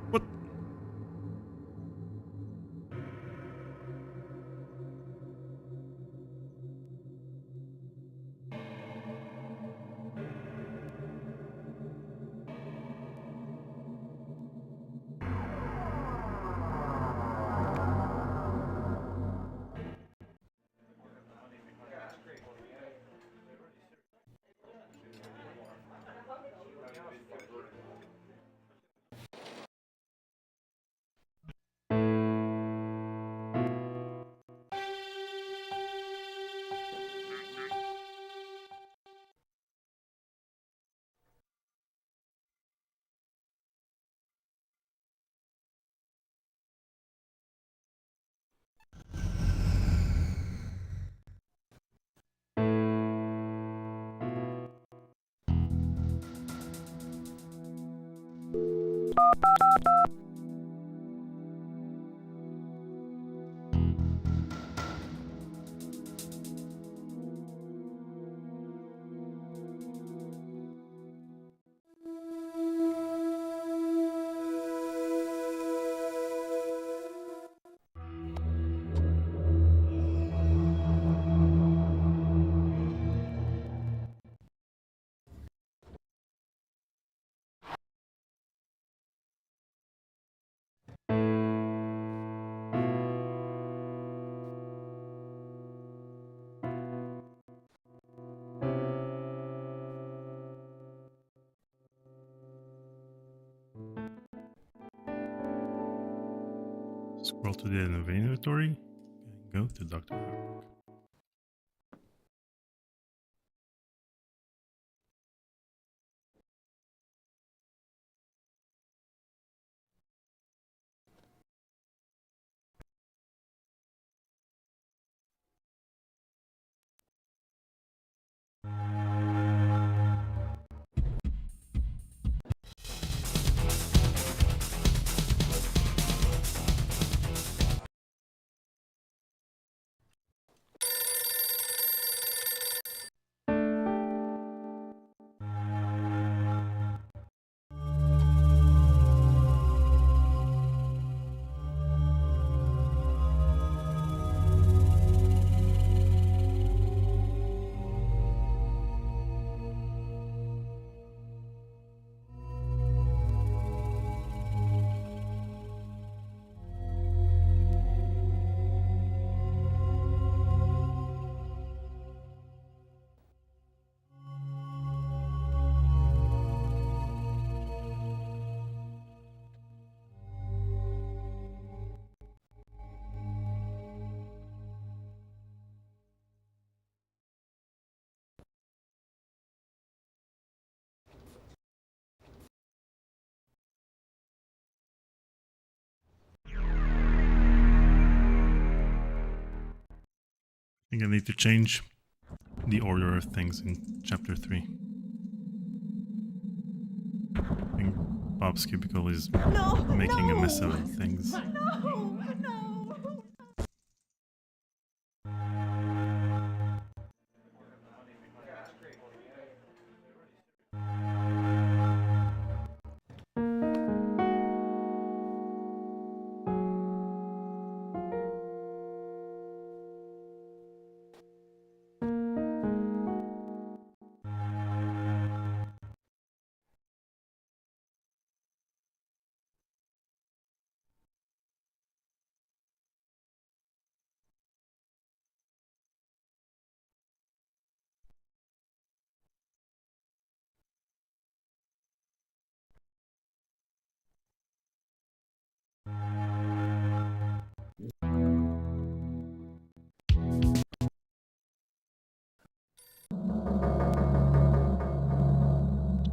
What? Scroll to the end of inventory. Go to Dr. Harburg. I think I need to change the order of things in chapter 3. I think Bob's cubicle is making a mess of things. No!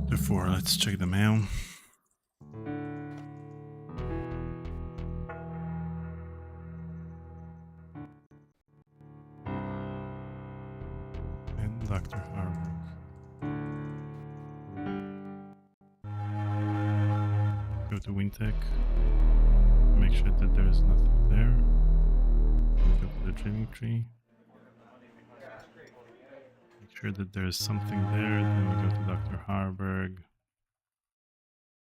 Before, let's check the mail. And Dr. Harburg. Go to Wintech. Make sure that there is nothing there. Go to the dreaming tree. Make sure that there is something there. Then we go to Dr. Harburg.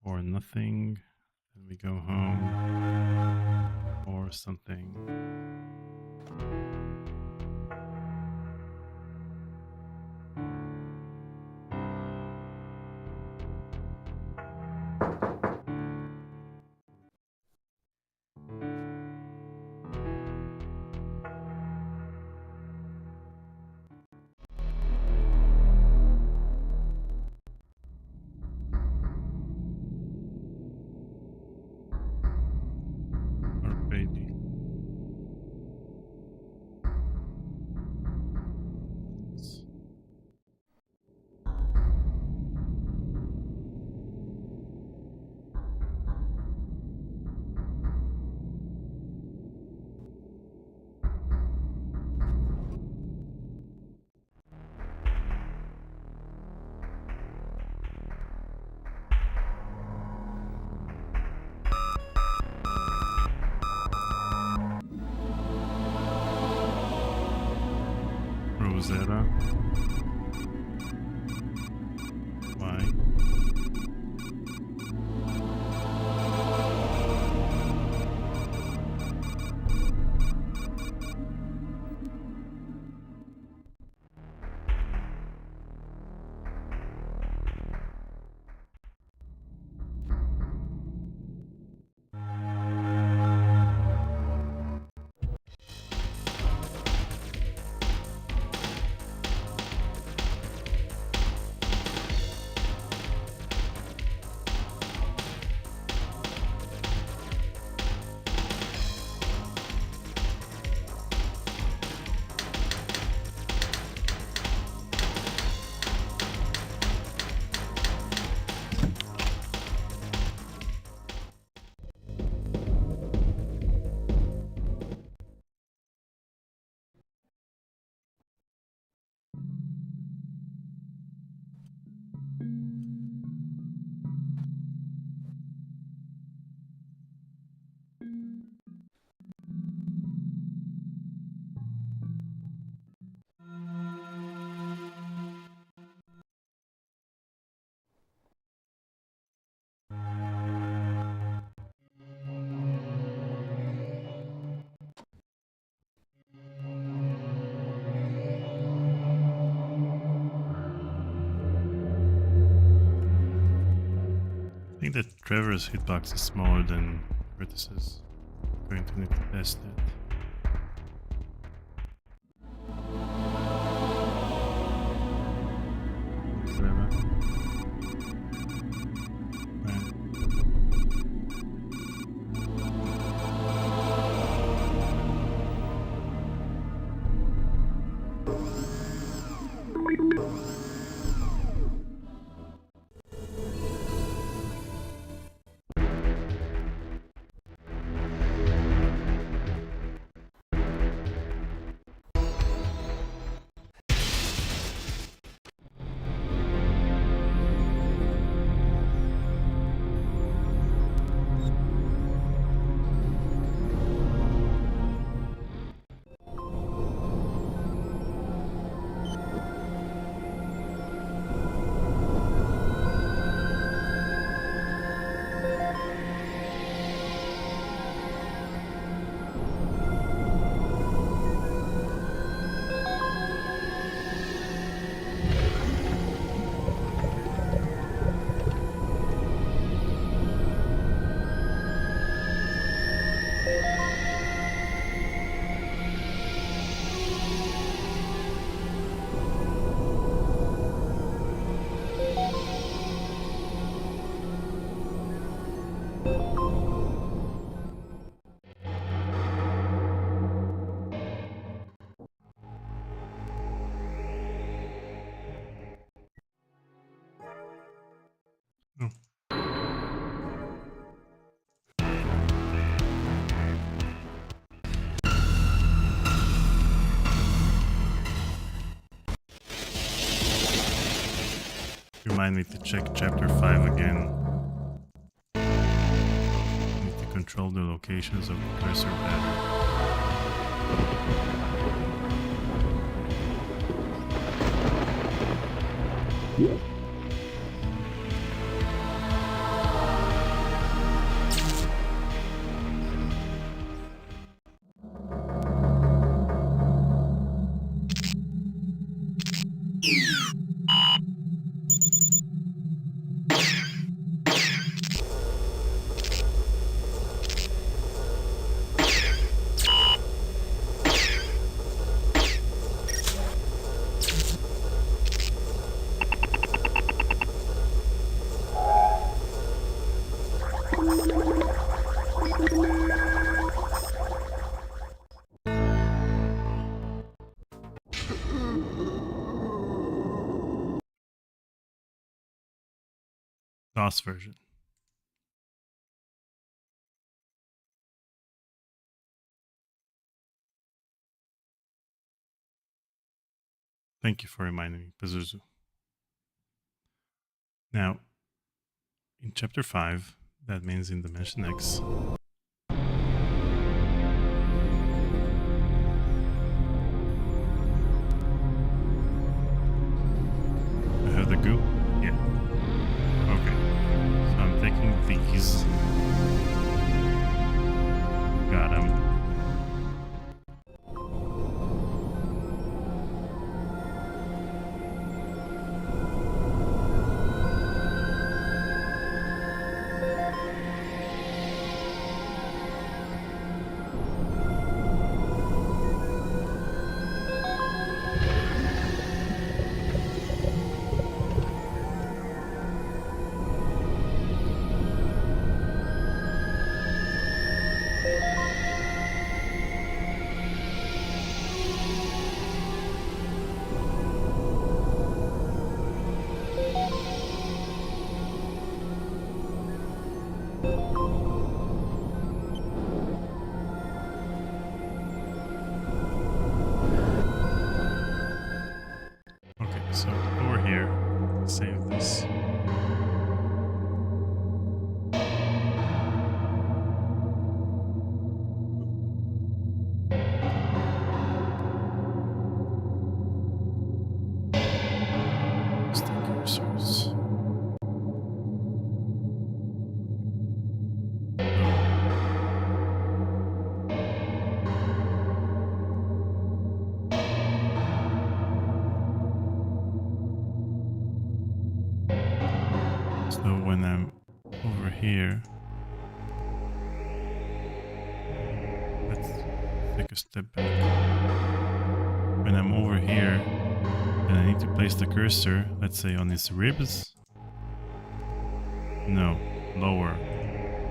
Or nothing. Then we go home. Or something. Rosetta. Why? I think that Trevor's hitbox is smaller than Curtis's. I'm going to need to test it. Remind me to check chapter 5 again. control the locations of the cursor better. DOS version. Thank you for reminding me, Pazuzu. Now, in Chapter 5, that means in Dimension X, I have the goo? Yeah. Okay. So I'm taking these. Got them. So over here, save this. Just the cursors. So when I'm over here, let's take a step back. When I'm over here, then I need to place the cursor, let's say on his ribs. No, lower.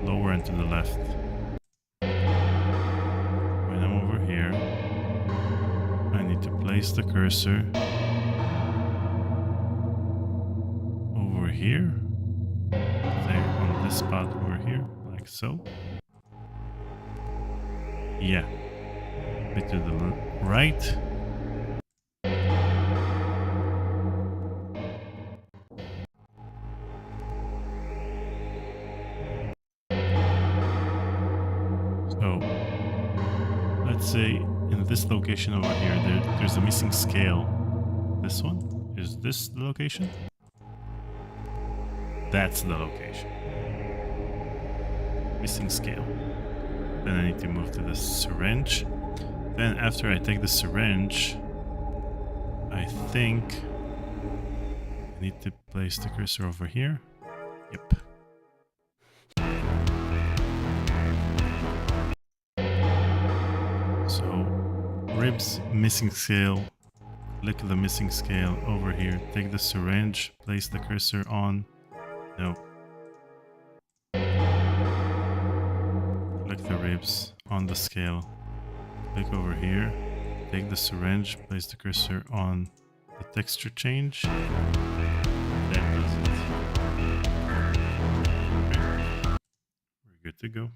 Lower and to the left. When I'm over here, I need to place the cursor over here. On this spot over here, like so. Yeah. A bit to the right. So, let's say in this location over here, there's a missing scale. This one? Is this the location? That's the location. Missing scale. Then I need to move to the syringe. Then after I take the syringe, I think I need to place the cursor over here. Yep. So, ribs, missing scale. Click the missing scale over here. Take the syringe, place the cursor on. No. Click the ribs on the scale. Click over here. Take the syringe, place the cursor on the texture change. That does it. Okay. We're good to go.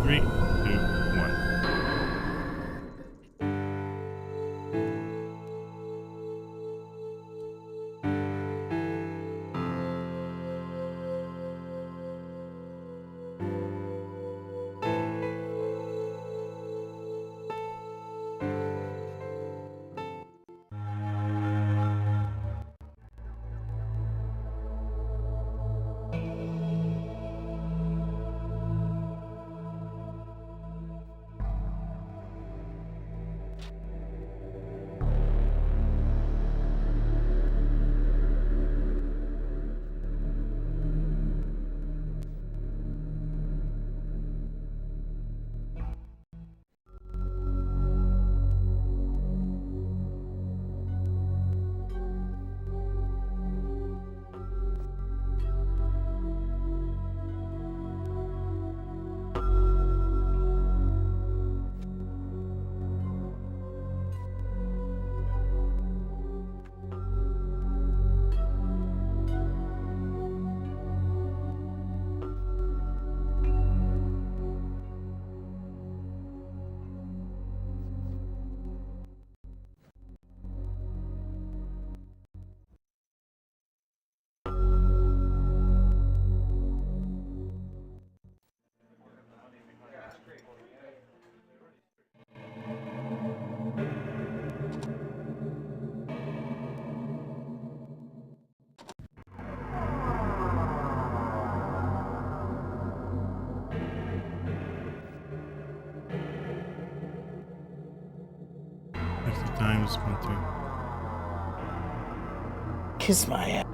Three, two, one. times. 1, 2. Kiss my ass.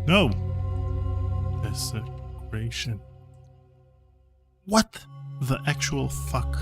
No! Desecration. What the actual fuck?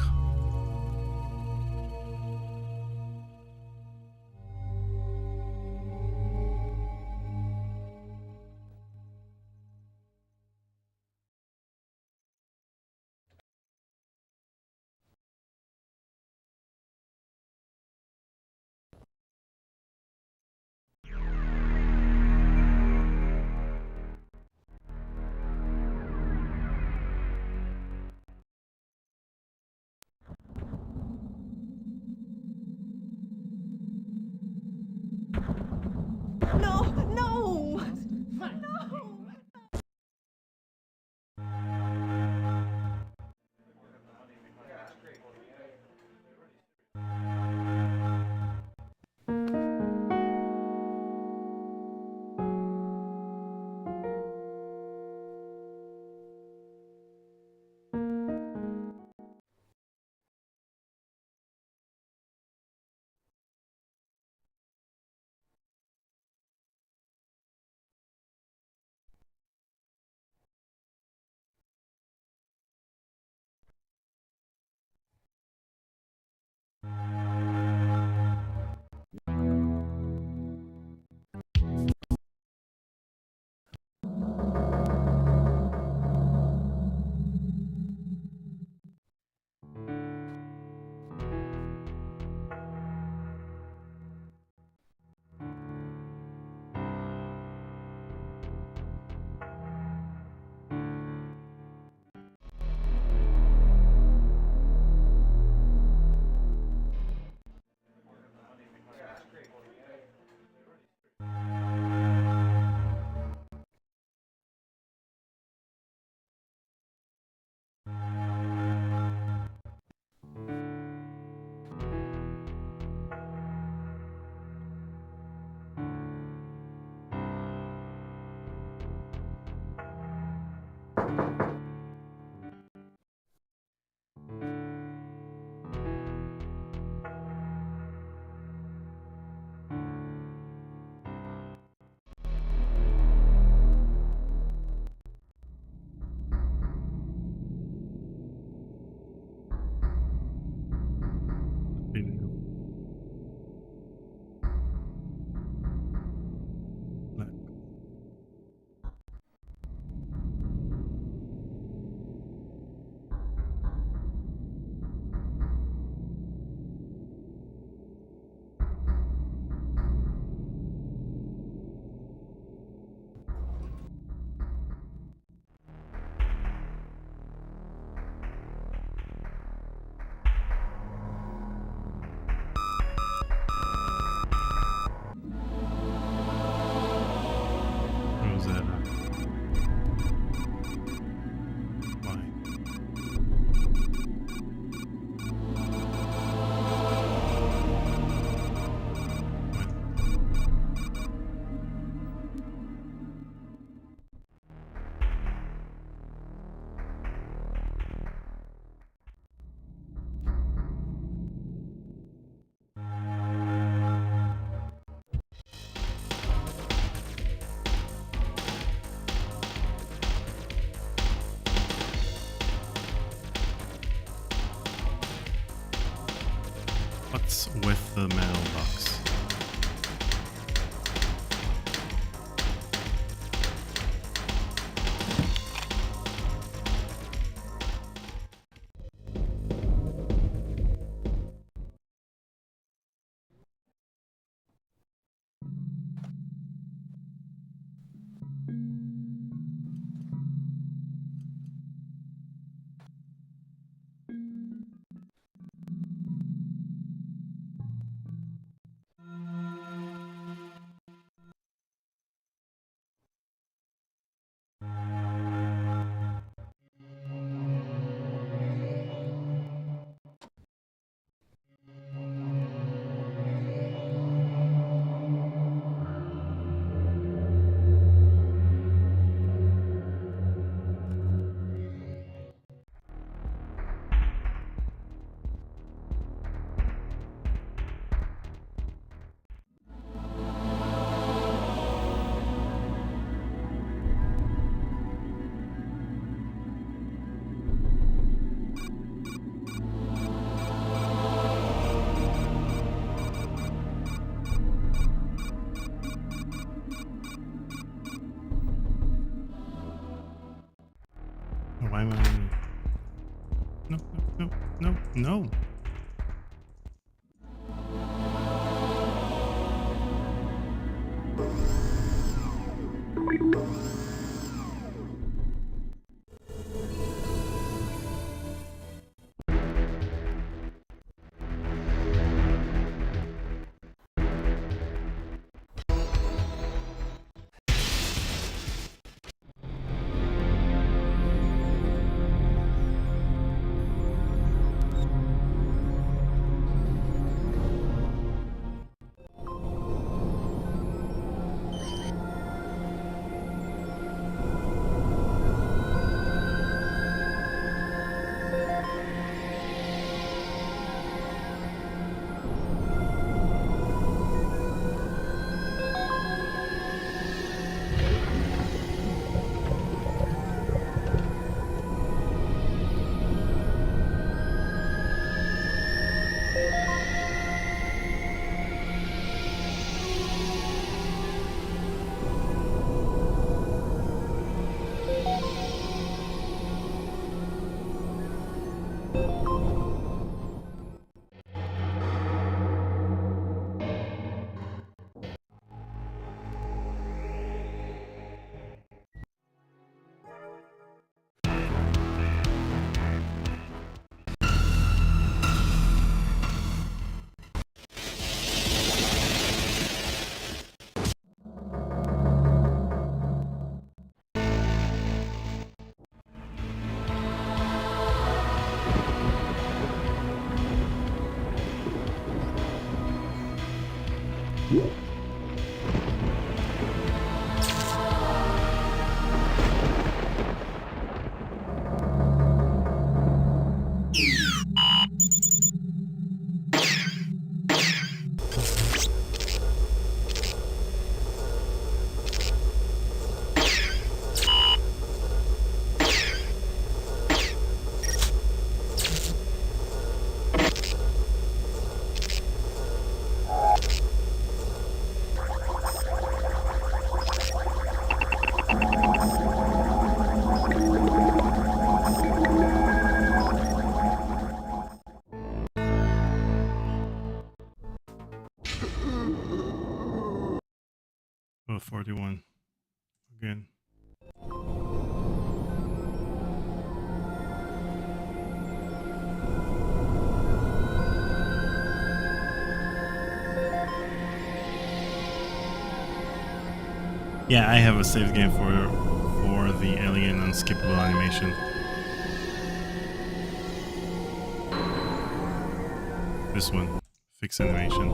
was that? Why? What's with the mailbox? Why am I... No, no, no, no, no. Oh, 41. Again. Yeah, I have a save game for the alien unskippable animation. This one, fix animation.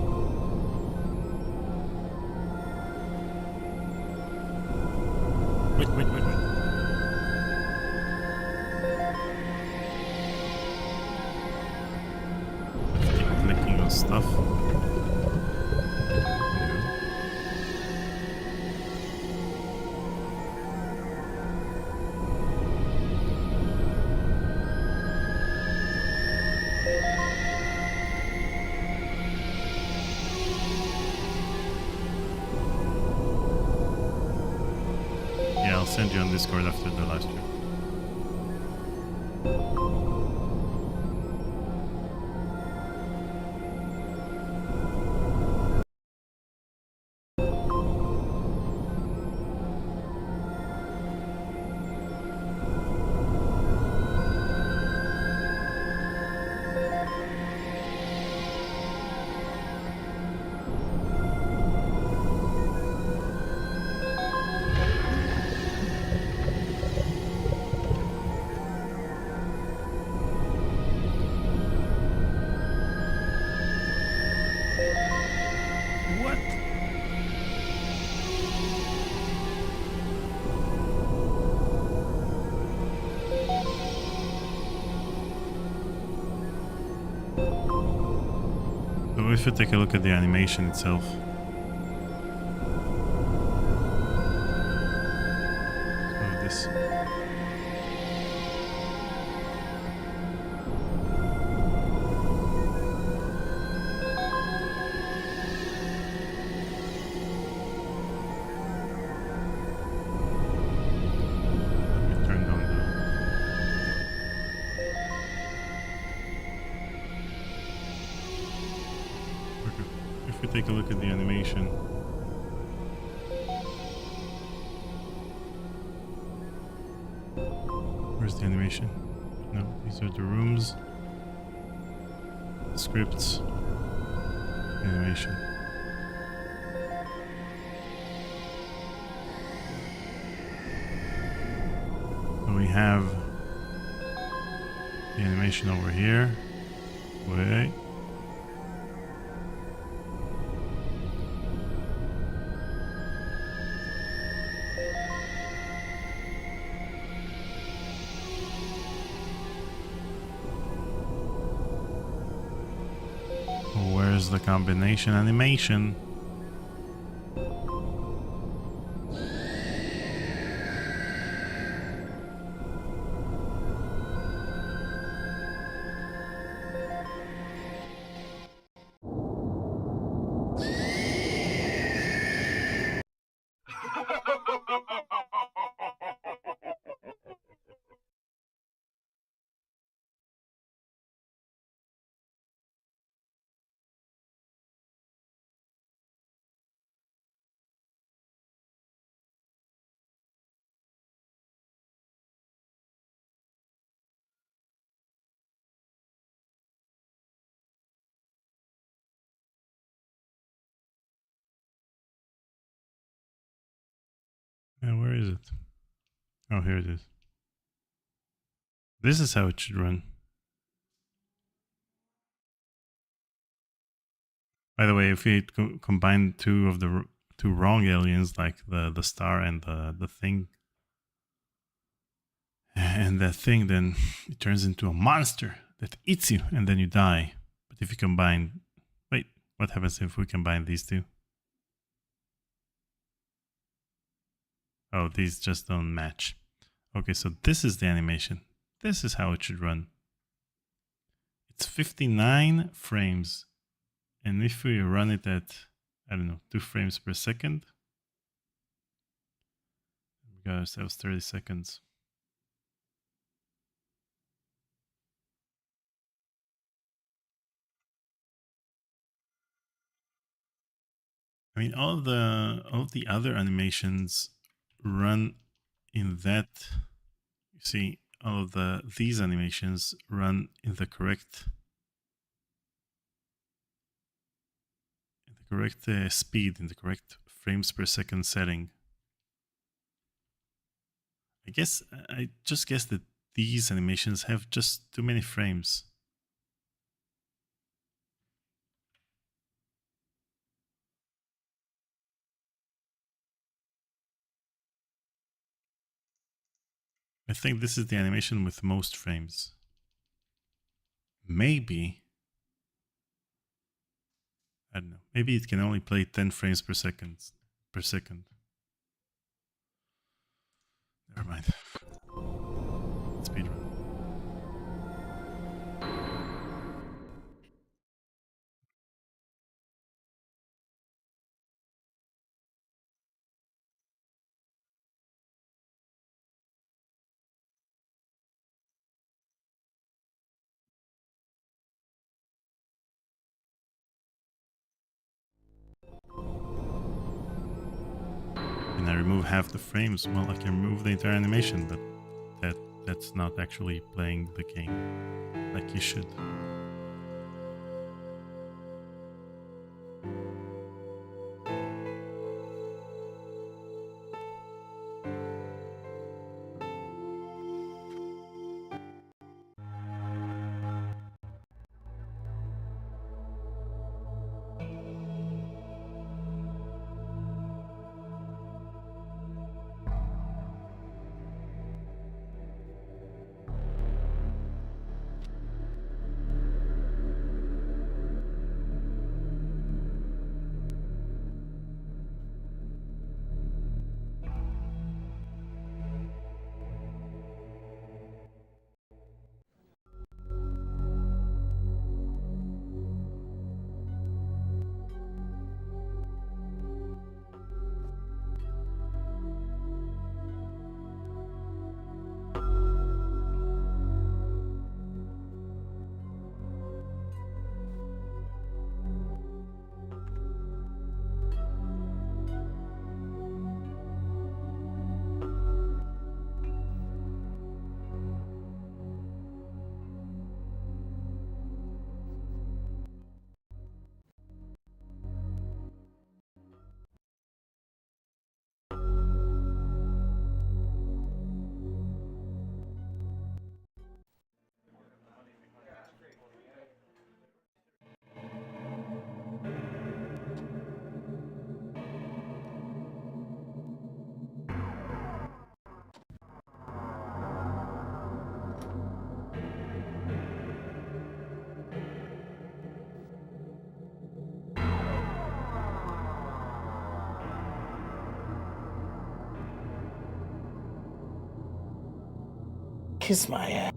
Wait. Let's keep clicking on stuff. Yeah, I'll send you on Discord after the live stream. What? So if you take a look at the animation itself. So this. Let me turn down the. If we take a look at the animation. Where's the animation? No, these are the rooms. Scripts. Animation. So we have the animation over here. Wait. Where's the combination animation? And where is it? Oh, here it is. This is how it should run. By the way, if we combine two of the two wrong aliens, like the star and the thing, and that thing, then it turns into a monster that eats you, and then you die. But if you combine, wait, what happens if we combine these two? Oh, these just don't match. Okay, so this is the animation. This is how it should run. It's 59 frames. And if we run it at, I don't know, 2 frames per second, we got ourselves 30 seconds. I mean, all of the other animations run in that. You see, all of these animations run in the correct speed, in the correct frames per second setting. I just guess that these animations have just too many frames. I think this is the animation with most frames. Maybe, I don't know, maybe it can only play 10 frames per second. Never mind. Speedrun. Can I remove half the frames? Well, I can remove the entire animation, but that's not actually playing the game like you should. Kiss my ass.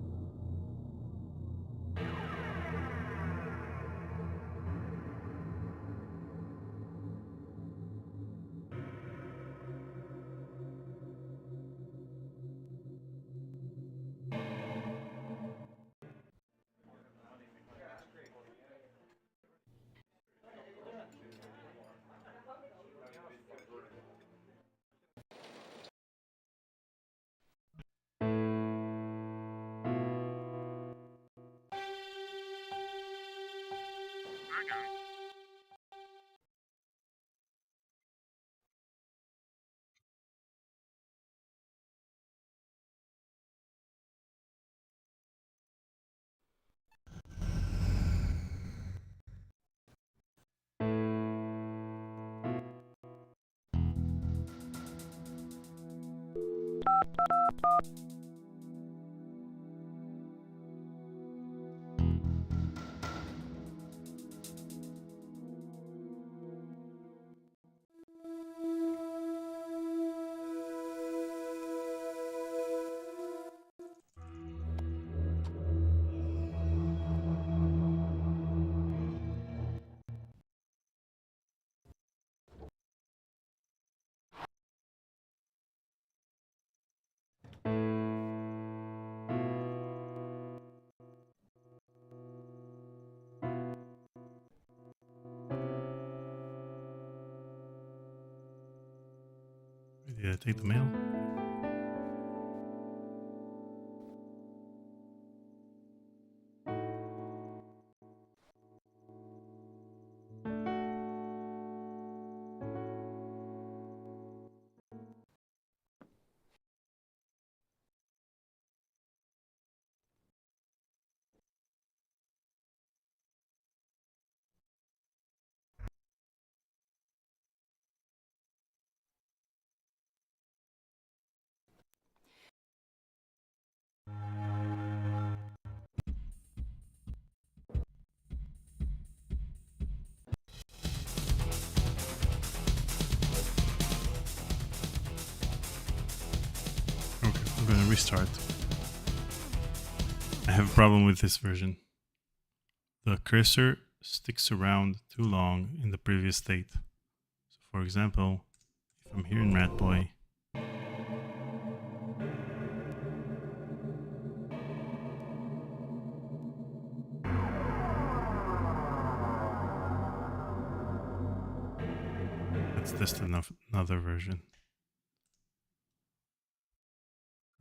Did I take the mail? I'm gonna restart. I have a problem with this version. The cursor sticks around too long in the previous state. So for example, if I'm here in Rat Boy, let's test another version.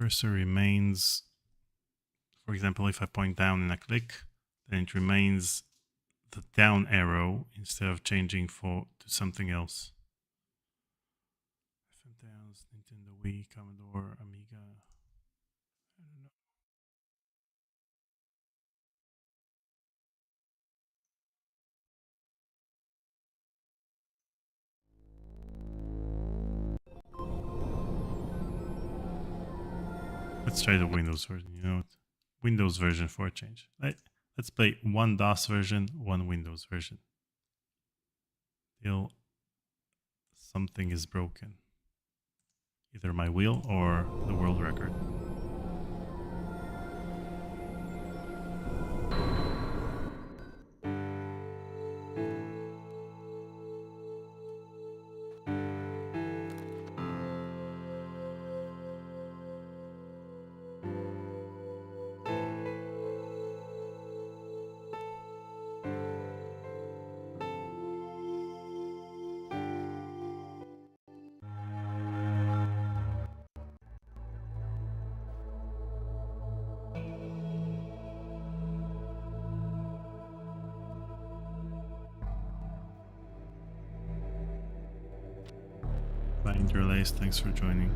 Cursor remains, for example, if I point down and I click, then it remains the down arrow instead of changing to something else. Downs, Nintendo Wii, Commodore, Amiga. I don't know. Let's try the Windows version. You know what? Windows version for a change. Let's play one DOS version, one Windows version. Till something is broken. Either my wheel or the world record. Bye, Interlace. Thanks for joining.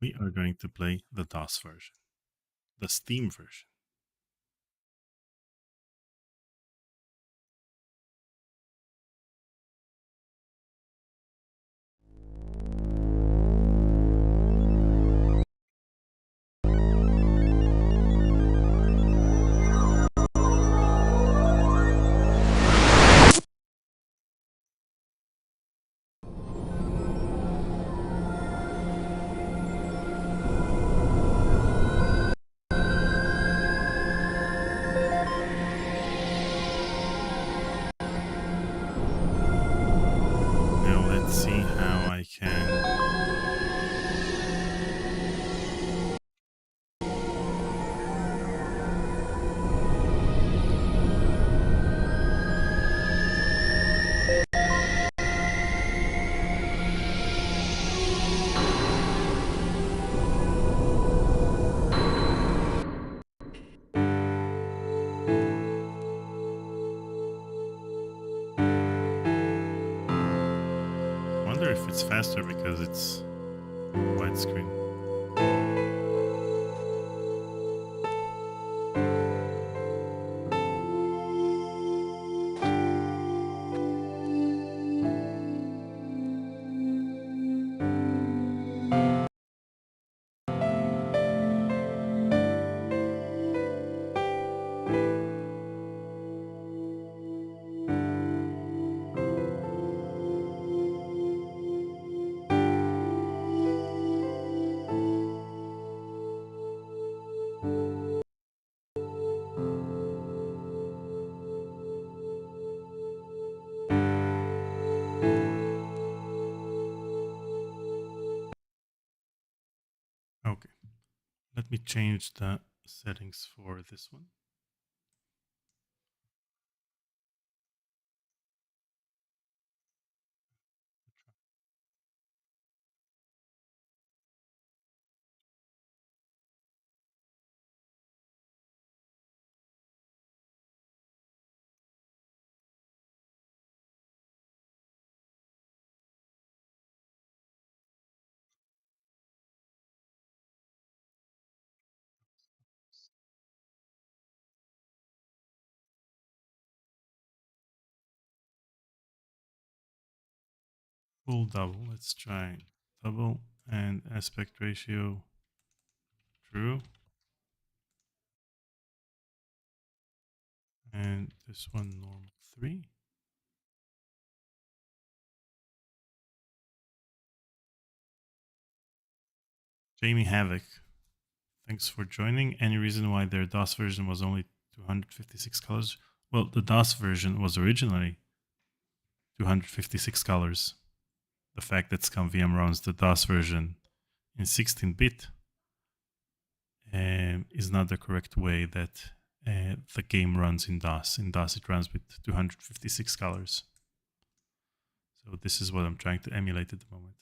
We are going to play the DOS version, the Steam version. Now let's see how I can wonder if it's faster because it's widescreen. change the settings for this one. Full double. Let's try double and aspect ratio true. And this one normal 3. Jamie Havoc, thanks for joining. Any reason why their DOS version was only 256 colors? Well, the DOS version was originally 256 colors. The fact that ScumVM runs the DOS version in 16-bit is not the correct way that the game runs in DOS. In DOS, it runs with 256 colors. So this is what I'm trying to emulate at the moment.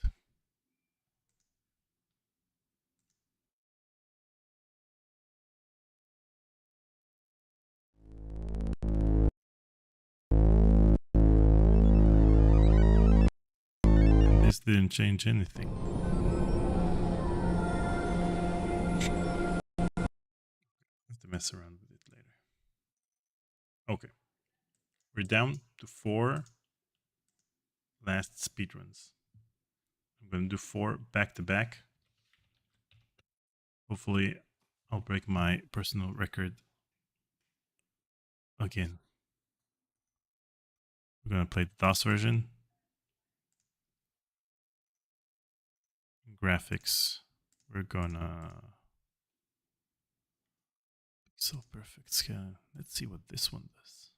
And this didn't change anything. Have to mess around with it later. Okay. We're down to 4 last speedruns. I'm going to do 4 back to back. Hopefully, I'll break my personal record again. We're going to play the DOS version. Graphics, we're gonna pixel perfect scan. Let's see what this one does.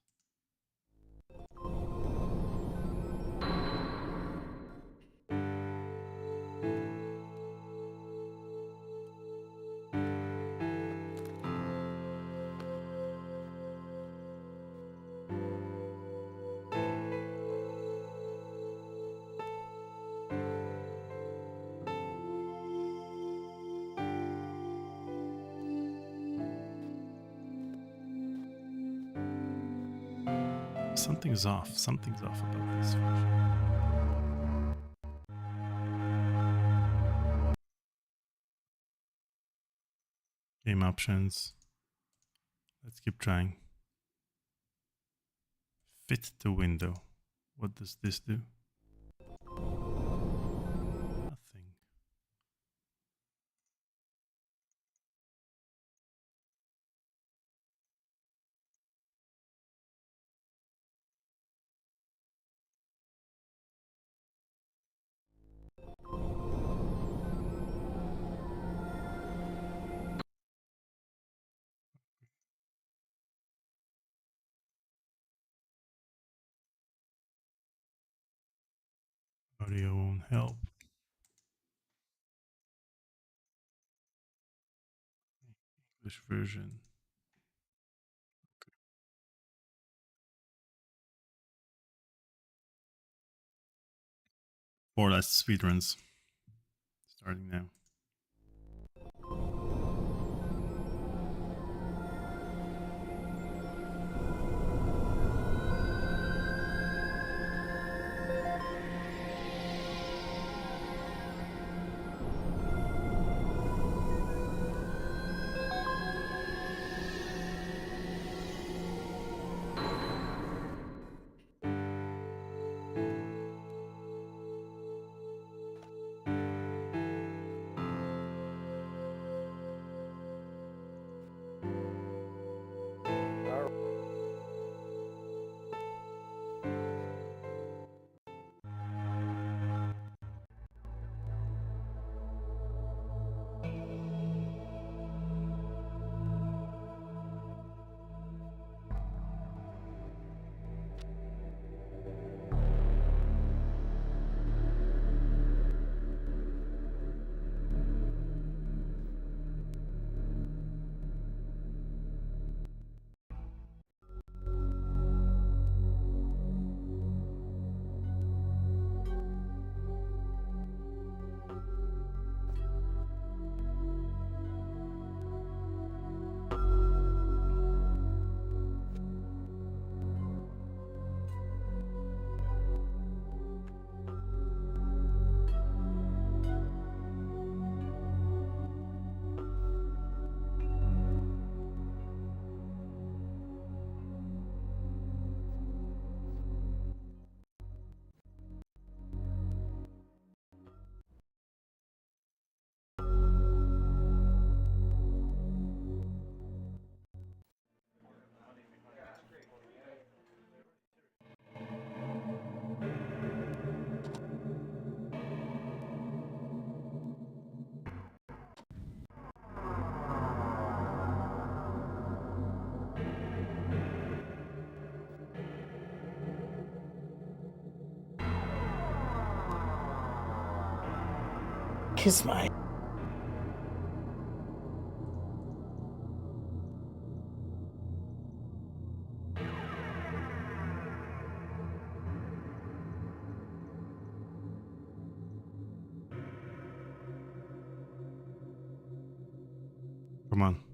Something's off. Something's off about this version. Game options. Let's keep trying. Fit to window. What does this do? Nothing. Audio won't help. English version. Okay. 4 last speedruns. Starting now. Kiss my Come on.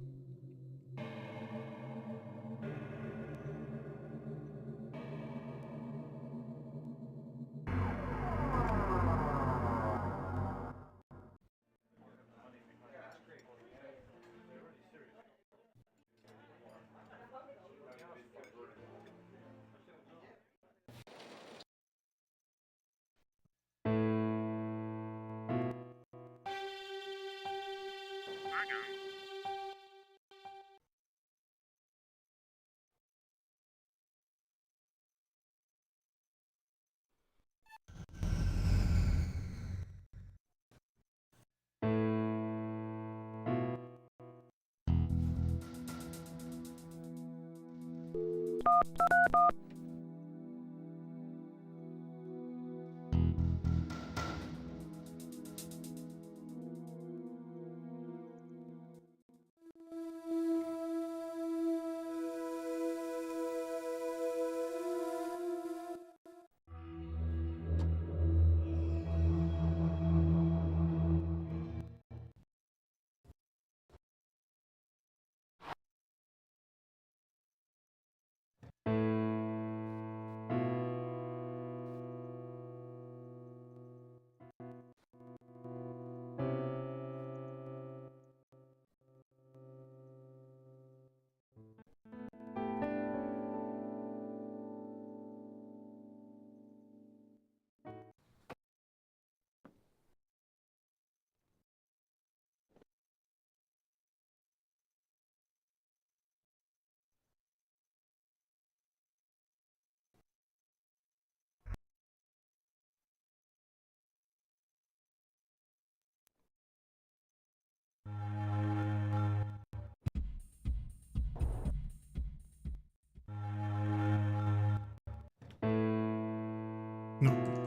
No.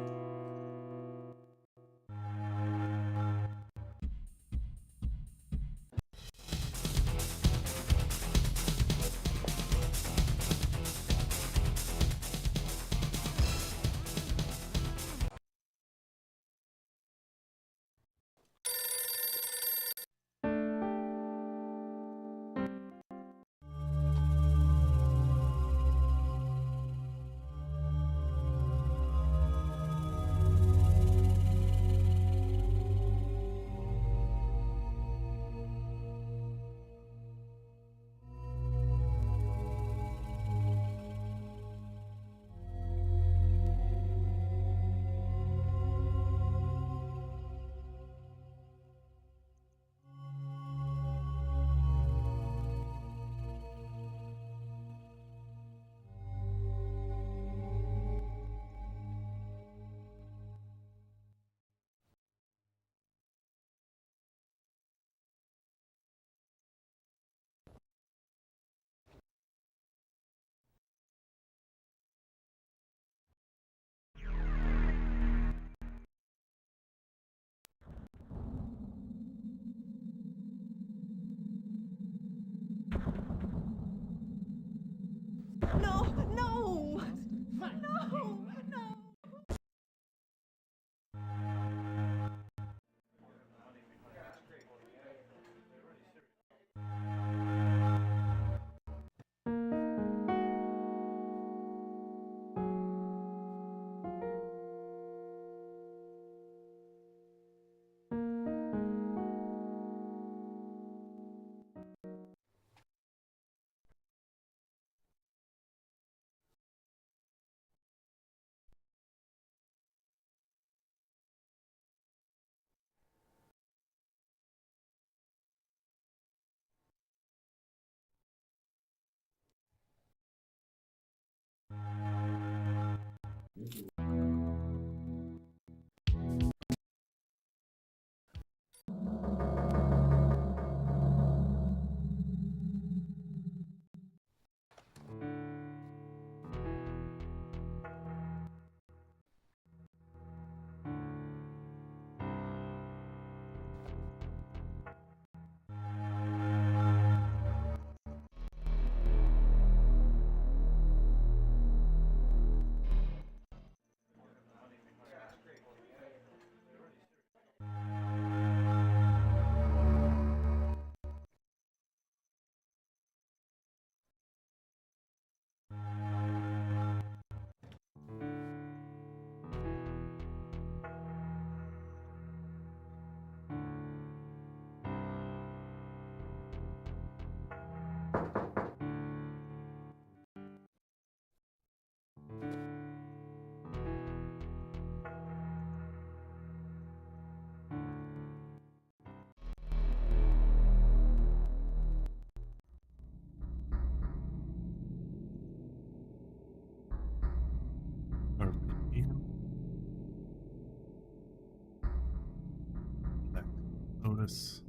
this.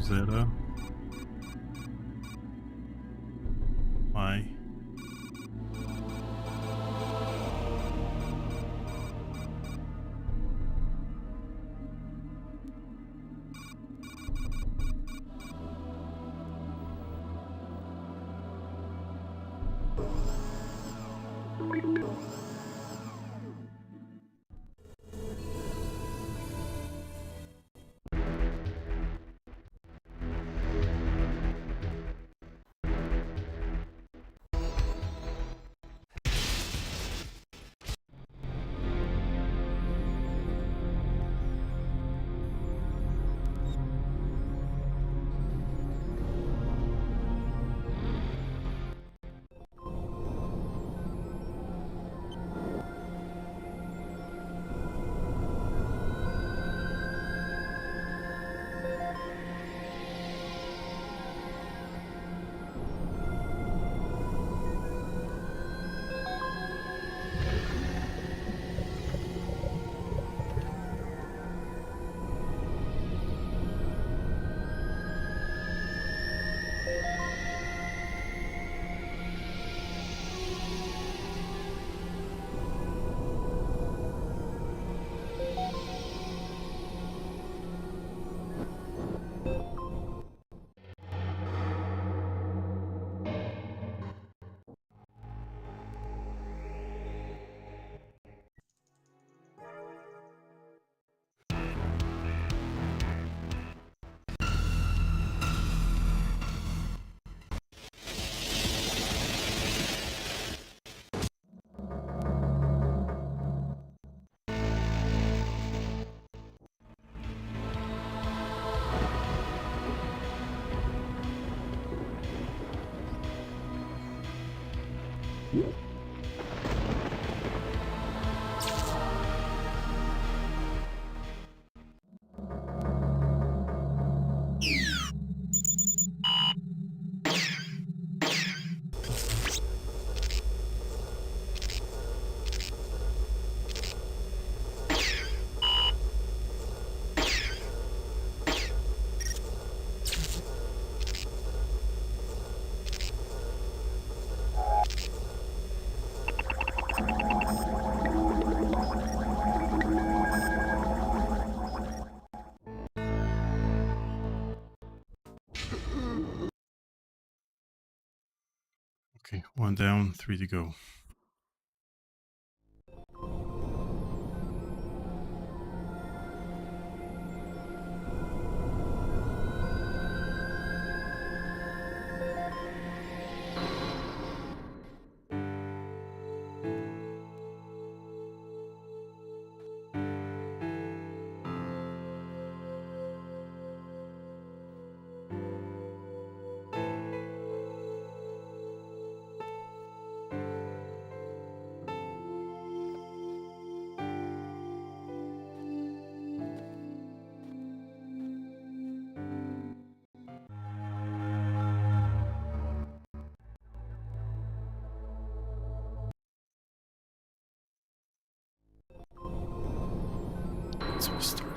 Rosetta. Why? Okay, 1 down, 3 to go. Let's restart.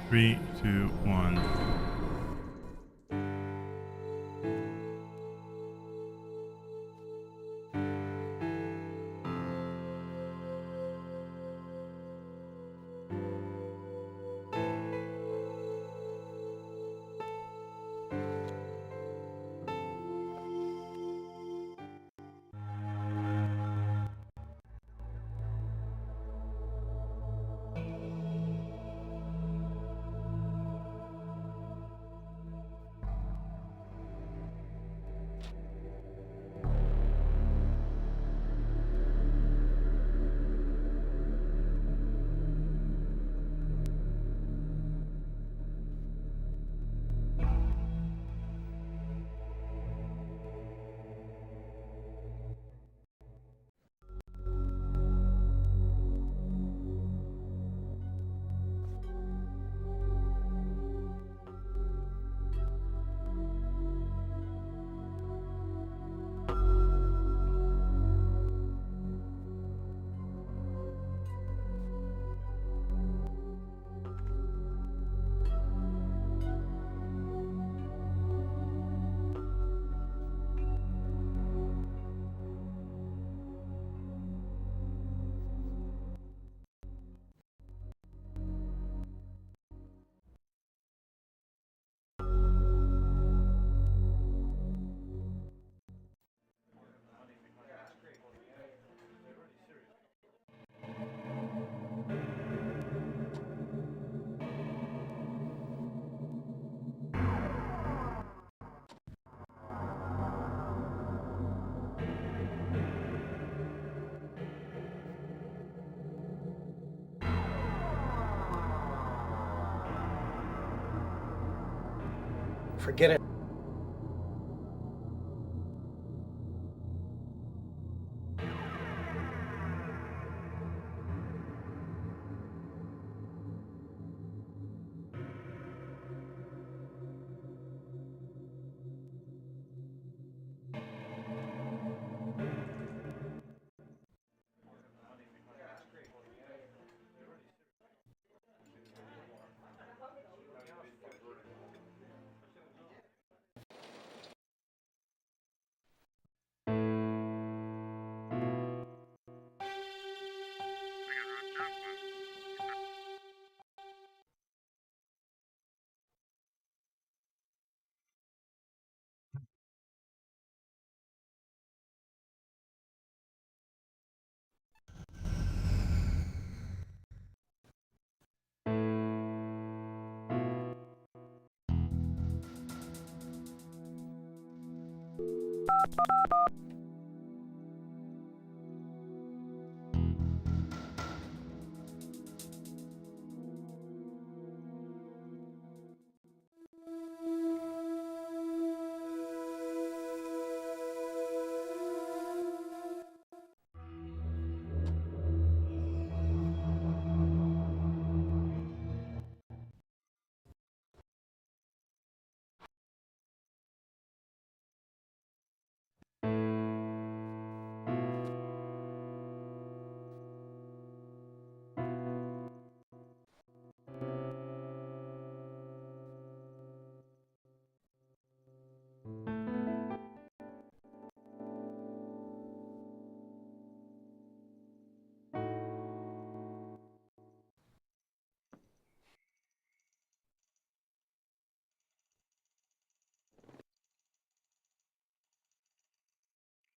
Three, two, one. Forget it.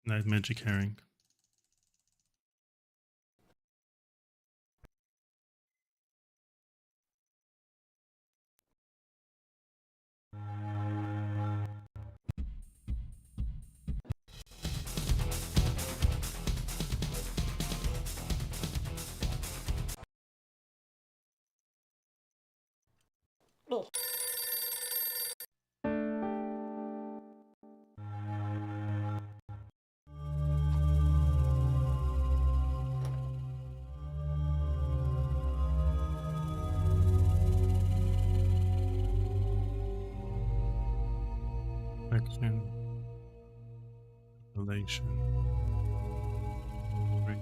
Night magic herring. Oh. Action. Relation. Great.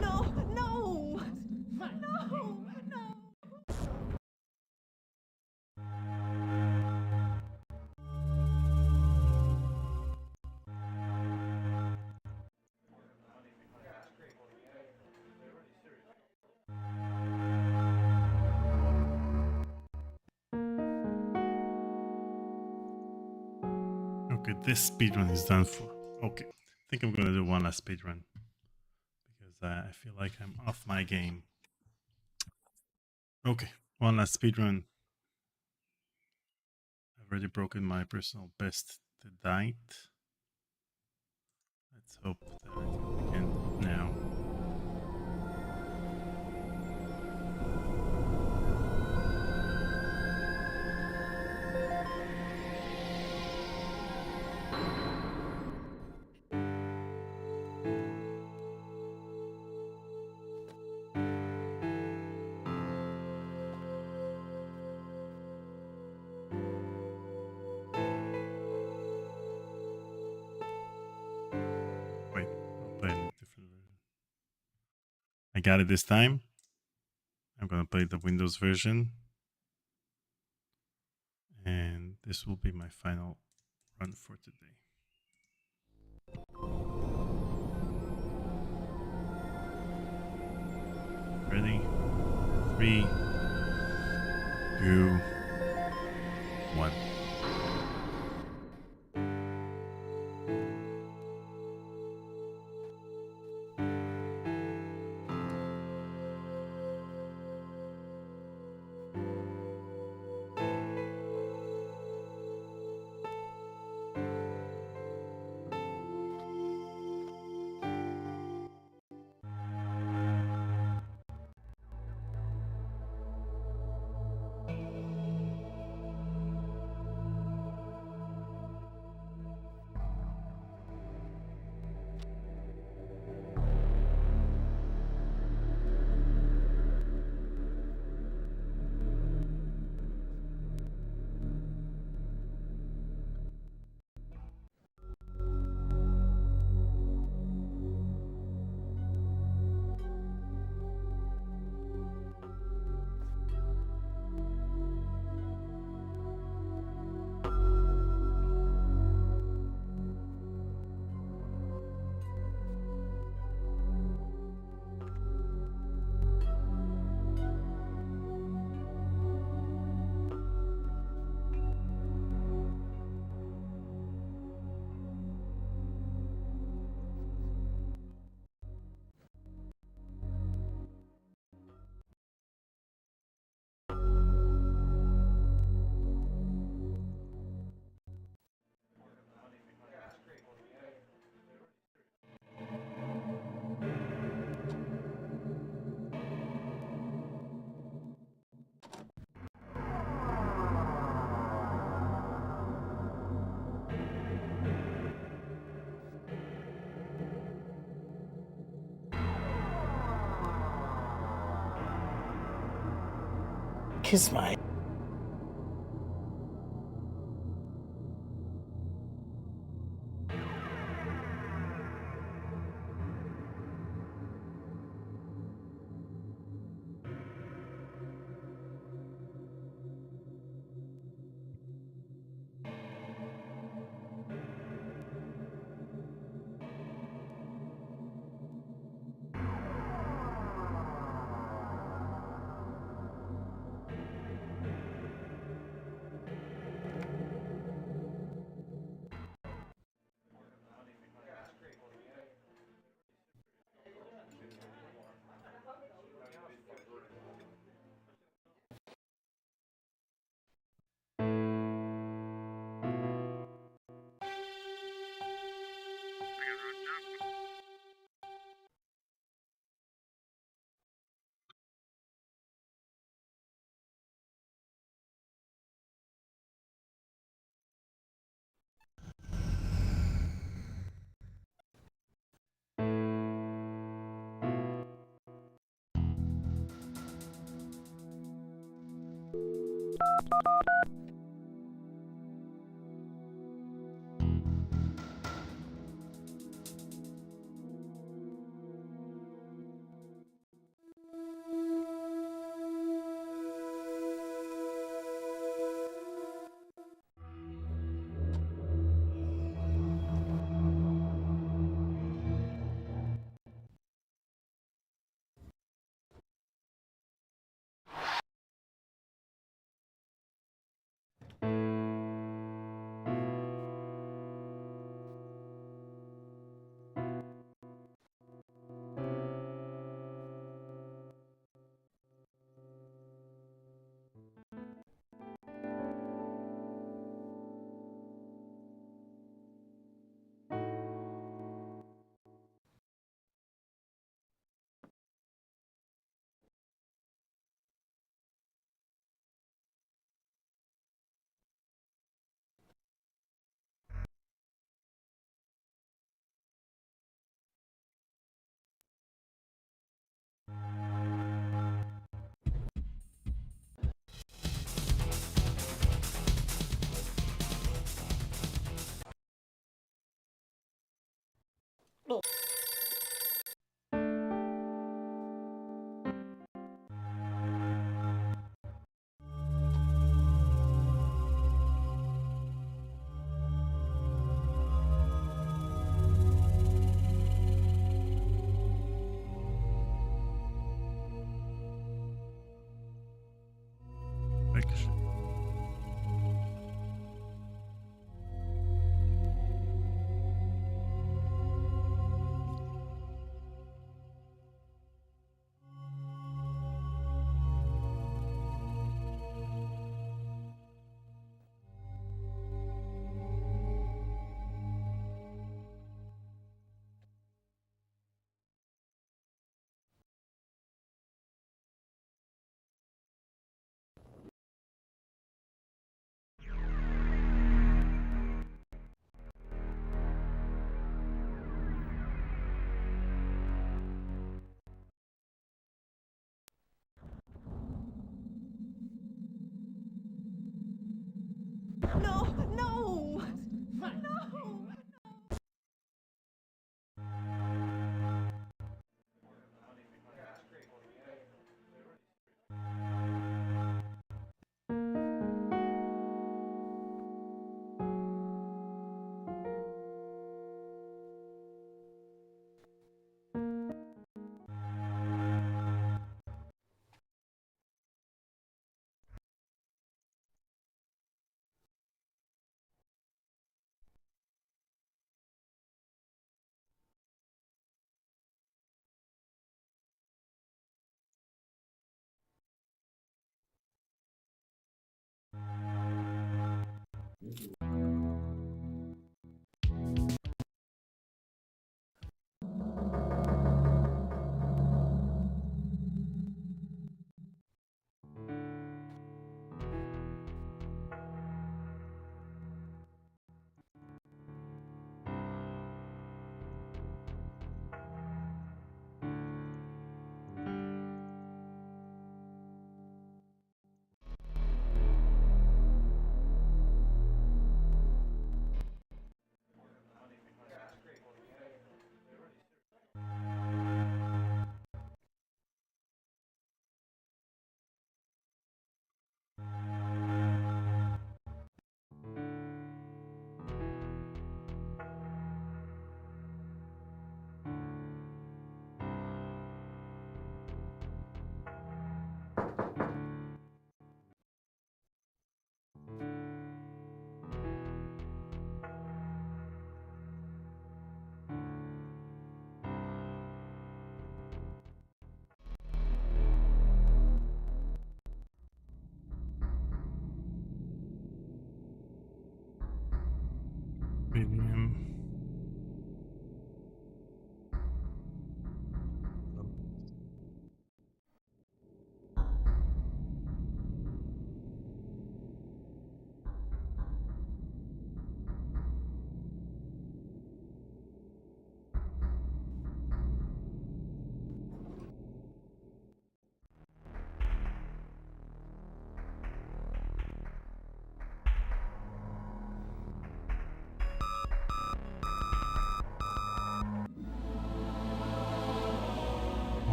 No, no, no, no. Okay, this speedrun is done for. Okay, I think I'm gonna do one last speedrun because I feel like I'm off my game. Okay, one last speedrun. I've already broken my personal best to date. Let's hope that I can begin now. Wait, I'll play a different version. I got it this time. I'm gonna play the Windows version. And this will be my final run for today. Ready? 3, 2, 1. Kiss my.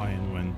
why and when.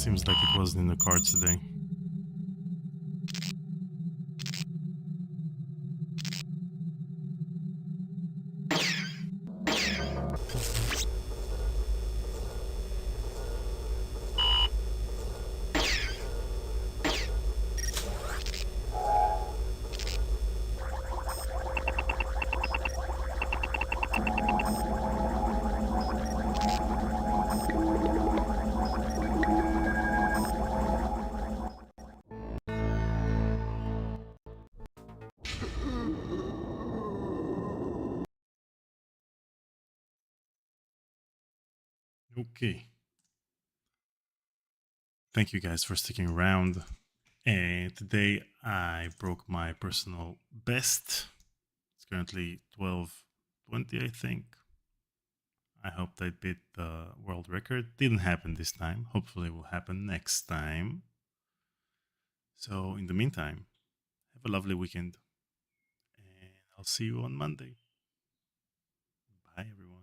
Seems like it wasn't in the cards today. Okay. Thank you guys for sticking around. Today I broke my personal best. It's currently 12:20, I think. I hoped I'd beat the world record. Didn't happen this time. Hopefully it will happen next time. So in the meantime, have a lovely weekend. And I'll see you on Monday. Bye, everyone.